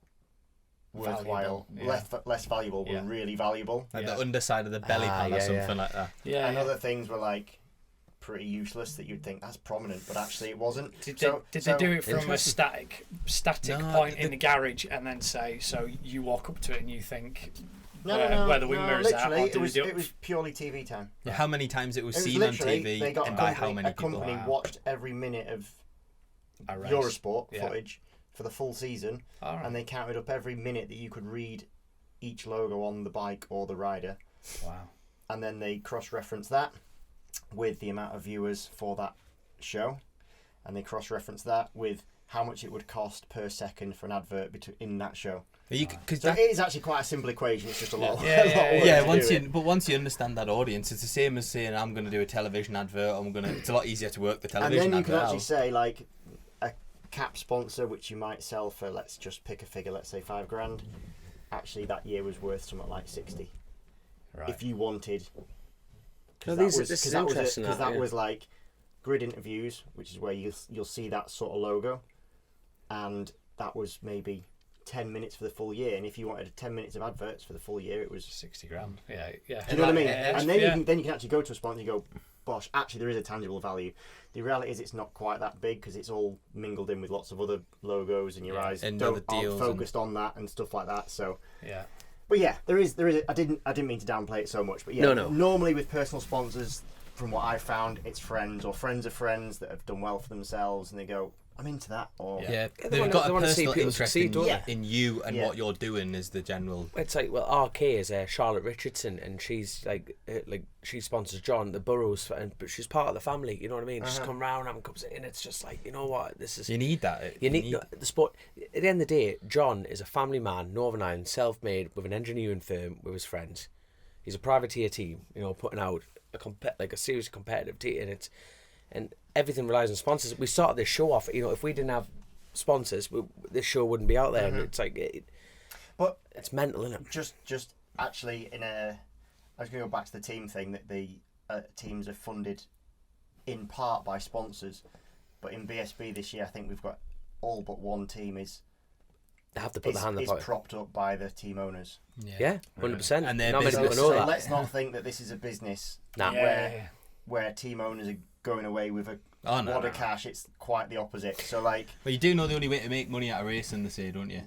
worthwhile, less valuable, were really valuable. Like the underside of the belly pad or something like that. Yeah. And other things were like pretty useless that you'd think that's prominent, but actually it wasn't. Did they do it from a static point in the garage and then say, so you walk up to it and you think where the wing mirrors are? It was purely TV time. Yeah. How many times it was seen on TV and by how many people? A company watched every minute of Eurosport footage for the full season, and they counted up every minute that you could read each logo on the bike or the rider. Wow. And then they cross-reference that with the amount of viewers for that show, and they cross-reference that with how much it would cost per second for an advert in that show. So it is actually quite a simple equation. It's just a lot. Once you understand that audience, it's the same as saying I'm going to do a television advert. It's a lot easier to work the television. And then you advert can actually say like a cap sponsor, which you might sell for, let's just pick a figure, let's say $5,000. Actually, that year was worth something like 60. Right. If you wanted. Because that was like grid interviews, which is where you'll see that sort of logo, and that was maybe 10 minutes for the full year. And if you wanted 10 minutes of adverts for the full year, it was $60,000. Yeah. Do you know what I mean? And then you can actually go to a sponsor and go, "Bosh, actually there is a tangible value." The reality is it's not quite that big because it's all mingled in with lots of other logos, and your eyes aren't focused on that and stuff like that. So yeah. But yeah, there is. I didn't mean to downplay it so much, but yeah. No. Normally with personal sponsors, from what I've found, it's friends or friends of friends that have done well for themselves, and they go, "I'm into that." Or they've got a personal interest in you and what you're doing. Is the general. It's like, well, RK is Charlotte Richardson, and she's like she sponsors John the Burrows, but she's part of the family. You know what I mean? She's come round and comes in. It's just like, you know what, this is. You need that. You need the sport. At the end of the day, John is a family man, Northern Ireland, self-made, with an engineering firm with his friends. He's a privateer team, putting out a series of competitive team, and everything relies on sponsors. We started this show off. If we didn't have sponsors, this show wouldn't be out there. And it's like, but it's mental, isn't it? Just actually, I was going to go back to the team thing, that the teams are funded in part by sponsors, but in BSB this year, I think we've got all but one team is have to put the hand in the pocket. Propped up by the team owners. Yeah, 100%. And they're not many people know that. Let's not think that this is a business where team owners are going away with a wad of cash. It's quite the opposite. So like, well, you do know the only way to make money out of racing, they say, don't you?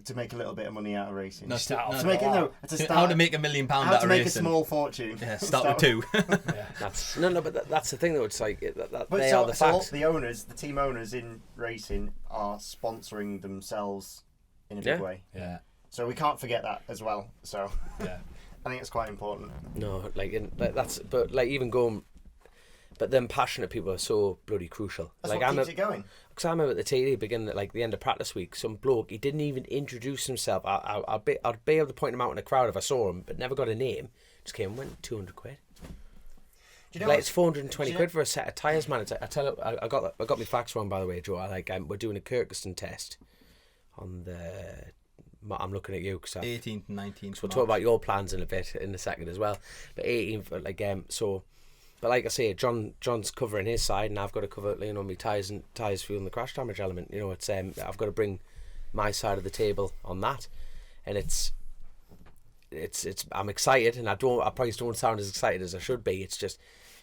To make a little bit of money out of racing. How to make $1 million out of racing. How to make a small fortune. Yeah, start with 2. But that's the thing though. It's like but they are the facts. The team owners in racing are sponsoring themselves in a big way. Yeah. So we can't forget that as well. So I think it's quite important. No, even going. But then passionate people are so bloody crucial. That's what keeps it going. Because I remember at the TD beginning, at the end of practice week, some bloke, he didn't even introduce himself. I'd be able to point him out in a crowd if I saw him, but never got a name. Just came and went, 200 quid. It's 420 quid for a set of tyres, man. I got my facts wrong, by the way, Joe. We're doing a Kirkiston test on the. I'm looking at you because 18th and 19th. We'll talk about your plans in a bit in a second as well. But 18th, so. But like I say, John's covering his side, and I've got to cover, my tyres fuel and the crash damage element. It's I've got to bring my side of the table on that, and it's I'm excited, and I probably don't sound as excited as I should be. It's just,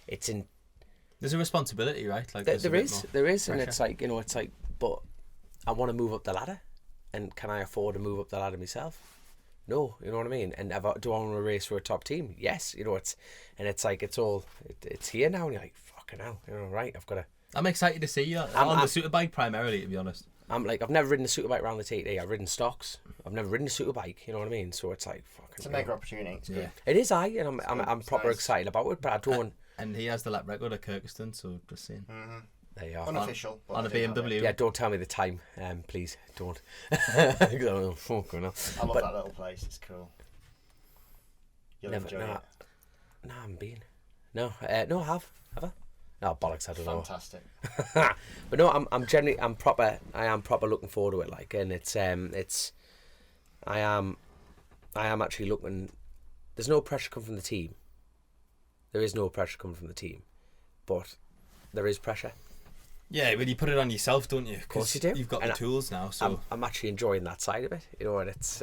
there's a responsibility, right? Like there is, and it's like, but I want to move up the ladder, and can I afford to move up the ladder myself? No, you know what I mean. And do I want to race for a top team? Yes, it's here now, and you're like, fucking hell, right? I've got to. I'm excited to see you on the Superbike primarily, to be honest. I've never ridden a Superbike around the TT. I've ridden stocks. I've never ridden a Superbike. You know what I mean? So it's like fucking. It's a mega opportunity. It's good. It is, and I'm proper excited about it, but I don't. And he has the lap record at Kirkeston, so just saying. Mm-hmm. There you are. Unofficial. On a BMW. Yeah, don't tell me the time, please. Don't. I love that little place. It's cool. You'll enjoy it. No, I haven't been. No, no, I have. Have I? No, bollocks, I don't know. Fantastic. But no, I am proper looking forward to it, like, and I am actually looking. There's no pressure coming from the team. There is no pressure coming from the team, but there is pressure. Yeah, but you put it on yourself, don't you? Of course you do. You've got the tools now, so I'm actually enjoying that side of it. You know, and it's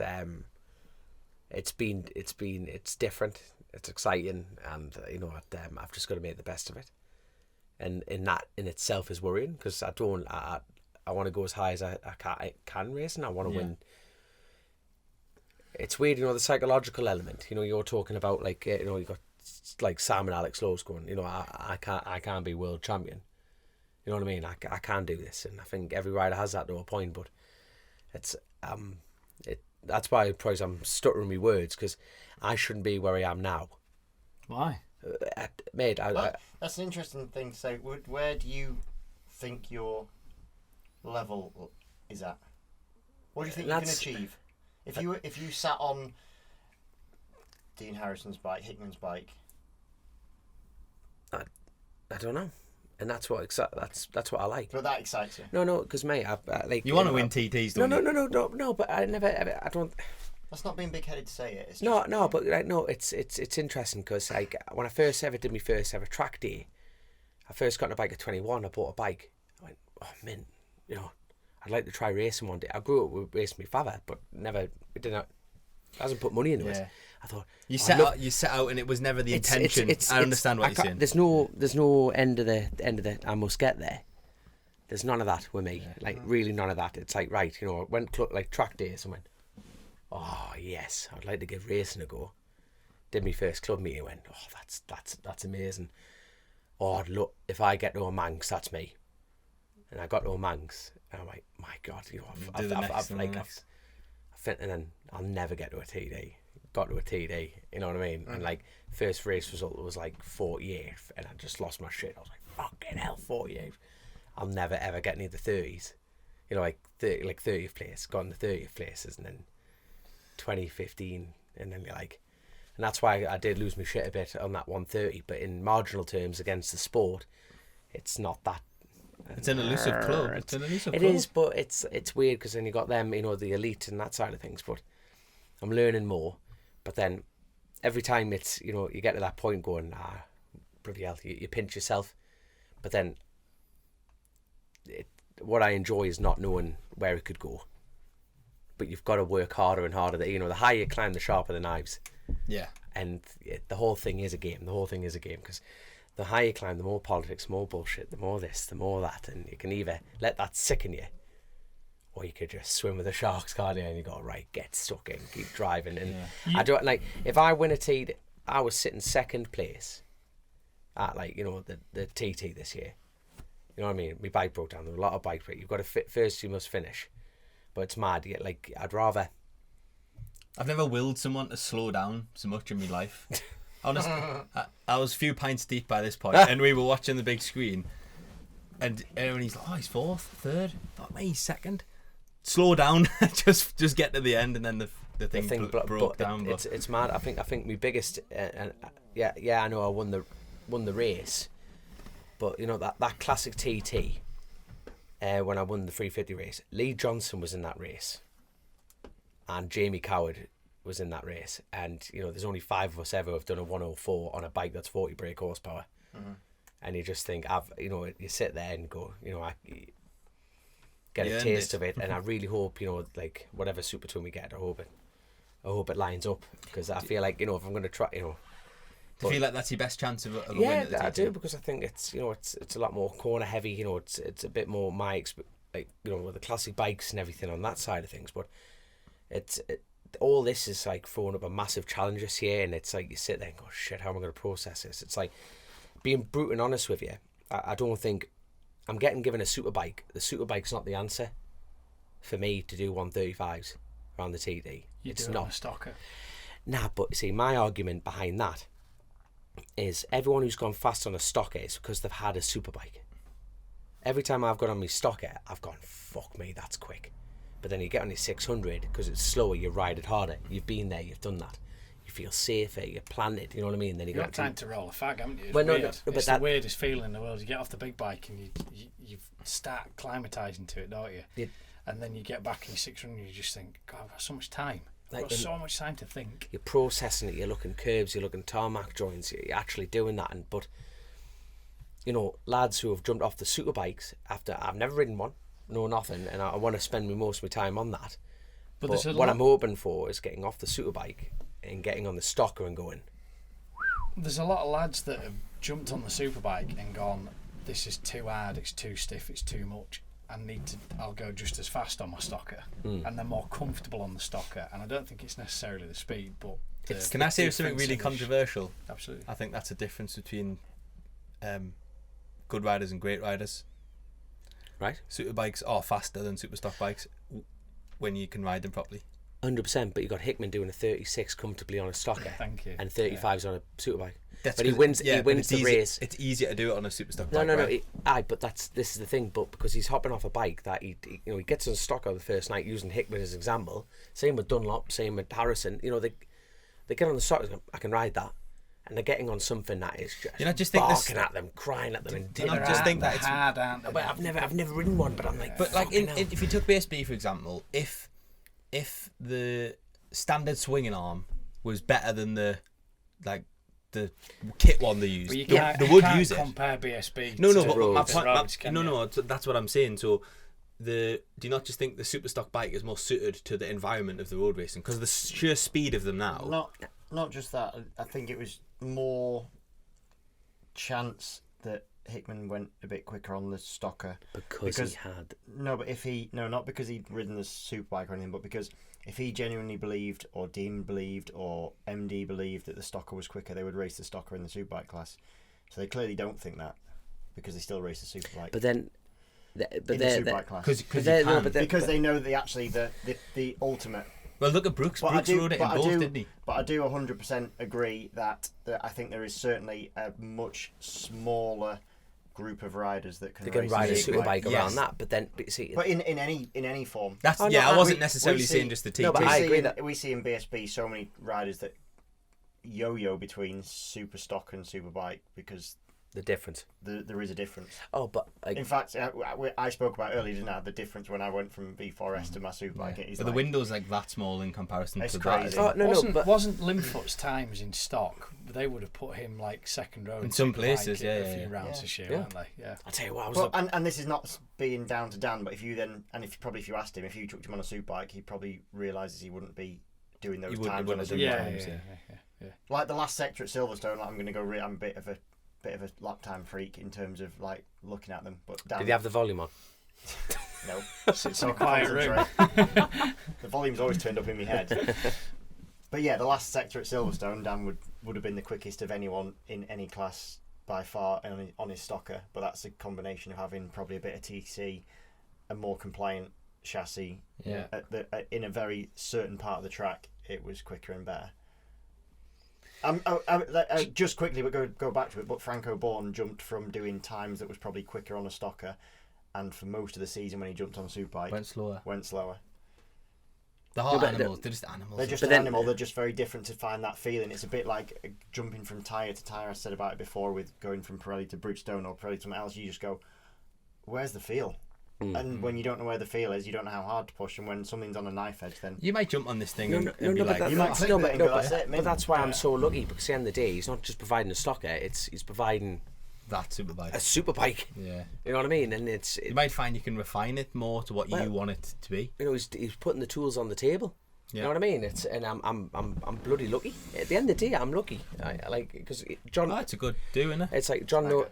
different. It's exciting, and you know, I've just got to make the best of it. And in that in itself is worrying, because I want to go as high as I can race, and I want to win. It's weird, you know, the psychological element. You know, you're talking about, like, you know, you got like Sam and Alex Lowe's going, you know, I can't be world champion. You know what I mean? I can't do this, and I think every rider has that to a point. But it's that's why probably I'm stuttering my words, because I shouldn't be where I am now. Why? Mate, that's an interesting thing to say. Where do you think your level is at? What do you think you can achieve? If you sat on Dean Harrison's bike, Hickman's bike, I don't know, and that's what I like. But that excites you. No, because mate, I like. You want to win TTs, don't you? No, but I never ever. I don't. That's not being big-headed to say it. It's No, just, but like, no, it's interesting, because like when I first ever did my first ever track day, I first got on a bike at 21. I bought a bike. I went, oh man, you know, I'd like to try racing one day. I grew up with racing my father, but hasn't put money into it. I thought you set out, and it was never the intention. I understand what you're saying. There's no end of the I must get there. There's none of that with me. Like really none of that. It's like, right, you know, went like track days and went, oh yes, I'd like to give racing a go. Did my first club meeting, went, oh that's amazing. Oh look, if I get to a Manx, that's me. And I got to a Manx, and I'm like, my God, you know, and then I'll never get to a TD. Got to a TD, you know what I mean? And like first race result was like 48th, and I just lost my shit. I was like, fucking hell, 48th. I'll never ever get near the 30s. You know, like 30th place, got in the 30th places, and then 2015, and then like, and that's why I did lose my shit a bit on that 130. But in marginal terms against the sport, it's not that. It's an elusive club. It is, but it's weird, because then you got them, you know, the elite and that side of things. But I'm learning more. But then every time it's, you know, you get to that point going, bloody hell, you pinch yourself. But then what I enjoy is not knowing where it could go. But you've got to work harder and harder. You know, the higher you climb, the sharper the knives. Yeah. And the whole thing is a game. Because the higher you climb, the more politics, more bullshit, the more this, the more that. And you can either let that sicken you, or you could just swim with the sharks, can't you? And you go, right, get stuck in, keep driving. And I don't, like, if I win a TT, I was sitting second place at, like, you know, the TT this year. You know what I mean? My bike broke down. There were a lot of bike breaks. You've got to first, you must finish. But it's mad. Like, I've never willed someone to slow down so much in my life. Honestly, I was a few pints deep by this point, and we were watching the big screen, and everyone's like, oh, he's fourth, third. I thought, mate, he's second. Slow down, just get to the end, and then the thing broke down. But it's mad. I think my biggest, I know I won the race, but you know that classic TT, when I won the 350 race, Lee Johnston was in that race, and Jamie Coward was in that race, and you know there's only 5 of us ever have done a 104 on a bike that's 40 brake horsepower, and you just think, you sit there and go, you know, I get a taste of it, and I really hope, you know, like whatever super tool we get, I hope it lines up, because I feel like, you know, if I'm going to try, you know, do you feel like that's your best chance of a win at the TT? I do, because I think it's, you know, it's a lot more corner heavy, you know, it's a bit more like, you know, with the classic bikes and everything on that side of things, but all this is like throwing up a massive challenge this year, and it's like you sit there and go, shit, how am I going to process this? It's like, being brute and honest with you, I don't think I'm getting given a Superbike. The Superbike's not the answer for me to do 135s around the TD. It's not a stocker. Nah, but see, my argument behind that is everyone who's gone fast on a stocker is because they've had a Superbike. Every time I've got on my stocker, I've gone, fuck me, that's quick. But then you get on your 600, because it's slower, you ride it harder. You've been there, you've done that. You feel safer, you're planted, you know what I mean? Then you You've got time to roll a fag, haven't you? It's well, no, weird. no, but it's that, the weirdest feeling in the world. You get off the big bike and you start acclimatising to it, don't you? Yeah. And then you get back in your 600 and you just think, God, I've got so much time. I've Like, got so much time to think. you're processing it, you're looking curbs, you're looking tarmac joints, you're actually doing that. And but you know, lads who have jumped off the Superbikes after I've never ridden one, no nothing, and I want to spend most of my time on that. But what I'm hoping for is getting off the Superbike and getting on the stocker and going. There's a lot of lads that have jumped on the Superbike and gone, this is too hard, it's too stiff, it's too much. I'll go just as fast on my stocker, and they're more comfortable on the stocker. And I don't think it's necessarily the speed, but Can I say something really controversial? Absolutely. I think that's a difference between good riders and great riders. Right. Superbikes are faster than superstock bikes when you can ride them properly. 100%, but you got Hickman doing a 36 comfortably on a stocker. Thank you. And 35s on a Superbike. That's but he wins. He wins the race. It's easier to do it on a superstock No, bike. no, no. Right? But this is the thing. But because he's hopping off a bike that he gets on stocker the first night, using Hickman as an example. Same with Dunlop. Same with Harrison. You know, they get on the stocker. I can ride that, and they're getting on something that is just. You know, just think barking at them, crying at them, and I just think that it's hard, aren't they? But I've never ridden one. But I'm like, but like fucking hell. if you took BSB for example, if the standard swinging arm was better than the kit one they used, But they would use it. Compare BSB. No, to but roads, that's what I'm saying. So do you not just think the superstock bike is more suited to the environment of the road racing because of the sheer speed of them now? Not just that. I think it was more chance that Hickman went a bit quicker on the stocker because he had not because he'd ridden the Superbike or anything, but because if he genuinely believed, or Dean believed, or MD believed that the stocker was quicker, they would race the stocker in the Superbike class. So they clearly don't think that because they still race the Superbike. But then, in the Superbike class because they know the ultimate. Well, look at Brooks. Brooks rode it in both, didn't he? But I do 100% agree that I think there is certainly a much smaller group of riders that can ride a Superbike around that. But then, see, but in any form. I wasn't necessarily saying just the TT. No, but I agree that we see in BSB so many riders that yo-yo between Superstock and Superbike because the difference. There is a difference. Oh, but in fact, I spoke about earlier, didn't I? The difference when I went from V4S to my Superbike. Yeah. But the window's like that small in comparison to crazy. that. Oh, wasn't Limfoot's times in stock? They would have put him like second row in some places, a few rounds this year, weren't they? Yeah. I'll tell you what. And this is not being down to Dan, but if you asked him, if you took him on a Superbike, he probably realises he wouldn't be doing those times on a Superbike. Yeah. Like the last sector at Silverstone, I'm going to go. I'm a bit of a lap time freak in terms of like looking at them. But Dan, did he have the volume on? No, it's in a quiet room. The volume's always turned up in my head. But yeah, the last sector at Silverstone, Dan would have been the quickest of anyone in any class by far on his stocker. But that's a combination of having probably a bit of TC, a more compliant chassis. Yeah. In a very certain part of the track, it was quicker and better. Just quickly, but go back to it. But Franco Bourne jumped from doing times that was probably quicker on a stocker, and for most of the season when he jumped on a Superbike, went slower. The hard animals, they're just animals. They're just an animal. They're just very different to find that feeling. It's a bit like jumping from tyre to tyre. I said about it before with going from Pirelli to Bridgestone or Pirelli to something else. You just go, where's the feel? And when you don't know where the feel is, you don't know how hard to push. And when something's on a knife edge, then you might jump on this thing and be you like, might click it and go, that's it. But that's why I'm so lucky, because at the end of the day, he's not just providing a stocker; he's providing that Superbike. A Superbike. Yeah. You know what I mean? And you might find you can refine it more to what you want it to be. You know, he's putting the tools on the table. You know what I mean? And I'm bloody lucky. At the end of the day, I'm lucky. Because John. That's a good do, isn't it? It's like John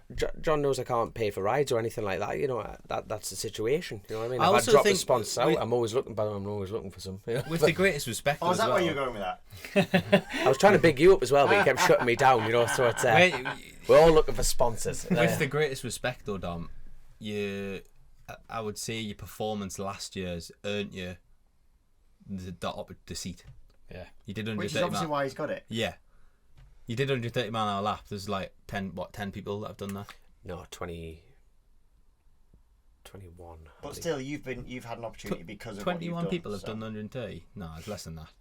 knows I can't pay for rides or anything like that. You know, that's the situation. You know what I mean? If I drop a sponsor out, I'm always looking for some. You know? With the greatest respect. Oh, is that where you're going with that? I was trying to big you up as well, but you kept shutting me down. You know, so it's we're all looking for sponsors. With the greatest respect, though, Dom, I would say your performance last year's earned you the seat. Yeah. You did 130 Which is obviously why he's got it. Yeah. You did 130 mile an hour lap. There's like 10 people that have done that? No, 21. But still, you've had an opportunity because of 21 what you've people done, have done 130. No, it's less than that.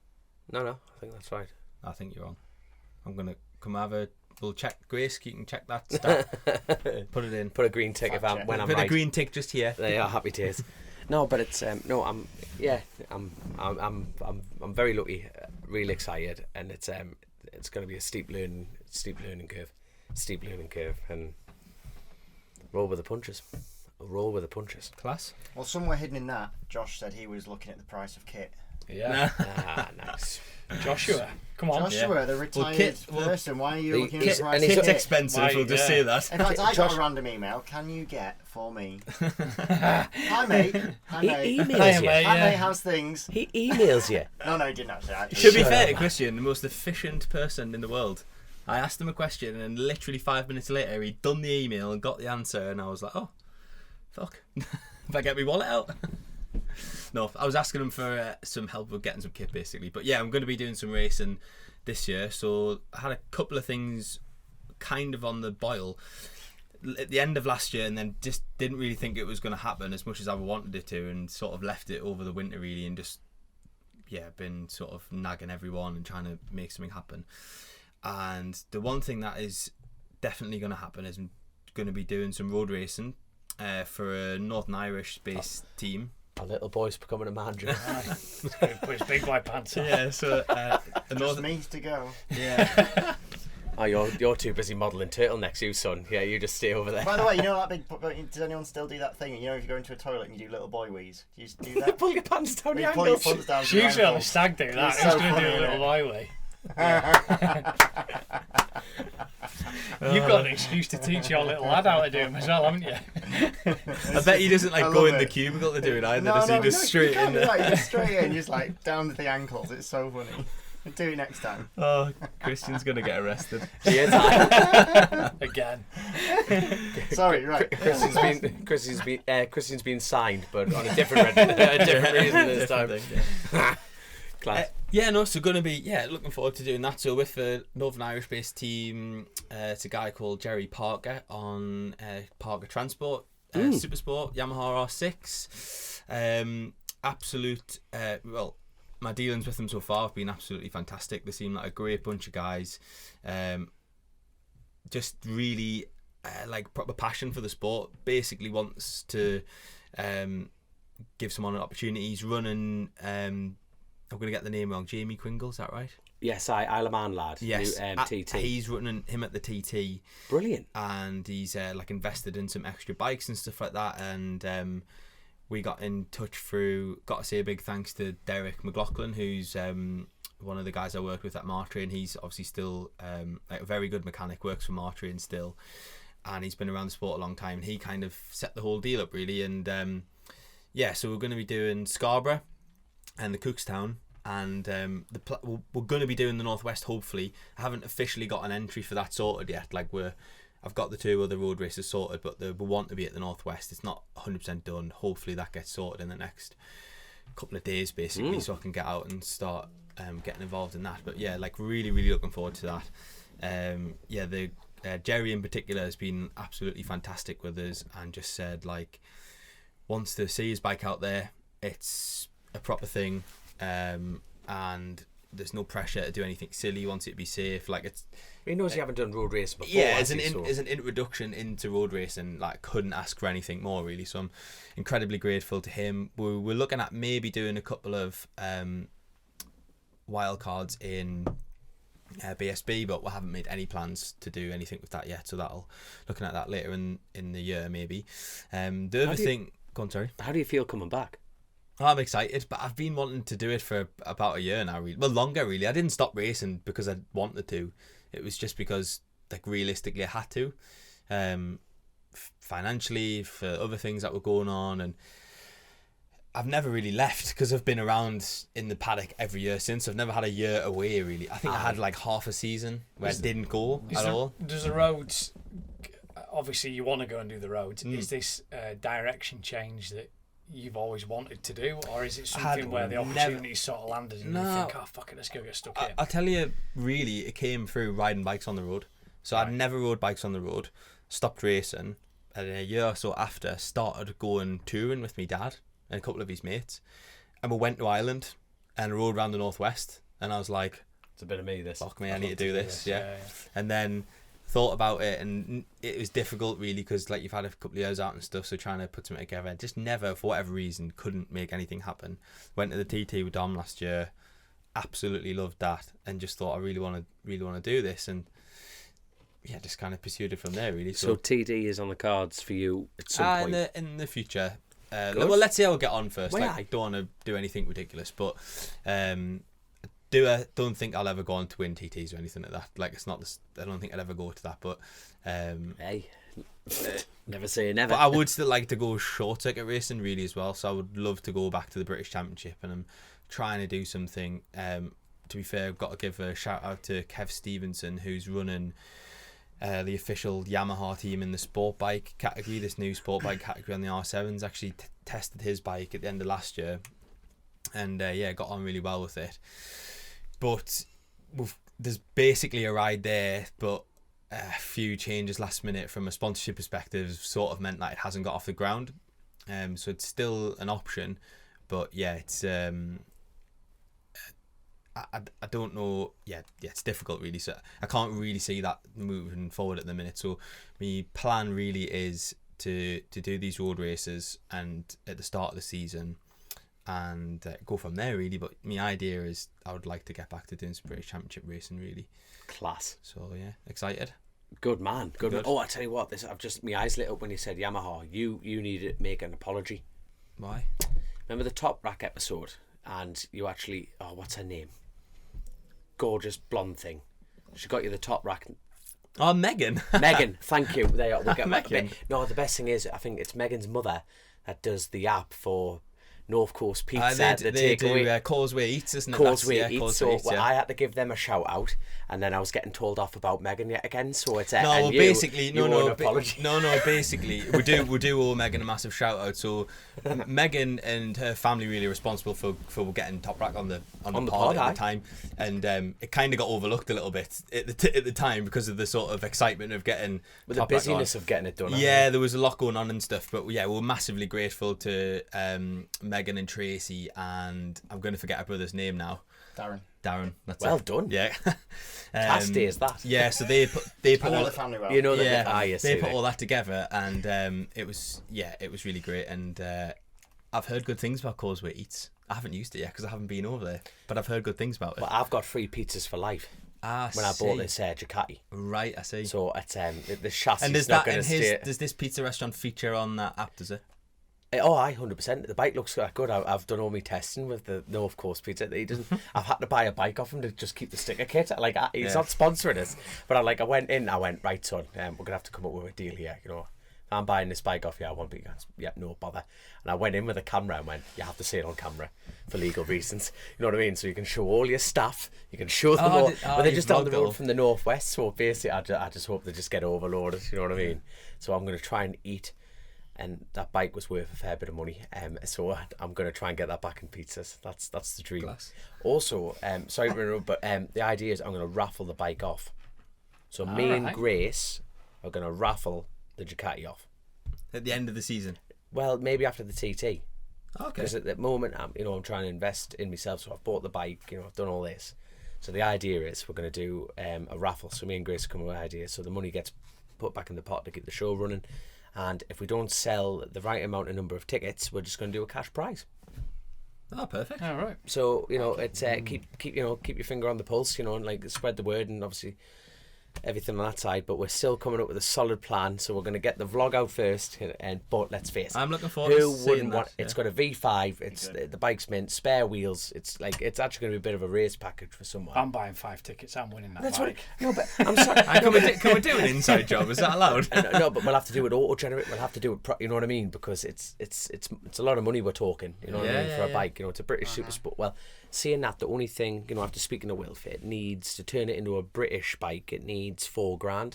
No, I think that's right. I think you're wrong. I'm gonna we'll check. Grace, you can check that stat. Put it in. Put a green tick if I'm when I'm Put right. a green tick just here. They are happy tears. No, but it's I'm very lucky, really excited, and it's going to be a steep learning curve, and roll with the punches. Class. Well, somewhere hidden in that, Josh said he was looking at the price of kit. Yeah. Nice. Joshua, come on. Joshua, the retired person, why are you looking at the price of Kit's kit? expensive, we'll just say that. In fact, I got a random email. Can you get for me? Hi, mate. He emails Hi, you. mate. Hi, Yeah. mate. How's things? He emails you. No, he didn't actually. To be fair to Christian, the most efficient person in the world. I asked him a question, and literally 5 minutes later, he'd done the email and got the answer, and I was like, oh, fuck. If I get my wallet out. No, I was asking him for some help with getting some kit, basically. But yeah, I'm going to be doing some racing this year, so I had a couple of things kind of on the boil at the end of last year, and then just didn't really think it was going to happen as much as I wanted it to, and sort of left it over the winter, really, and just, been sort of nagging everyone and trying to make something happen. And the one thing that is definitely going to happen is I'm going to be doing some road racing for a Northern Irish based team. Our little boy's becoming a man, Joe. Put his big white pants on. Yeah, so Just me to go. Yeah. Oh, you're too busy modelling turtlenecks, you son. Yeah, you just stay over there. By the way, you know that big. Does anyone still do that thing? You know, if you go into a toilet and you do little boy wheeze, do you do that? Pull your pants down Where your you pull your ankles. pants down. It's to your usually on the ankles. stag do that. It's Who's so going to do funny, a little isn't highway? You've got an excuse to teach your little lad how to do them as well, haven't you? I bet he doesn't I go love in the it. cubicle to do it either. No, does he no, just no, straight you can't in do there? that. You just straight in, just like down to the ankles. It's so funny. Do it next time. Oh, Christian's gonna get arrested. Again. Sorry, right. Christian's been signed, but on a different reason this time. Class. So going to be looking forward to doing that. So with the Northern Irish based team, it's a guy called Jerry Parker on Parker Transport, Supersport Yamaha R6. Absolute my dealings with them so far have been absolutely fantastic. They seem like a great bunch of guys. Just really like proper passion for the sport. Basically wants to give someone an opportunity. He's running. I'm going to get the name wrong. Jamie Quingle, is that right? Yes, Isle of Man lad. Yes, New, TT. He's running him at the TT. Brilliant. And he's like invested in some extra bikes and stuff like that. And we got in touch through. Got to say a big thanks to Derek McLaughlin, who's one of the guys I worked with at Martrain. He's obviously still like a very good mechanic. Works for Martrain still, and he's been around the sport a long time. And he kind of set the whole deal up really. And so we're going to be doing Scarborough and the Cookstown, and we're going to be doing the Northwest. Hopefully, I haven't officially got an entry for that sorted yet. Like I've got the 2 other road races sorted, but we want to be at the Northwest. It's not 100% done. Hopefully, that gets sorted in the next couple of days, basically, so I can get out and start getting involved in that. But yeah, like really, really looking forward to that. Jerry in particular has been absolutely fantastic with us, and just said like wants to see his bike out there. It's a proper thing, and there's no pressure to do anything silly. He wants it to be safe. Like He knows you haven't done road racing before. Yeah, as an introduction into road racing, like couldn't ask for anything more really. So I'm incredibly grateful to him. We're looking at maybe doing a couple of wildcards in BSB, but we haven't made any plans to do anything with that yet. So looking at that later in the year maybe. The other thing, go on, sorry. How do you feel coming back? I'm excited, but I've been wanting to do it for about a year now. Really. Well, longer really. I didn't stop racing because I wanted to. It was just because, like, realistically, I had to, financially, for other things that were going on, and I've never really left because I've been around in the paddock every year since. I've never had a year away really. I think I had like half a season where I didn't go at all. Does the roads obviously you want to go and do the roads. Is this direction change that you've always wanted to do, or is it something where the opportunity sort of landed and you think, oh fuck it, let's go get stuck in? I'll tell you, really, it came through riding bikes on the road. So I'd never rode bikes on the road, stopped racing, and a year or so after started going touring with me dad and a couple of his mates, and we went to Ireland and rode around the northwest, and I was like, it's a bit of me, this. Fuck me, I need to do this. Yeah. And then thought about it, and it was difficult really, because like you've had a couple of years out and stuff, so trying to put something together, just never, for whatever reason, couldn't make anything happen. Went to the TT with Dom last year, absolutely loved that, and just thought I really want to do this, and yeah, just kind of pursued it from there really. So TT is on the cards for you at some point in the future. Well, let's see how we get on first. Well, I don't want to do anything ridiculous, but don't think I'll ever go on to win TTs or anything like that. Like, it's not this, I don't think I'd ever go to that, but hey, never say never. But I would still like to go short circuit racing really as well, so I would love to go back to the British Championship, and I'm trying to do something. To be fair, I've got to give a shout out to Kev Stevenson, who's running the official Yamaha team in the sport bike category, this new sport bike category on the R7s. Actually tested his bike at the end of last year, and got on really well with it. But there's basically a ride there, but a few changes last minute from a sponsorship perspective sort of meant that it hasn't got off the ground. So it's still an option, but yeah, it's I don't know. Yeah, it's difficult really. So I can't really see that moving forward at the minute. So my plan really is to do these road races and at the start of the season, and go from there really. But my idea is I would like to get back to doing some British Championship racing really. Class. So yeah, excited. Good man. Good man. Oh, I tell you what, my eyes lit up when you said Yamaha. You need to make an apology. Why? Remember the Top Rack episode, and you actually, what's her name? Gorgeous blonde thing. She got you the Top Rack. Oh, Megan. Megan, thank you. There, we'll get back a Megan. bit. No, the best thing is, I think it's Megan's mother that does the app for North Coast Pizza. They do Causeway Eats, isn't it? Causeway Eats. Causeway Eats, I had to give them a shout out, and then I was getting told off about Megan yet again. So it's basically we do owe Megan a massive shout out. So Megan and her family really responsible for getting Top Rack on the pod at the time, and it kind of got overlooked a little bit at the time because of the sort of excitement of getting with the busyness of getting it done. Yeah, there was a lot going on and stuff, but yeah, we're massively grateful to Megan and Tracy, and I'm going to forget her brother's name now. Darren. That's well it. Done. Yeah. Tasty is that. Yeah. So they put all the family well. You know they put all that together, and it was really great. And I've heard good things about Causeway Eats. I haven't used it yet because I haven't been over there, but I've heard good things about it. But I've got free pizzas for life. When I bought this Ducati. Right, I see. So it's the chassis. And does this pizza restaurant feature on that app? Does it? Oh, 100%. The bike looks good. I've done all my testing with the North Coast Pizza. I've had to buy a bike off him to just keep the sticker kit. He's not sponsoring us, but I went in. I went, right, son. We're gonna have to come up with a deal here. You know, I'm buying this bike off you. I want to be. Yeah, no bother. And I went in with a camera and went, you have to say it on camera for legal reasons. You know what I mean? So you can show all your stuff. You can show them all. But they're just down the road from the northwest. So basically, I just hope they just get overloaded. You know what I mean? So I'm gonna try and eat. And that bike was worth a fair bit of money, so I'm going to try and get that back in pizzas. That's the dream. Glass. Also, sorry to interrupt, but the idea is I'm going to raffle the bike off. So me and Grace are going to raffle the Ducati off at the end of the season. Well, maybe after the TT. Okay. Because at the moment, I'm trying to invest in myself. So I've bought the bike. I've done all this. So the idea is we're going to do a raffle. So me and Grace come up with ideas. So the money gets put back in the pot to keep the show running. And if we don't sell the right amount of number of tickets, we're just going to do a cash prize. Oh, perfect. All right. So it's keep your finger on the pulse, and spread the word, and obviously everything on that side. But we're still coming up with a solid plan. So we're going to get the vlog out first, but let's face it, I'm looking forward to seeing that. It's got a V5. It's the bike's mint, spare wheels. It's actually going to be a bit of a race package for someone. I'm buying 5 tickets. I'm winning that. That's bike. No, but I'm sorry. Can we do an inside job? Is that allowed? No, but we'll have to do it auto-generate. We'll have to do it. You know what I mean? Because it's a lot of money we're talking. You know what I mean for a bike. It's a British super sport. Well, seeing that, the only thing after speaking to Wilf, it needs to turn it into a British bike. It needs $4,000.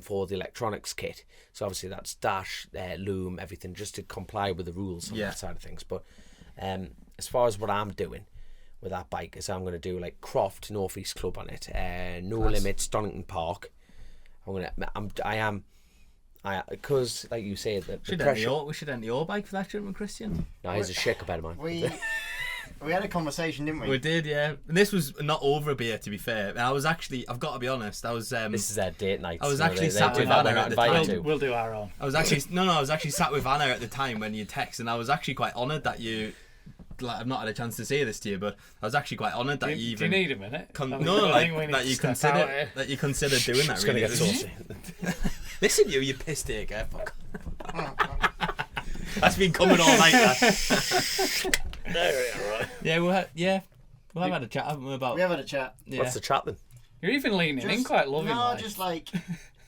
for the electronics kit. So obviously that's dash, loom, everything, just to comply with the rules on that side of things. But as far as what I'm doing with that bike is I'm going to do like Croft North East Club on it, No Limits Donington Park. Because like you say, the pressure. We should enter your bike for that, shouldn't we, Christian? No, he's a shit better man. We had a conversation, didn't we? We did, yeah. And this was not over a beer, to be fair. And I've got to be honest, this is their date night. I was actually sat with Anna at the time. We'll do our own. I was actually sat with Anna at the time when you text, and I was actually quite honoured that you. Like, I've not had a chance to say this to you, but I was actually quite honoured that you even. Do you need a minute? That you consider doing that. It's really. gonna get saucy. Listen, you piss take, fuck. That's been coming all night. That. Yeah, we'll have had a chat, haven't we? We have had a chat. Yeah. What's the chat then? You're even leaning in quite loving. No, just like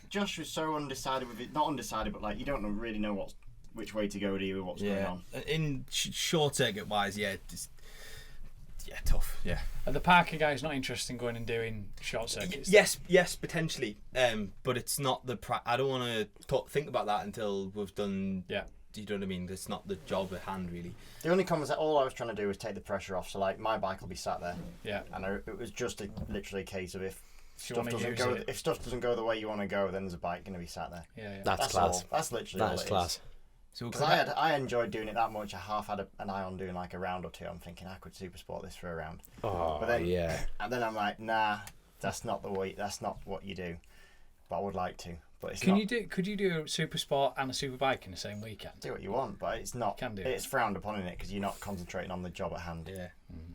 Josh was so undecided with it. Not undecided, but like you don't really know which way to go, do you? What's going on? In short circuit wise, tough. Yeah. Are the Parker guys not interested in going and doing short circuits? Yes, potentially. But it's not I don't want to think about that until we've done. Yeah. You know what I mean? It's not the job at hand, really. The only comment that all I was trying to do was take the pressure off. So like my bike will be sat there. Yeah. And it was just literally a case of if stuff doesn't go the way you want to go, then there's a bike going to be sat there. Yeah. That's class. That's literally all it class. Is. So because I enjoyed doing it that much, I half had an eye on doing like a round or two. I'm thinking I could super sport this for a round. Oh, but then, yeah. And then I'm like, nah, that's not what you do. But I would like to. But it's Could you do a super sport and a super bike in the same weekend? Do what you want, but it's not. It's frowned upon in it because you're not concentrating on the job at hand. Yeah.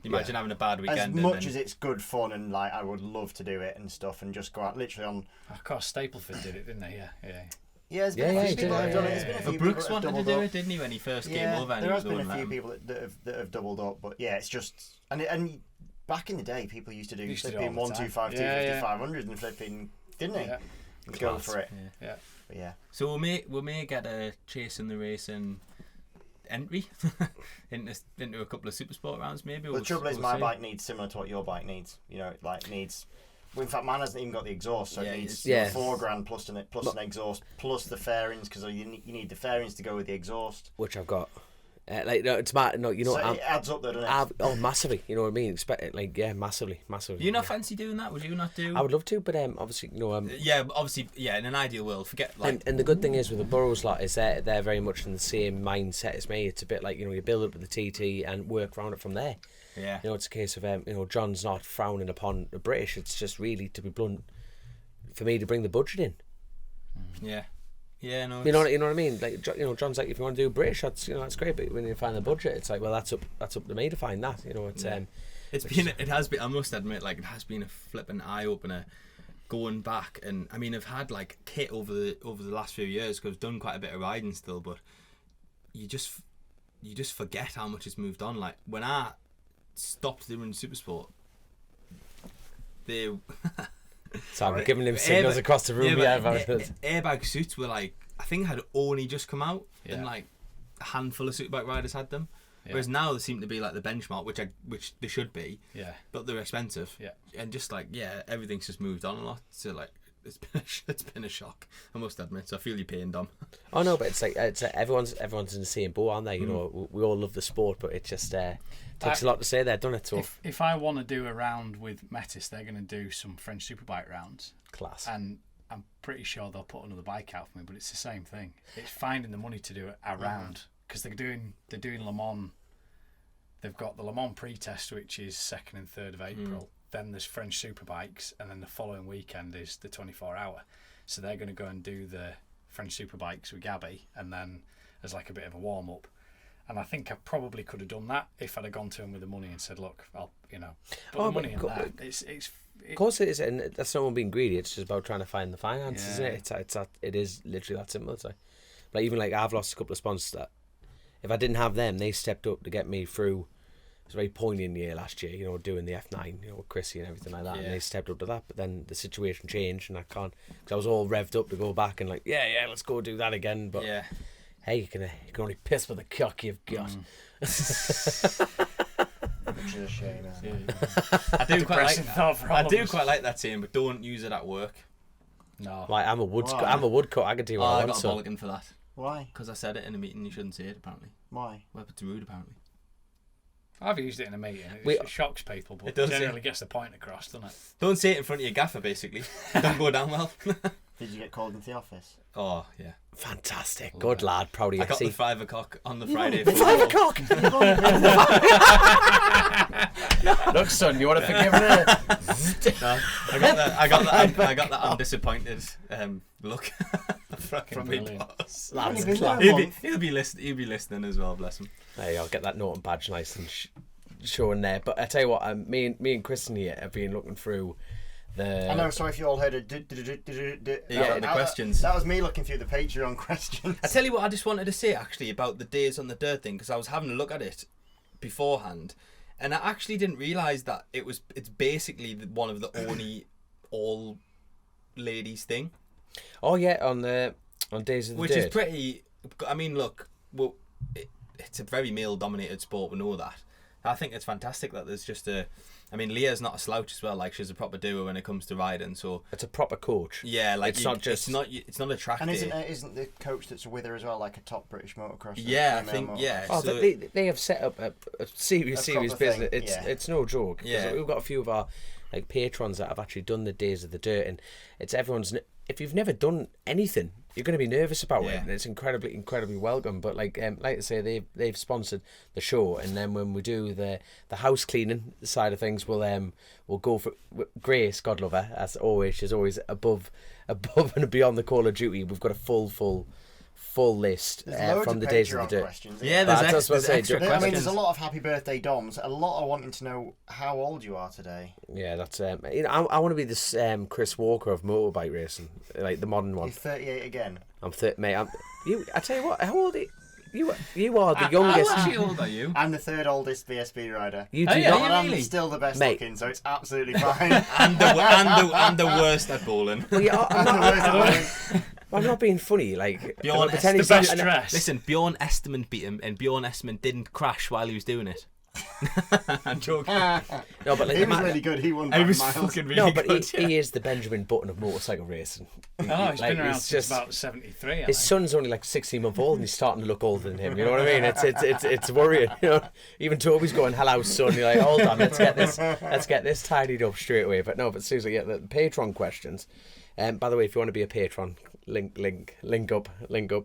Imagine having a bad weekend. As much as it's good fun and like I would love to do it and stuff and just go out literally on. Of course, Stapleford did it, didn't they? Yeah. Yeah, there's been a few people that have done it. There's been a few Brooks people wanted to do it, didn't he, when he first came over? There has been a few people that have doubled up, but yeah, it's just and back in the day, people used to do flipping 125, 250, 500 and flipping, didn't they? Yeah. Go for it. Yeah. But yeah. So we may get a Chasin the Racin entry into a couple of super sport rounds, maybe. Well, the trouble is, my bike needs similar to what your bike needs. You know, it needs. Well, in fact, mine hasn't even got the exhaust, so it needs $4,000 plus an exhaust plus the fairings because you need the fairings to go with the exhaust, which I've got. It's mad. No, you know, so it adds up, though, doesn't it? Massively. You know what I mean? Massively. You not fancy doing that? Would you not do? I would love to, but obviously, you know, in an ideal world, forget like. And the good thing is with the Burrows lot is they're very much in the same mindset as me. It's a bit like, you know, you build up with the TT and work around it from there. Yeah. You know, it's a case of you know, John's not frowning upon the British. It's just really, to be blunt, for me to bring the budget in. Yeah. Yeah, no. You know what I mean? Like, you know, John's like, if you want to do British, that's great. But when you find the budget, it's like, well, that's up to me to find that. You know, it has been. I must admit, like, it has been a flipping eye opener going back. And I mean, I've had like kit over the last few years because I've done quite a bit of riding still. But you just forget how much has moved on. Like when I stopped doing Supersport, so I'm giving him signals across the room. Airbag suits were like, I think had only just come out, and like a handful of Superbike riders had them. Yeah. Whereas now they seem to be like the benchmark, which they should be. Yeah. But they're expensive. Yeah. And just like everything's just moved on a lot. So like it's been a shock, I must admit. So I feel your pain, Dom. Oh no, but it's like everyone's in the same boat, aren't they? You know, we all love the sport, but it just takes a lot to say there, doesn't it? So if I want to do a round with Bennetts, they're going to do some French Superbike rounds. Class. And I'm pretty sure they'll put another bike out for me, but it's the same thing. It's finding the money to do a round because they're doing Le Mans. They've got the Le Mans pre-test, which is 2nd and 3rd of April. Then there's French Superbikes, and then the following weekend is the 24-hour. So they're going to go and do the French Superbikes with Gabby, and then as like a bit of a warm-up. And I think I probably could have done that if I'd have gone to him with the money and said, "Look, I'll put the money in that." Of course it is, and that's not being greedy. It's just about trying to find the finances, isn't it? It is literally that simple. It's like even like I've lost a couple of sponsors that if I didn't have them, they stepped up to get me through. It was a very poignant year last year, you know, doing the F9, you know, with Chrissy and everything like that, and they stepped up to that. But then the situation changed, and I can't, because I was all revved up to go back and like, let's go do that again. But hey, you can only piss with the cock you've got. Which is a shame. I do quite like that saying, but don't use it at work. No. Like, I'm a woodcut. I can do what I I want. got a So bollocking for that. Why? Because I said it in a meeting. You shouldn't say it, apparently. Why? Well, it's rude, apparently. I've used it in a meeting. It shocks people, but It does, generally gets the point across, doesn't it? Don't say it in front of your gaffer, basically. Don't go down well. Did you get called into the office? Oh, yeah. fantastic, good lad, proud of you. I got the 5 o'clock on the Friday. 5 o'clock. Look, son, you want to forgive me? No, I got that undisappointed look from me brilliant. boss. That's You've been class. there a He'll be listening as well, bless him. Hey, I'll get that Norton badge nice and showing there. But I tell you what, me and Kristen here have been looking through the. I know. Sorry if you all heard it. The questions. That was me looking through the Patreon questions. I tell you what, I just wanted to say actually about the days on the dirt thing, because I was having a look at it beforehand, and I actually didn't realise that it's basically one of the only all ladies thing. Oh yeah, on Days of the Which Dirt. is pretty. I mean, look, well, it's a very male-dominated sport. We know that. I think it's fantastic that there's just a. I mean, Leah's not a slouch as well. Like, she's a proper doer when it comes to riding. So It's a proper coach. yeah, like It's not just- it's not a track And day. isn't the coach that's with her as well like a top British motocrosser? Yeah, I female think motor- yeah. Oh, so, they have set up a serious A proper business. thing, It's no joke. 'Cause Yeah. we've got a few of our like patrons that have actually done the Days of the Dirt, and it's everyone's. If you've never done anything, you're going to be nervous about it, Yeah. and it's incredibly welcome. But like I say, they've sponsored the show, and then when we do the house cleaning side of things, we'll go for Grace, God love her, as always. She's always above and beyond the call of duty. We've got a full list There's loads from of the Days of Patreon the Dirt. questions. yeah, But there's that's what I say, extra I mean, I mean, questions. there's a lot of happy birthday Doms. A lot are wanting to know how old you are today. Yeah, that's I want to be this Chris Walker of motorbike racing, like the modern one. You're 38 again. I'm 30, mate. I tell you what, how old are you? You are the youngest. How old are you? I'm the third oldest VSB rider. You do yeah, not. And I'm really? still the best Mate. looking, so it's absolutely fine. and the worst at bowling. Well, yeah, I'm the worst at bowling. I'm not being funny. Like Bjorn I'm pretending the best to- dress. Listen, Bjorn Esterman beat him, and Bjorn Esterman didn't crash while he was doing it. I'm joking. No, but like He the was man- really good. He won He by was miles. fucking really no, but good. he is the Benjamin Button of motorcycle racing. Oh, he's Like, been around it's since just- about 73. I His think. son's only like 16-month-old, and he's starting to look older than him. You know what I mean? It's worrying. You know, even Toby's going, "Hello, son." You're like, "Hold on, let's get this tidied up straight away." But no, but seriously, yeah, the Patreon questions. By the way, if you want to be a patron, link up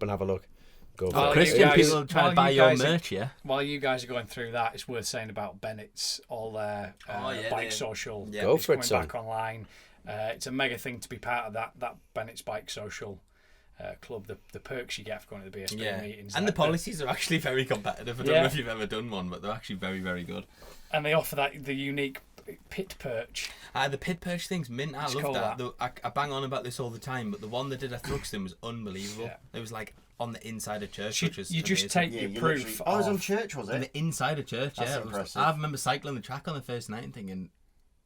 and have a look. Go for Oh, it. Christian, guys- people trying while to buy you your guys are- merch, yeah? While you guys are going through that, it's worth saying about Bennetts, all their bike social. Yeah. Go It's for it, coming son. back online. It's a mega thing to be part of that Bennett's bike social club. The perks you get for going to the BSB Yeah. meetings. And the like policies are actually very competitive. I don't Yeah. know if you've ever done one, but they're actually very, very good. And they offer the unique pit perch. The pit perch thing's mint. I It's love cool, that. that. I bang on about this all the time, but the one they did at Thruxton was unbelievable. Yeah. It was like on the inside of church, You, which is you just amazing. take your you proof. literally- Oh, it was on of- church, was On it? the inside of church, That's yeah. It was- impressive. I remember cycling the track on the first night and thinking,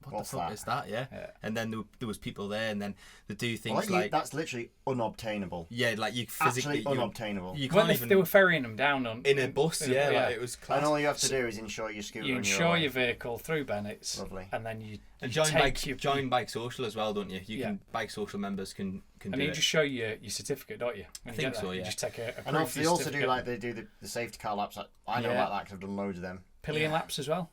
what What's the fuck that? is that? Yeah. Yeah. And then there was people there, and then they do things Well, like that's literally unobtainable. yeah, like you physically Absolutely unobtainable. You when can't even they were ferrying them down in a bus. in a- Yeah, yeah. like it was class. And all you have to do is insure your scooter. you and you're insure away. your vehicle through Bennett's, Lovely. and then you And you join bike social as well, don't you? You can bike social members can and do you it. just show your certificate, don't you? When I you think get so, there, yeah. You just take a And proof also, of they your also do certificate. like they do the safety car laps. I know Yeah. about that because I've done loads of them. pillion laps as well.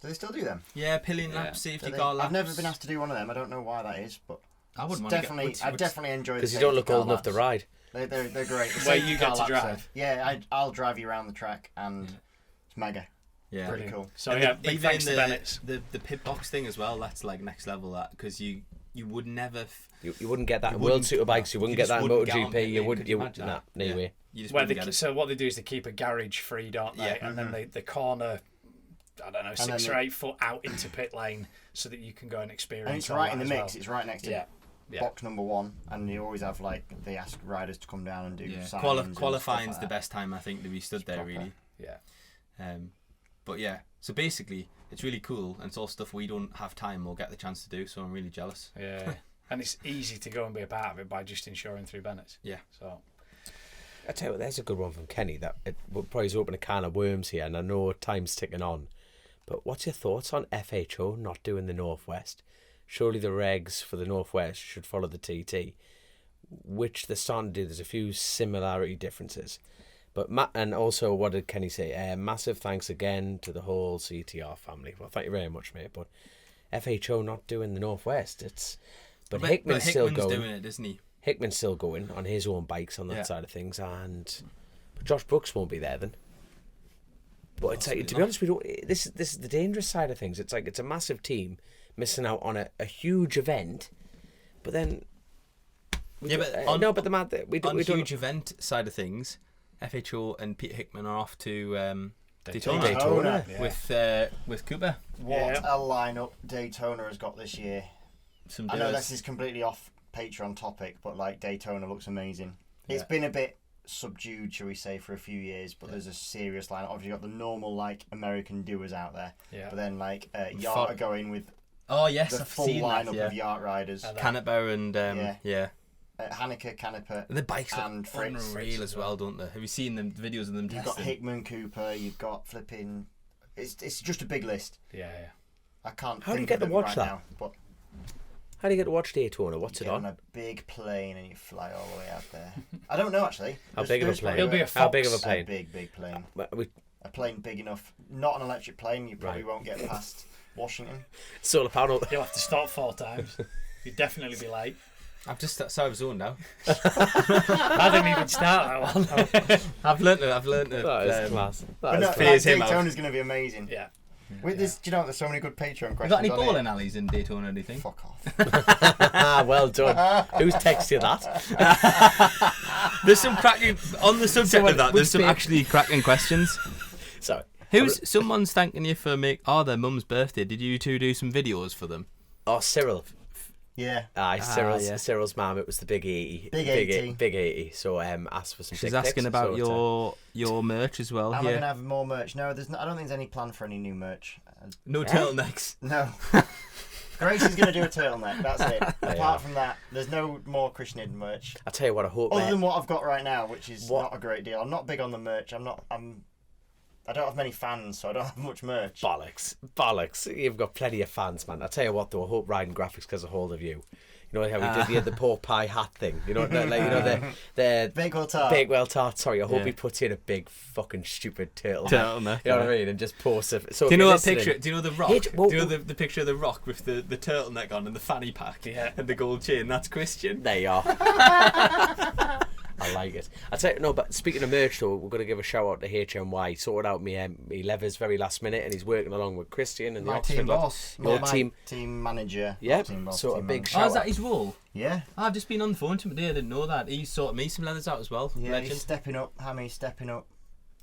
Do they still do them? Yeah, pillion Yeah. laps, safety Do they? car laps. I've never been asked to do one of them. I don't know why that is, but I wouldn't want definitely, to I definitely enjoy the because you safety don't look car old enough to laps. ride. They're great. The Where safety you car get to laps drive. are- Yeah, I'll drive you around the track, and it's mega. Yeah. Pretty Brilliant. cool. So And yeah, the- big even thanks to Bennett's. the pit box thing as well. That's like next level. That because you would never. You wouldn't get that You in World wouldn't- Superbikes. You wouldn't get just that in wouldn't get on MotoGP. pit You lane, wouldn't. could You you wouldn't. imagine Nah, that? no Yeah. way. You just Where wouldn't get it. so what they do is they keep a garage free, don't they? Yeah. And then they corner, I don't know, 6 then or 8 foot out into pit lane so that you can go and experience. And it's all right that in the as mix. well. It's right next to Yeah. Yeah. box number 1, and you always have they ask riders to come down and do Yeah. signings and Qualifying's stuff the like best time I think to be stood there proper. really. Yeah. But yeah, so basically it's really cool, and it's all stuff we don't have time or get the chance to do. So I'm really jealous. Yeah. And it's easy to go and be a part of it by just insuring through Bennett's. Yeah. So I tell you what, there's a good one from Kenny that it will probably open a can of worms here, and I know time's ticking on. But what's your thoughts on FHO not doing the Northwest? surely the regs for the Northwest should follow the TT, which they're starting to do. There's a few similarity differences. But and also, what did Kenny say? Massive thanks again to the whole CTR family. Well, thank you very much, mate. But FHO not doing the Northwest. But Hickman's still going. Doing it, isn't he? Hickman's still going on his own bikes on that side of things, but Josh Brooks won't be there then. But it's like, to be honest, we don't. This is the dangerous side of things. It's like it's a massive team missing out on a huge event, but then. We don't. Huge event side of things, FHO and Peter Hickman are off to Daytona. With Cooper. What a lineup Daytona has got this year. I know this is completely off Patreon topic, but like Daytona looks amazing. It's been a bit subdued, shall we say, for a few years, but there's a serious lineup. Obviously, you've got the normal like American doers out there, but then like Yart are going with the full lineup of Yart riders. Canepa and Hanneke, Canepa, the bikes and Fritz unreal as well, don't they? Have you seen the videos of them? You've got Hickman, Cooper. You've got flipping. It's just a big list. I can't. How do you get to watch that? Now, but how do you get to watch Daytona? What's it on? On a big plane and you fly all the way out there. I don't know actually. How big of a plane? It'll be a Fox. How big of a plane? A big plane. A plane big enough. Not an electric plane. You probably won't get past Washington. Solar panel. You'll have to stop 4 times. You'd definitely be late. I've just started zone now. I didn't even start that one. I've learnt it. That is class. Daytona's going to be amazing. Yeah. With this, do you know, there's so many good Patreon questions. You got any bowling alleys in Daytona? Do you think? Fuck off. Well done. Who's texted that? There's some cracking on the subject of that. There's some actually cracking questions. Sorry. Someone's thanking you for their mum's birthday. Did you two do some videos for them? Oh, Cyril. Yeah. Cyril's mum. It was the big 80. Big 80. So asked for some. She's asking about your merch as well. Am I gonna have more merch? No, I don't think there's any plan for any new merch. No turtlenecks. No. Grace is gonna do a turtleneck. That's it. Apart from that, there's no more Christian Iddon merch. I tell you what, I hope. Other than what I've got right now, which is not a great deal. I'm not big on the merch. I don't have many fans, so I don't have much merch. Bollocks. You've got plenty of fans, man. I tell you what, though, I hope Riding Graphics gets a hold of you. You know how we did the pork pie hat thing. You know, the Bakewell tart. Bakewell tart. Sorry, I hope he puts in a big fucking stupid turtleneck. You know what I mean? And just posts it. So do you know that picture? Do you know the Rock? Do you know the picture of the Rock with the turtleneck on and the fanny pack and the gold chain? That's Christian. There you are. I like it. I tell you, no, but speaking of merch though, we're going to give a shout out to HMY. Sorted out me levers very last minute, and he's working along with Christian and the my team boss, team manager. Yeah, team boss, so team a big manager. shout. Oh, is that his role? Yeah. I've just been on the phone to him today. I didn't know that. He sorted me some leathers out as well. Yeah, Legend. he's stepping up. Hammy's stepping up.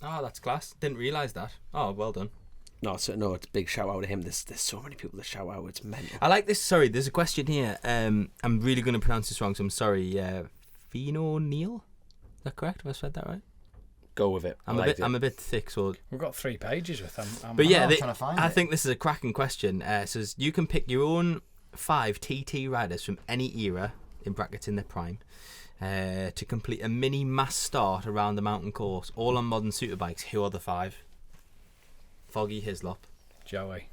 Oh, that's class. Didn't realise that. Oh, well done. No, it's a big shout out to him. There's so many people that shout out. It's mental. I like this. Sorry, there's a question here. I'm really going to pronounce this wrong, so I'm sorry. Phino Neale. Is that correct? Have I said that right? Go with it. I'm a bit thick, so we've got 3 pages with them. But yeah, I think this is a cracking question. It says you can pick your own 5 TT riders from any era (in brackets in their prime) to complete a mini mass start around the mountain course, all on modern superbikes. Who are the 5? Foggy Hislop, Joey,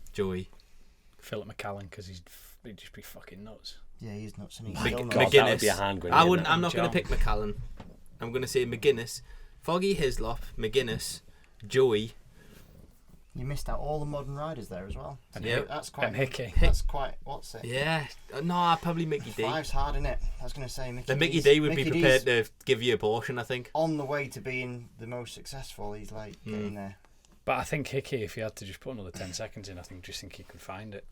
Philip McCallan, because he'd just be fucking nuts. Yeah, he's nuts. And McGuinness. I'm not going to pick McCallan. I'm going to say McGuinness, Foggy Hislop, McGuinness, Joey. You missed out all the modern riders there as well. And that's quite. And Hickey. That's quite. What's it? Yeah. No, probably Mickey D. 5's hard, isn't it? I was going to say Mickey. The Mickey D would be prepared to give you a portion, I think. On the way to being the most successful, he's like getting there. But I think Hickey, if he had to just put another 10 seconds in, I think he could find it.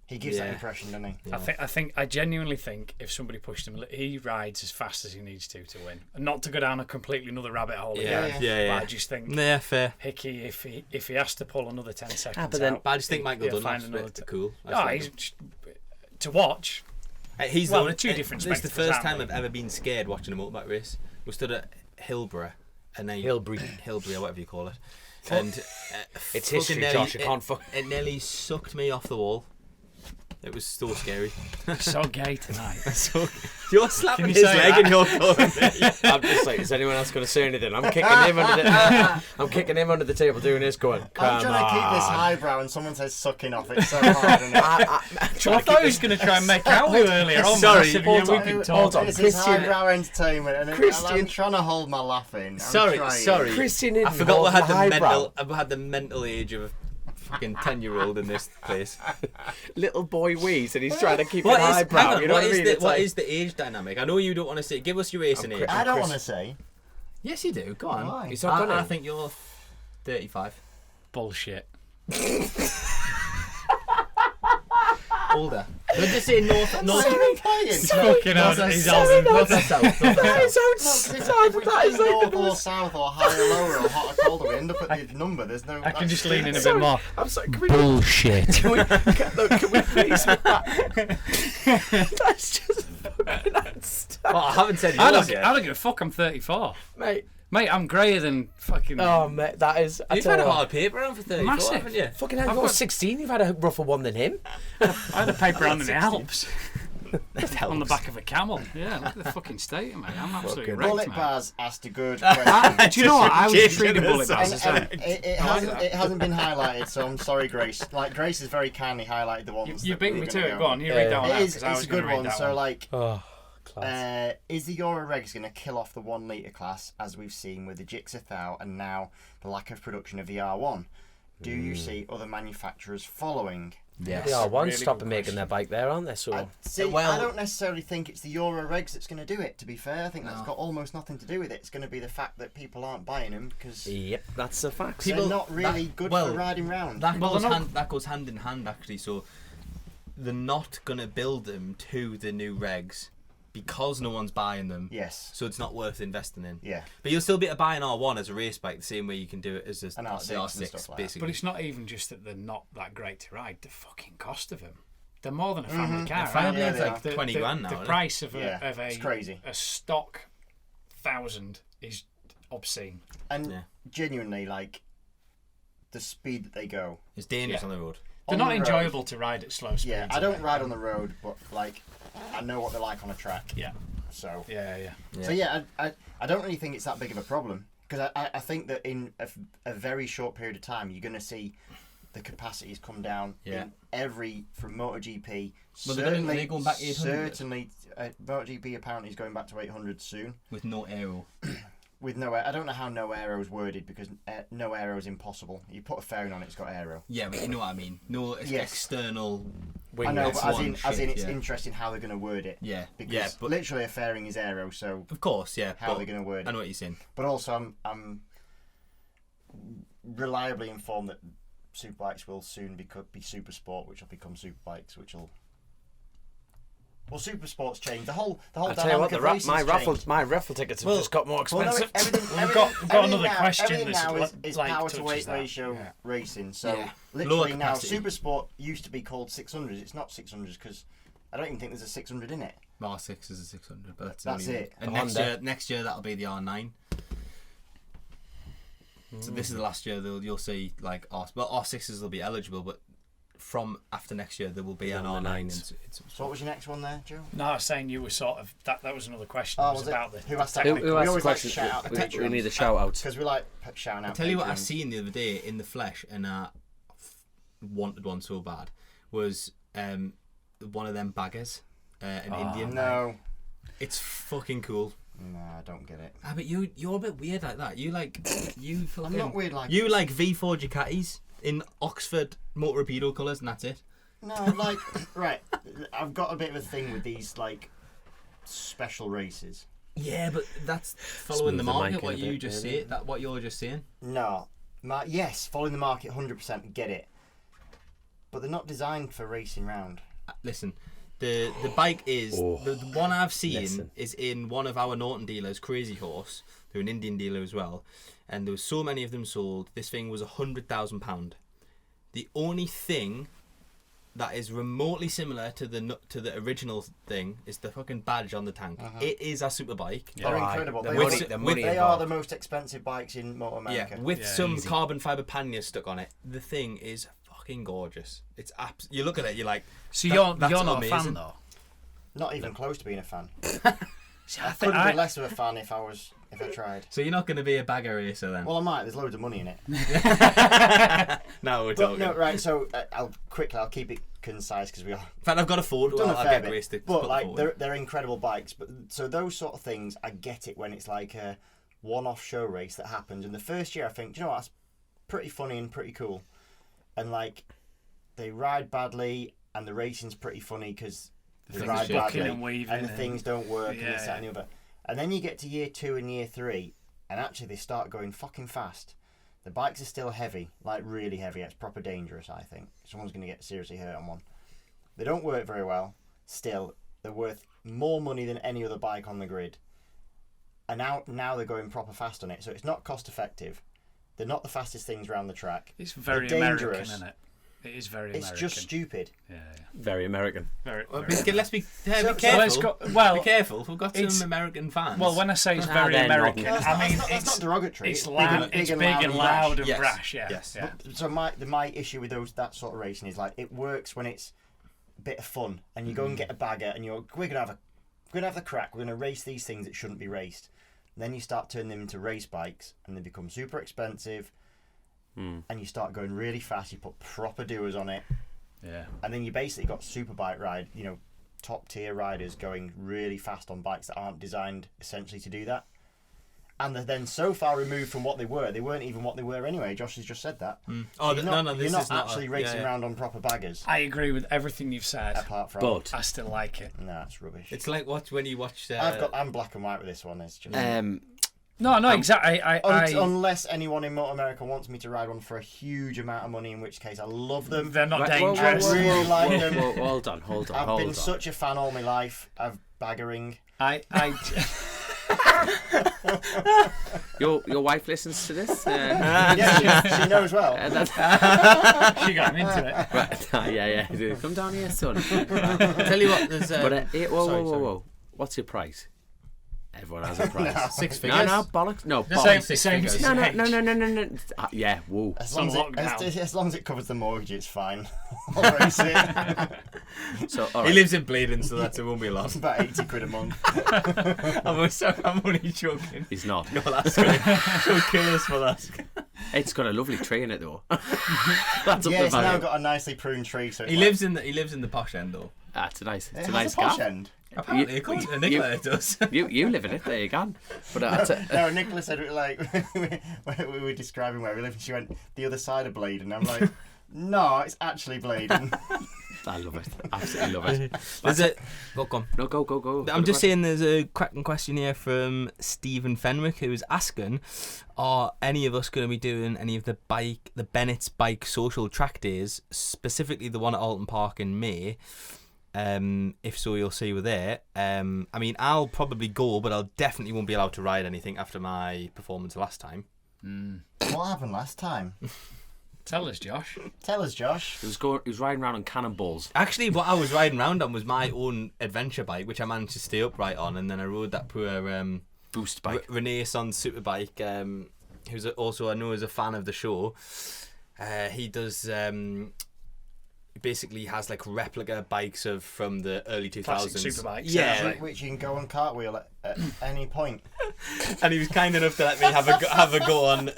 He gives that impression, doesn't he? Yeah. I genuinely think if somebody pushed him, he rides as fast as he needs to win, and not to go down a completely another rabbit hole. Yeah. But I just think, fair. Hickey, if he has to pull another 10 seconds, but I just think Michael Dunlop's a bit cool. He's to watch. He's the 2 different. This is the first time I've ever been scared watching a motorbike race. We stood at Hillborough, Hillbury, or whatever you call it, and it's history, Josh. It nearly sucked me off the wall. It was so scary. So gay tonight. You're slapping you his say leg that? and you're calling me. I'm just like, is anyone else going to say anything? I'm kicking him under the table, doing this, going, I'm come trying to keep this on. highbrow, and someone says sucking off. It's so hard. Isn't it? I thought he was going to try and make out with you earlier on. Sorry, I said, hold yeah, we've on, been hold talking. on. This is Christian- highbrow entertainment, and I'm Christian- trying to hold my laughing. I'm Sorry. Christian I didn't forgot hold we had the highbrow. I had the mental age of a fucking 10-year-old in this place. Little boy wheeze, and he's trying to keep What an is, eyebrow. hang on, You know what I mean? It's what like- is the age dynamic? I know you don't want to say. Give us your racing age. I don't want to say. Yes, you do. Go on. Why? He's not gonna. I think you're 35. Bullshit. Older. We're just saying north. He's fucking out. He's south. out. North and south. North and That south. is outside. That is like North the or most... south or higher, lower or hot or colder. We end up at the number. There's no. I can just lean in a Sorry, bit more. I'm sorry. Can we, Bullshit. can we please? That's just fucking outstanding. Well, I haven't said I yours don't yet. give a fuck. I'm 34. Mate. Mate, I'm greyer than fucking. Oh, mate, that is. I You've tell had you a what, hard paper round for 34, Massive. haven't you? fucking hell, I've you're got- 16. You've had a rougher one than him. I had a paper round in the 16. Alps on the back of a camel. Yeah, look at the fucking state, mate. I'm absolutely Fucking wrecked, Bullet mate. Bars asked a good question. Do you know what? I was Jason reading is bullet bars And, as well. it hasn't been highlighted, so I'm sorry, Grace. Like Grace has very kindly highlighted the ones. You that beat we me were to gonna it. Go on, you read that one out. It is. 'cause I It's was a gonna good read one. that So like, Oh, class. is the Euro regs going to kill off the 1 litre class as we've seen with the Gixxer Thou and now the lack of production of the R1? Do you see other manufacturers following? Yes. They are one really stopping good making their bike there, aren't they? So I don't necessarily think it's the Euro regs that's going to do it. To be fair, I think that's got almost nothing to do with it. It's going to be the fact that people aren't buying them because yep, that's the fact. they're not really good for riding round. That Well, goes they're not- hand. That goes hand in hand actually. So they're not gonna build them to the new regs because no one's buying them. Yes. So it's not worth investing in. Yeah. But you'll still be able to buy an R1 as a race bike the same way you can do it as An the R6 and R6 stuff like that. basically. But it's not even just that they're not that great to ride. The fucking cost of them. They're more than a family car. A family aren't is they? like The- 20 the- grand now, The isn't it? price of Yeah, it's crazy. a stock 1,000 is obscene. And Yeah. genuinely, like, the speed that they go. It's dangerous Yeah. on the road. They're On not the road. enjoyable to ride at slow speeds. Yeah, I are don't they? ride on the road, but, like, I know what they're like on a track. Yeah, So, yeah. so yeah, I don't really think it's that big of a problem. Because I think that in a very short period of time, you're going to see the capacities come down in every, from MotoGP. Well, certainly, they're going back 800. Certainly, MotoGP apparently is going back to 800 soon. With no aero. With no, I don't know how no aero is worded because no aero is impossible. You put a fairing on it, it's got aero. Yeah, but you know what I mean. No Yes. external. I know, but F1 as in, shit, it's yeah. interesting how they're going to word it. Yeah, Because yeah, but literally a fairing is aero, so of course, yeah. how but they're going to word I it. know what you're saying. But also, I'm reliably informed that Superbikes will soon be Super Sport, which will become Superbikes, which will. Well, Super Sports changed the whole I tell you what, dynamic of racing's my changed. raffle tickets have Well, just got more Well, no, expensive. We've got another question Everything that's now is like power to touches weight that. ratio Yeah. racing. So Yeah. literally Lower now, capacity. Super Sport used to be called 600s. It's not 600s because I don't even think there's a 600 in it. R6 is a 600, but that's That's only- it. And Honda. next year that'll be the R9. So this is the last year you'll see like R6s will be eligible, but from after next year there will be an On the R9. nines. So what was your next one there, Joe? No, I was saying you were sort of that was another question. Oh, It was was it? about the Who asked that? technical- Who We asked the always like to question? shout out the We patrons. need a shout out. Because we like shouting out. I tell you what I patrons. seen the other day in the flesh, and I wanted one so bad, was one of them baggers, an Indian. No. It's fucking cool. Nah, I don't get it. Ah, but you're a bit weird like that. You fucking, I'm not weird like you this. like V4 Ducatis in Oxford Motorbike colours, and that's it. No, like right. I've got a bit of a thing with these like special races. Yeah, but that's following the Smooth the market. mic in What a you bit, just maybe. say, that what you're just saying. No, yes, following the market 100%. Get it. But they're not designed for racing round. Listen, the bike is the one I've seen Listen. is in one of our Norton dealers, Crazy Horse. They're an Indian dealer as well, and there was so many of them sold. This thing was £100,000. The only thing that is remotely similar to the original thing is the fucking badge on the tank. It is a Superbike. They're incredible. The They, money, are, the money they are the involved. most expensive bikes in Motor America. Yeah, with Yeah, some easy. carbon fibre panniers stuck on it. The thing is fucking gorgeous. It's you look at it, you're like, So you're not amazing. a fan though. Not even close to being a fan. See, I couldn't be less of a fan if I tried. So you're not going to be a bagger racer then? Well, I might. There's loads of money in it. No, we're But talking. no, right. So I'll keep it concise because we are. In fact, I've got a photo. Done a I'll fair get Grace to bit. put But like, forward. they're incredible bikes. But so those sort of things, I get it when it's like a one-off show race that happens. And the first year, I think, do you know what? That's pretty funny and pretty cool. And like, they ride badly, and the racing's pretty funny because they things ride are badly, and weaving and the things don't work, and this, that, and the other. And then you get to year 2 and year 3, and actually they start going fucking fast. The bikes are still heavy, like really heavy. It's proper dangerous, I think. Someone's going to get seriously hurt on one. They don't work very well. Still, they're worth more money than any other bike on the grid. And now they're going proper fast on it, so it's not cost effective. They're not the fastest things around the track. It's very They're American, dangerous. isn't it? It is very It's American. just stupid. Yeah. Very American. Very. Well, very let's be careful. let's go. Well, be careful. We've got it's- some American fans. well, when I say it's Ah, very they're American, not. I mean that's not derogatory. it's big loud, and- it's and big and brash. loud and Yes. brash. Yeah. Yes. Yeah. So my issue with that sort of racing is like it works when it's a bit of fun and you go and get a bagger and we're gonna have the crack. We're gonna race these things that shouldn't be raced. And then you start turning them into race bikes and they become super expensive. And you start going really fast. You put proper doers on it, Yeah. and then you basically got Superbike top tier riders going really fast on bikes that aren't designed essentially to do that. And they're then so far removed from what they were. They weren't even what they were anyway. Josh has just said that. Oh, So this you're is not not actually a, racing yeah. around on proper baggers. I agree with everything you've said. Apart from, But I still like it. no, it's rubbish. It's like when you watch. I'm black and white with this one. It's just No, exactly. unless anyone in Motor America wants me to ride one for a huge amount of money, in which case I love them. They're not Right, whoa, dangerous. I really like them. Hold on. I've been such a fan all my life of baggering. Your wife listens to this. Yeah, she knows well. She got him into it. Right. Yeah. Come down here, son. Tell you what, there's. But Sorry. whoa. What's your price? Everyone has a price. 6 figures. No, bollocks. No, The bollocks. same. figures. No. Yeah, whoa. As long lockdown. as long as it covers the mortgage, it's fine. I'll race it. So, all He right. lives in Bladen, so it won't be a lot. It's about 80 quid a month. I'm only joking. He's not. No, that's great. She'll kill us for that. It's got a lovely tree in it, though. That's up Yeah, the it's now value. got a nicely pruned tree. So it's He lives in the posh end though. It's a nice It has nice a posh gaff. end. Apparently, according to Nicola, it does. You live in it. There you go. But No, Nicola said like we were describing where we live, and she went the other side of Bladen. I'm like, no, it's actually Bladen. I love it. Absolutely love it. There's a go. No, go. I'm just saying there's a cracking question here from Stephen Fenwick who's asking, are any of us going to be doing any of the Bennetts bike social track days, specifically the one at Alton Park in May? If so, you'll see we're there. I mean, I'll probably go, but I definitely won't be allowed to ride anything after my performance last time. What happened last time? Tell us, Josh. Tell us, Josh. He was riding around on cannonballs. Actually, what I was riding around on was my own adventure bike, which I managed to stay upright on, and then I rode that poor Boost bike. Renaissance Superbike, who's also I know is a fan of the show. He does basically has like replica bikes from the early 2000s. Classic Superbikes. Yeah, Which you can go on cartwheel at any point. and he was kind enough to let me have a go on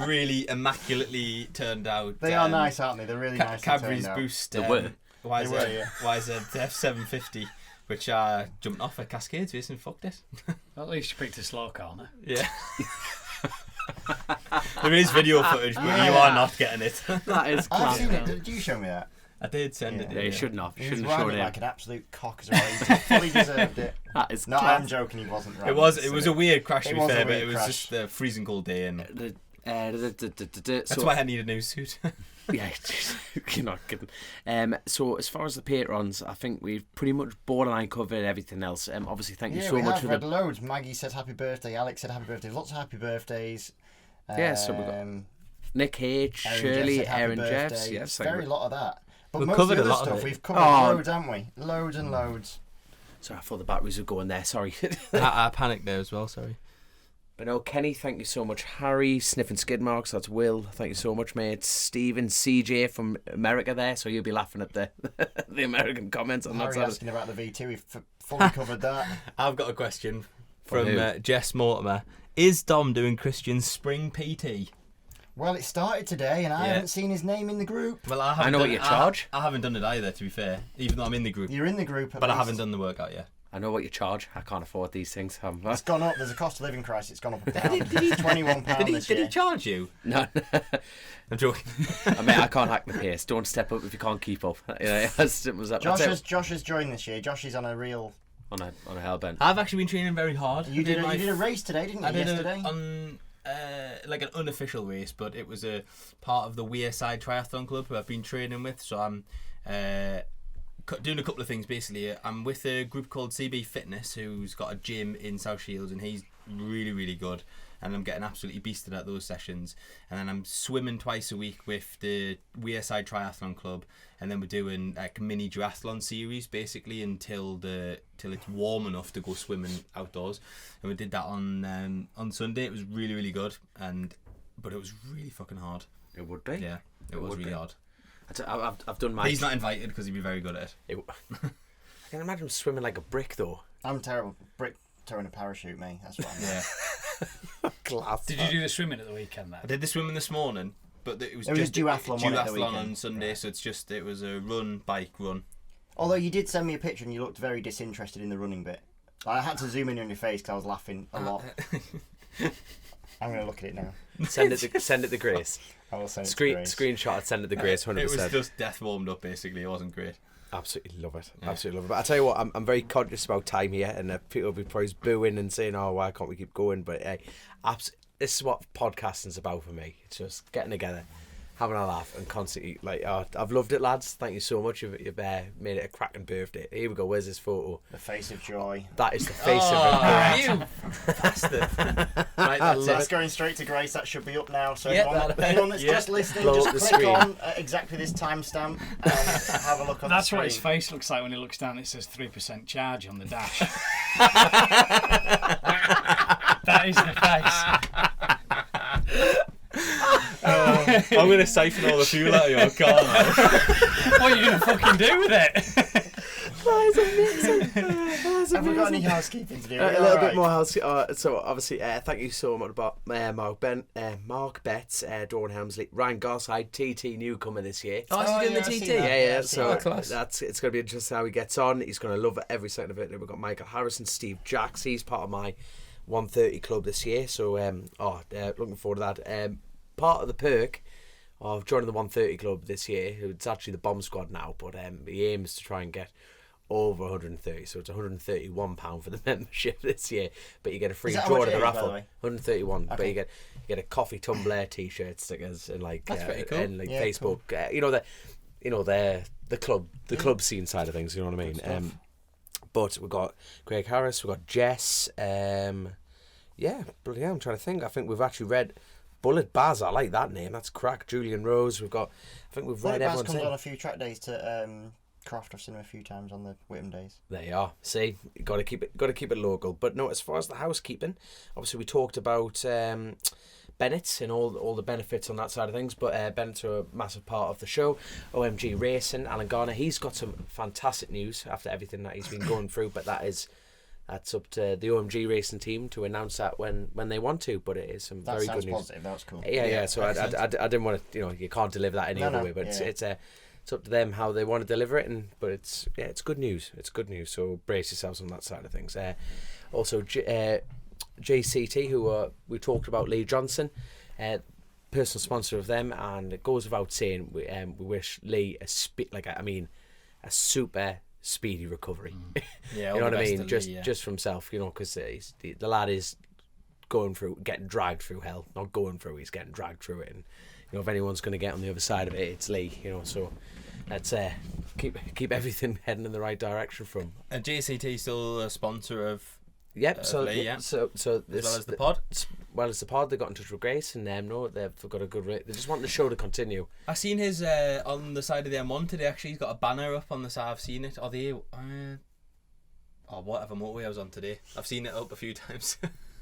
really immaculately turned out. They are nice, aren't they? They're really nice. Cadbury's to turn out. Boost. They were. YZ F750, which are jumping off at Cascades racing. Fuck this. At least you picked a slow corner. Yeah. There is video footage, but you are not getting it. That is I've class. seen it. Did you show me that? I did send it. Yeah, you shouldn't have. He was Shouldn't have shown riding him. like an absolute cock as well. He fully deserved it. That is No, class. I'm joking. He wasn't right. It was a weird crash to It be was a fair, but weird it was crash. just a freezing cold day, and That's that's why I need a new suit. Yeah, you're not kidding. So as far as the patrons, I think we've pretty much borderline covered everything else. Obviously, thank you Yeah, so we much have for read the. loads. Maggie said happy birthday. Alex said happy birthday. Lots of happy birthdays. Yeah, so we've got Nick H, Aaron Shirley, Jeff said happy Aaron birthday. Jeffs. Yes, Very lot of that. But We've most covered of a the lot other of stuff it. we've covered Oh. loads, haven't we? Loads and loads. So I thought the batteries were going there. Sorry. I panicked there as well. Sorry. But no, Kenny, thank you so much. Harry, sniffing skid marks, that's Will. Thank you so much, mate. Stephen, CJ from America there, so you'll be laughing at the the American comments on that Harry side. asking about the V2, we've fully covered that. I've got a question From from Jess Mortimer. Is Dom doing Christian's spring PT? Well, it started today, and I haven't seen his name in the group. Well, I know what you charge. I haven't done it either, to be fair, even though I'm in the group. You're in the group, But I haven't done the workout yet. I know what you charge. I can't afford these things. It's gone up. There's a cost of living crisis. It's gone up a pound. It's £21 this year. Did he charge you? No. I'm joking. I mean, I can't hack the pace. Don't step up if you can't keep up. You know, as simple as that. Josh has joined this year. Josh is on a real... On a hell bent. I've actually been training very hard. You did a race today, didn't you? I did yesterday? like an unofficial race, but it was a part of the Wearside Triathlon Club who I've been training with. So I'm doing a couple of things basically. I'm with a group called CB Fitness, who's got a gym in South Shields, and he's really, really good. And I'm getting absolutely beasted at those sessions. And then I'm swimming twice a week with the Wearside Triathlon Club, and then we're doing like a mini duathlon series basically until it's warm enough to go swimming outdoors. And we did that on Sunday. It was really, really good, but it was really fucking hard. It would be. Yeah, it was really hard. I've done my. He's not invited because he'd be very good at it. I can imagine him swimming like a brick though. I'm terrible. Brick throwing a parachute, me. That's what I'm Yeah. Class. Did you do the swimming at the weekend then? I did the swimming this morning, but it was It was just duathlon one at the duathlon weekend. on Sunday, so it was a bike run. Although you did send me a picture and you looked very disinterested in the running bit. I had to zoom in on your face because I was laughing a lot. I'm going to look at it now. Send it to Grace. I will send it to Grace. Screenshot. Send it to Grace. 100%. It was just death warmed up basically. It wasn't great. Absolutely love it. Yeah. Absolutely love it. But I tell you what, I'm very conscious about time here, and people will be probably booing and saying, "Oh, why can't we keep going?" But hey, this is what podcasting's about for me. It's just getting together, having a laugh, and constantly I've loved it, lads. Thank you so much. You've made it a cracking birthday. Here we go. Where's this photo? The face of joy. That is the face of regret. You bastard! Right, That's going straight to Grace. That should be up now. So Yeah, anyone that's just listening, Blow just up the click screen. on exactly this timestamp and have a look on That's the what his screen. face looks like when he looks down. It says 3% charge on the dash. That is the face. I'm gonna siphon all the fuel out of your car. What are you gonna fucking do with it? That is amazing. Have we got any housekeeping to do? A little bit more house. So obviously, thank you so much about Mark Betts, Dawn Helmsley, Ryan Gosside, TT newcomer this year. Oh, is he doing yeah, the I see TT? that. Yeah. I've seen So that. class. it's going to be interesting how he gets on. He's going to love every second of it. Then we've got Michael Harrison, Steve Jacks. He's part of my 130 club this year. So looking forward to that. Part of the perk of joining the 130 club this year, it's actually the bomb squad now, but he aims to try and get over 130, so it's £131 for the membership this year, but you get a free Is that how draw much to the it is, by raffle. the way? 131, but Okay. you get a coffee tumbler, t-shirt, stickers, and That's pretty cool. and like Yeah, Facebook. The club scene side of things. You know what I mean? But we've got Greg Harris, we've got Jess. Bloody hell, I'm trying to think. I think we've actually read Bullet Baz. I like that name. That's crack. Julian Rose. I think we've read Baz everyone's comes name. on a few track days to Croft. I've seen him a few times on the Whittam days. There you are. See, you got to keep it local. But no, as far as the housekeeping, obviously we talked about Bennetts and all the benefits on that side of things. But Bennetts are a massive part of the show. OMG Racing, Alan Garner, he's got some fantastic news after everything that he's been going through. But that's up to the OMG Racing team to announce that when they want to. But it is some That very sounds good news. positive. That was cool. Yeah. So I didn't want to. You can't deliver that any other way. But it's up to them how they want to deliver it. But it's good news. It's good news. So brace yourselves on that side of things. Also, JCT, who we talked about, Lee Johnston, personal sponsor of them, and it goes without saying we wish Lee a super speedy recovery. Yeah, You know all what the I best mean? to Just Lee, yeah. just for himself, because the lad is getting dragged through hell. Not going through, he's getting dragged through it. And if anyone's going to get on the other side of it, it's Lee. So let's keep everything heading in the right direction from. And JCT still a sponsor of. Yep. So Lee, yeah. so As well as the pod. Well as the pod, they got in touch with Grace, and they've got a good rate. They just want the show to continue. I seen his on the side of the M1 today. Actually, he's got a banner up on the side. I've seen it. Or whatever motorway I was on today. I've seen it up a few times.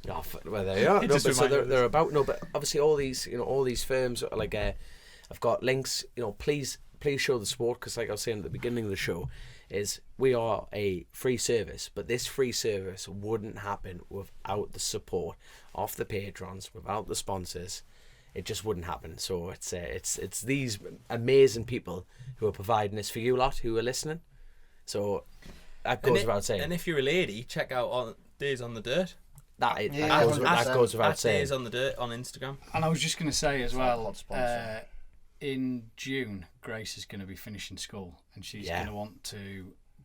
Oh, well, they are. No, but so they're about but obviously all these firms like I've got links. Please show the support, because like I was saying at the beginning of the show, is we are a free service, but this free service wouldn't happen without the support of the patrons, without the sponsors. It just wouldn't happen. So it's these amazing people who are providing this for you lot who are listening. So that goes without saying. And if you're a lady, check out on Days on the Dirt. That goes without saying. Days on the Dirt on Instagram. And I was just going to say as well, in June, Grace is going to be finishing school, and she's going to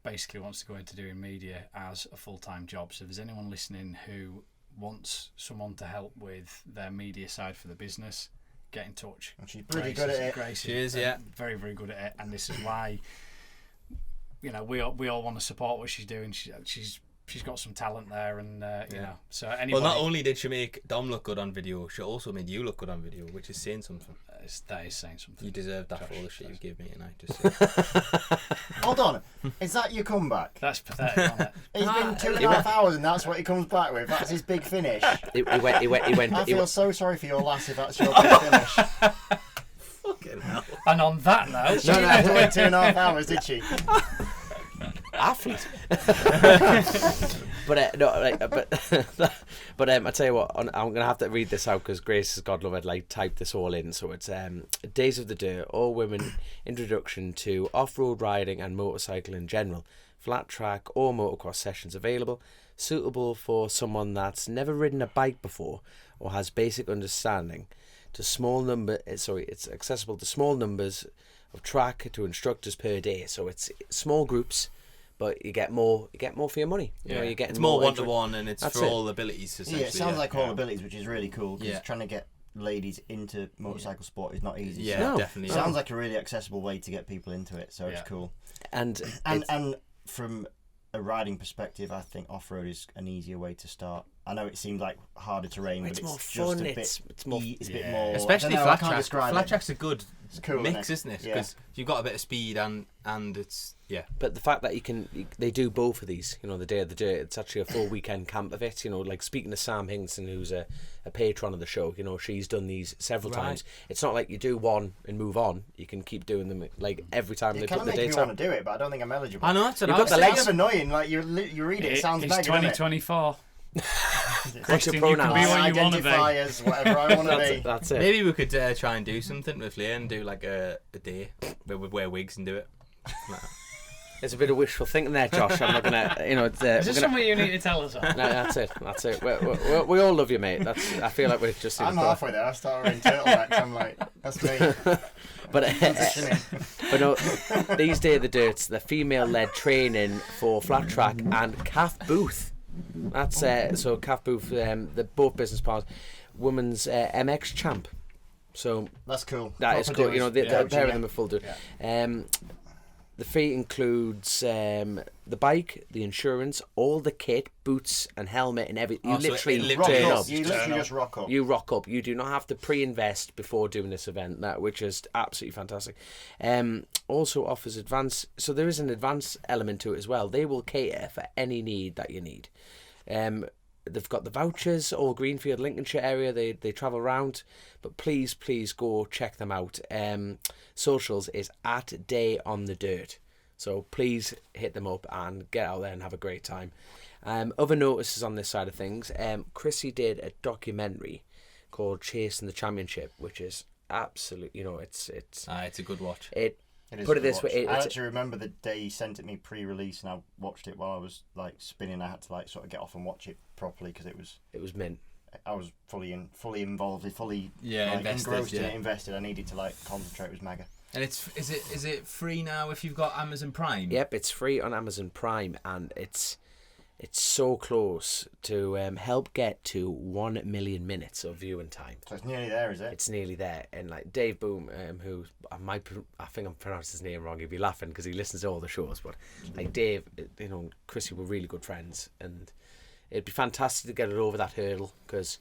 wants to go into doing media as a full-time job. So if there's anyone listening who wants someone to help with their media side for the business, get in touch. And she's pretty good at it. Grace she is, very, very good at it, and this is why we all want to support what she's doing. She's got some talent there, and so anybody. Well, not only did she make Dom look good on video, she also made you look good on video, which is saying something. That is saying something. You deserve that for all the shit you gave me tonight. Just Hold on, is that your comeback? That's pathetic, isn't it? He's been 2.5 hours, and that's what he comes back with. That's his big finish. He went. I feel so sorry for your lass if that's your big finish. fucking hell. And on that note, She didn't have to wait 2.5 hours, did she? Athlete. But I tell you what, I'm gonna have to read this out because Grace has, God love it, typed this all in. So it's Days of the Dirt, all women introduction to off-road riding and motorcycle in general, flat track or motocross sessions available, suitable for someone that's never ridden a bike before or has basic understanding. It's accessible to small numbers of track to instructors per day. So it's small groups, but you get more for your money. You're getting it's more one-to-one, and it's for all abilities, essentially. Yeah, it sounds like all abilities, which is really cool, because trying to get ladies into motorcycle sport is not easy. Yeah, definitely. It sounds like a really accessible way to get people into it, so it's cool. And from a riding perspective, I think off-road is an easier way to start. I know it seems like harder terrain, but it's more just fun. a bit. It's more, it's a bit more. Especially I flat track. Flat track's a good cool, mix, isn't it? Because you've got a bit of speed and it's But the fact that they do both of these, the Day of the Dirt, it's actually a full weekend camp of it. Like speaking to Sam Hinkson, who's a patron of the show, she's done these several times. It's not like you do one and move on. You can keep doing them like every time they put the dates I out. want to do it, but I don't think I'm eligible. I know that's You've got the legs. It's annoying. Like you read it, it sounds it's mega. 2024. Christian, you can be what you want to be. As whatever I want to be. That's it. Maybe we could try and do something with Leah and do like a day where we wear wigs and do it. There's a bit of wishful thinking there, Josh. I'm not gonna, Is this something you need to tell us on? No, that's it. We all love you, mate. I feel like we're just. I'm halfway there. I started wearing turtlenecks. I'm like, that's me. But no, these Day of the Dirts, the female-led training for flat track and calf booth. That's so calf booth. The both business partners, women's MX champ. So that's cool. That is cool. The pair of them are full do. The fee includes the bike, the insurance, all the kit, boots and helmet and everything. You literally turn up. You literally just rock up. You rock up. You do not have to pre-invest before doing this event, which is absolutely fantastic. Also offers advance. So there is an advance element to it as well. They will cater for any need that you need. They've got the vouchers, all Greenfield, Lincolnshire area. They travel around, but please go check them out. Socials is at Day on the Dirt, so please hit them up and get out there and have a great time. Other notices on this side of things. Chrissy did a documentary called Chasin the Championship, which is absolute. It's a good watch. Put it this way. I actually remember the day he sent it me pre-release, and I watched it while I was spinning. I had to sort of get off and watch it properly because it was mint. I was fully involved, fully engrossed in it, invested. I needed to concentrate. It was mega. And is it free now if you've got Amazon Prime? Yep, it's free on Amazon Prime, and it's so close to help get to 1 million minutes of viewing time. So it's nearly there, is it? It's nearly there. And Dave Boom, who I think I'm pronouncing his name wrong, he'd be laughing because he listens to all the shows, but Dave, Chrissy were really good friends, and it'd be fantastic to get it over that hurdle because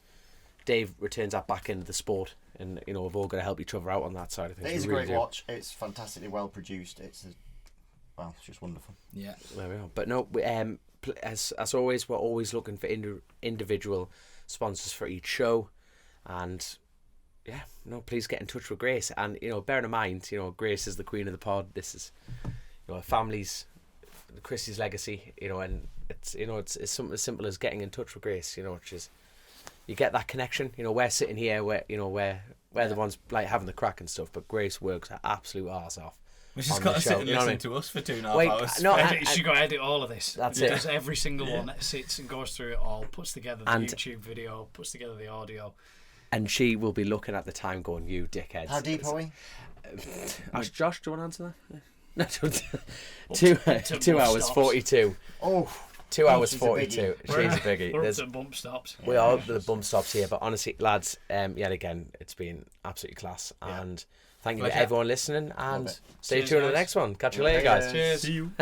Dave returns that back into the sport, and we've all got to help each other out on that side of things. It is a great watch. It's fantastically well produced. It's just wonderful. Yeah, there we are. But no, as always, we're always looking for individual sponsors for each show, and yeah, please get in touch with Grace. And bearing in mind, Grace is the queen of the pod. This is a family's, Chrissy's legacy. And it's something as simple as getting in touch with Grace. Which is, you get that connection. We're sitting here, we're the ones like having the crack and stuff, but Grace works her absolute arse off. Well, she's got to sit and listen to us for 2.5 hours. No, she's got to edit all of this. That's she it. Does every single one that sits and goes through it all, puts together the YouTube video, puts together the audio. And she will be looking at the time going, you dickheads. How deep are we? Josh, do you want to answer that? No, 2 hours stops. 42. Oh, 2 hours she's a 42. She's a biggie. We're up to bump stops. We are up to the bump stops here, but honestly, lads, yet again, it's been absolutely class. And thank you to everyone listening, and stay tuned to the next one. Catch you later, guys. Cheers. See you.